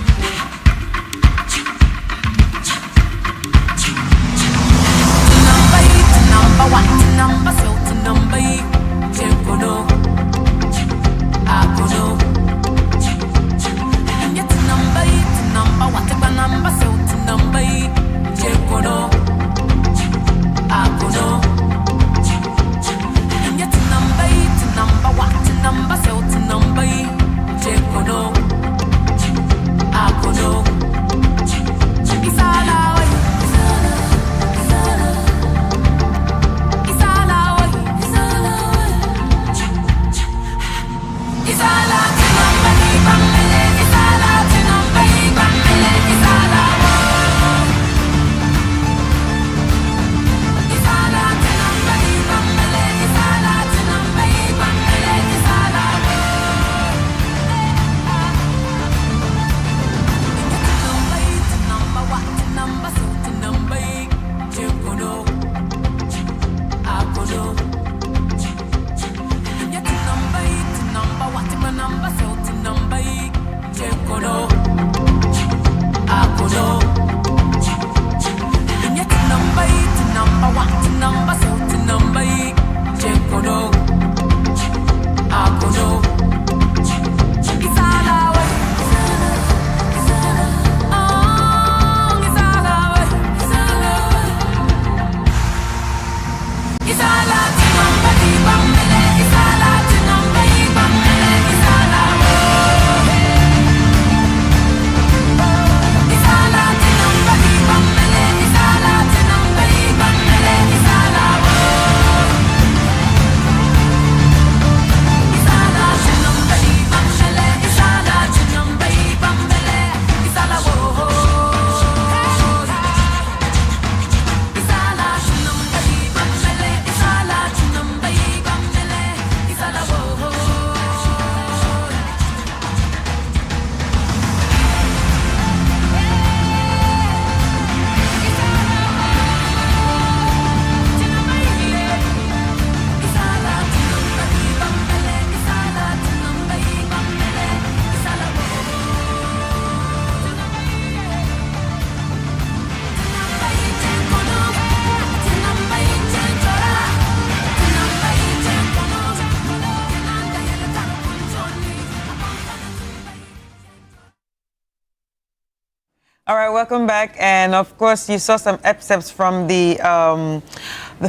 All right, welcome back. And of course, you saw some excerpts from the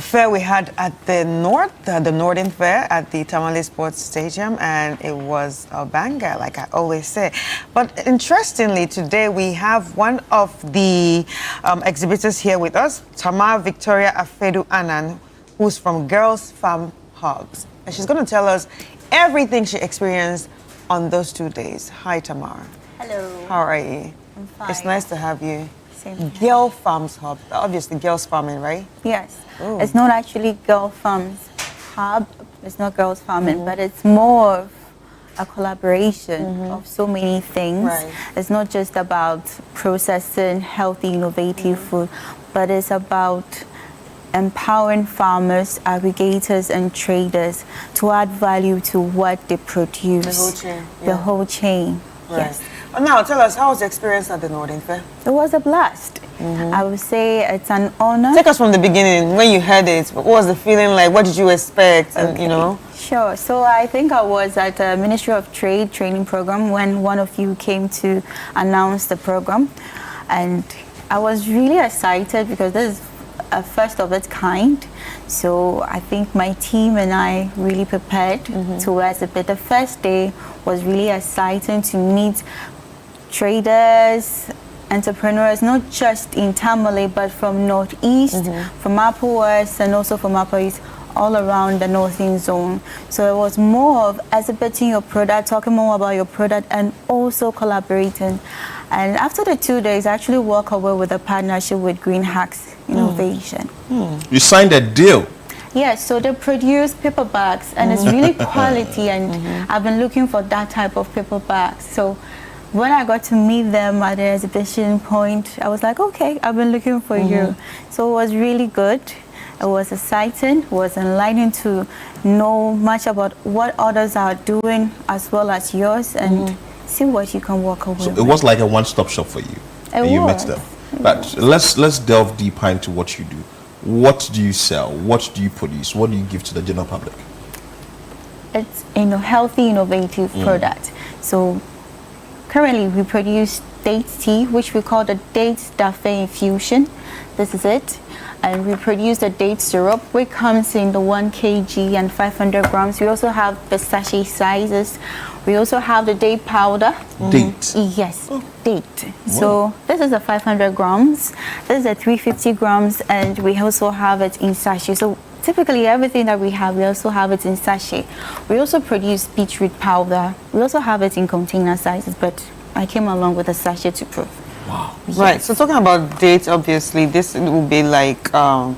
fair we had at the Northern Fair at the Tamale Sports Stadium, and it was a banger, like I always say. But interestingly, today we have one of the exhibitors here with us, Tamar Victoria Afedu Anan, who's from Girls Farm Hubs. And she's going to tell us everything she experienced on those 2 days. Hi, Tamar. Hello. How are you? I'm fine. It's nice to have you. Same here. Girl Farms Hub, obviously girls farming, right? Yes. Ooh. It's not actually Girl Farms Hub. It's not girls farming, but it's more of a collaboration of so many things. Right. It's not just about processing healthy, innovative food, but it's about empowering farmers, aggregators, and traders to add value to what they produce. The whole chain. The whole chain. Right. Yes. Now, tell us, how was the experience at the Northern Fair? It was a blast. I would say it's an honor. Take us from the beginning. When you heard it, what was the feeling like? What did you expect? And, you know? Sure. So I think I was at a Ministry of Trade training program when one of you came to announce the program. And I was really excited because this is a first of its kind. So I think my team and I really prepared towards it. But the first day was really exciting to meet traders, entrepreneurs, not just in Tamale, but from Northeast, from Upper West, and also from Upper East, all around the Northern Zone. So it was more of exhibiting your product, talking more about your product, and also collaborating. And after the 2 days, I actually walked away with a partnership with Green Hacks Innovation. You signed a deal. Yes, so they produce paper bags, and it's really quality, and I've been looking for that type of paper bags. So when I got to meet them at the exhibition point, I was like, okay, I've been looking for you. So it was really good. It was exciting. It was enlightening to know much about what others are doing as well as yours and see what you can walk away with. It was like a one-stop shop for you. And you met them. But let's delve deeper into what you do. What do you sell? What do you produce? What do you give to the general public? It's healthy, innovative product. So currently we produce date tea, which we call the date Daffé infusion. This is it. And we produce the date syrup, which comes in the 1 kg and 500 grams. We also have the sachet sizes. We also have the date powder. Date? Yes, date. So this is a 500 grams. This is a 350 grams, and we also have it in sachet. So typically everything that we also have it in sachet. We also produce beetroot powder. We also have it in container sizes, but I came along with a sachet to prove. Wow. Yes. Right. So talking about dates, obviously, this will be like, I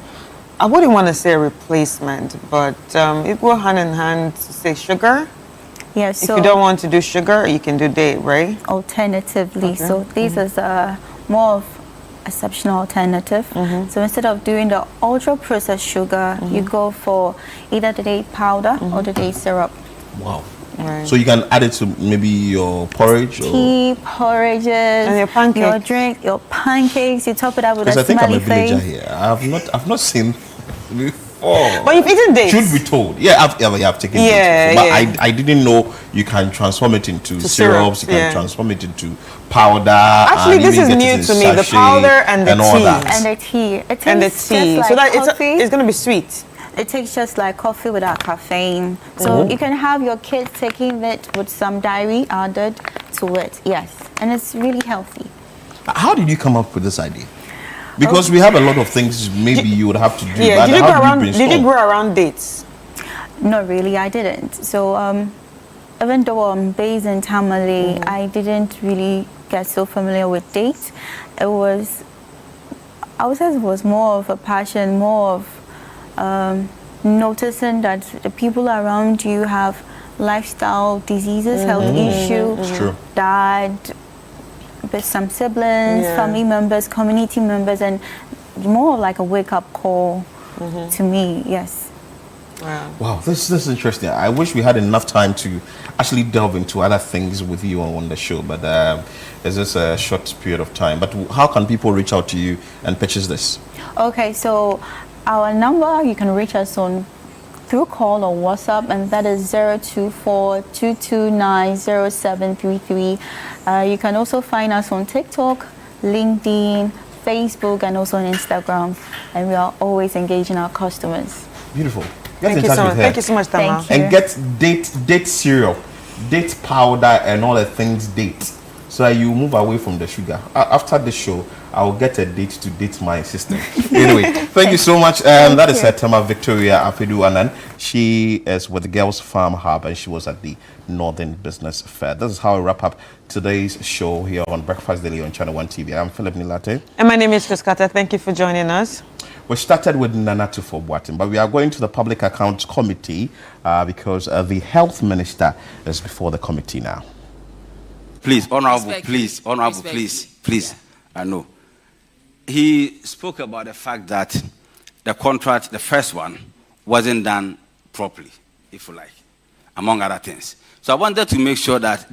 wouldn't want to say a replacement, but it will hand in hand to say sugar. Yes. If you don't want to do sugar, you can do date, right? Alternatively. So this is more of exceptional alternative. So instead of doing the ultra processed sugar, you go for either the date powder or the date syrup. Wow. Right. So you can add it to maybe your porridge, tea, porridges, and your pancakes. Your drink, your pancakes. You top it up with a smelly face. Because I think I'm a villager here. I've not seen before. But you've eaten dates. Truth be told, yeah, I've taken dates before, but I didn't know you can transform it into syrups. You can transform it into powder. Actually, this is new to me. The powder and the tea. And the tea. It tastes and the tea. Like so that it's going to be sweet. It tastes just like coffee without caffeine. So you can have your kids taking it with some dairy added to it. Yes. And it's really healthy. How did you come up with this idea? Because we have a lot of things maybe you would have to do. Yeah, did you grow around dates? No, really, I didn't. So even though I'm based in Tamale, I didn't really get so familiar with dates. I would say it was more of a passion, more of noticing that the people around you have lifestyle diseases, health issues, died, with some siblings, family members, community members, and more like a wake-up call to me. Yes. Wow, this is interesting. I wish we had enough time to actually delve into other things with you on the show, but there's just a short period of time. But how can people reach out to you and purchase this? Okay, so our number, you can reach us on through call or WhatsApp, and that is 024-229-0733. You can also find us on TikTok, LinkedIn, Facebook, and also on Instagram. And we are always engaging our customers. Beautiful. Thank you so much. Thank you so much, Tama. And get date syrup, date powder, and all the things date. So that you move away from the sugar. After the show, I'll get a date to date my sister. Anyway, thank you so much. That is Tama Victoria Apedu Annan. She is with the Girls Farm Hub, and she was at the Northern Business Fair. This is how I wrap up today's show here on Breakfast Daily on Channel 1 TV. I'm Philip Nilate. And my name is Chris Carter. Thank you for joining us. We started with Nana Tufo-Boating, but we are going to the Public Accounts Committee because the Health Minister is before the committee now. Please, Honorable, please, I know. He spoke about the fact that the contract, the first one, wasn't done properly, if you like, among other things. So I wanted to make sure that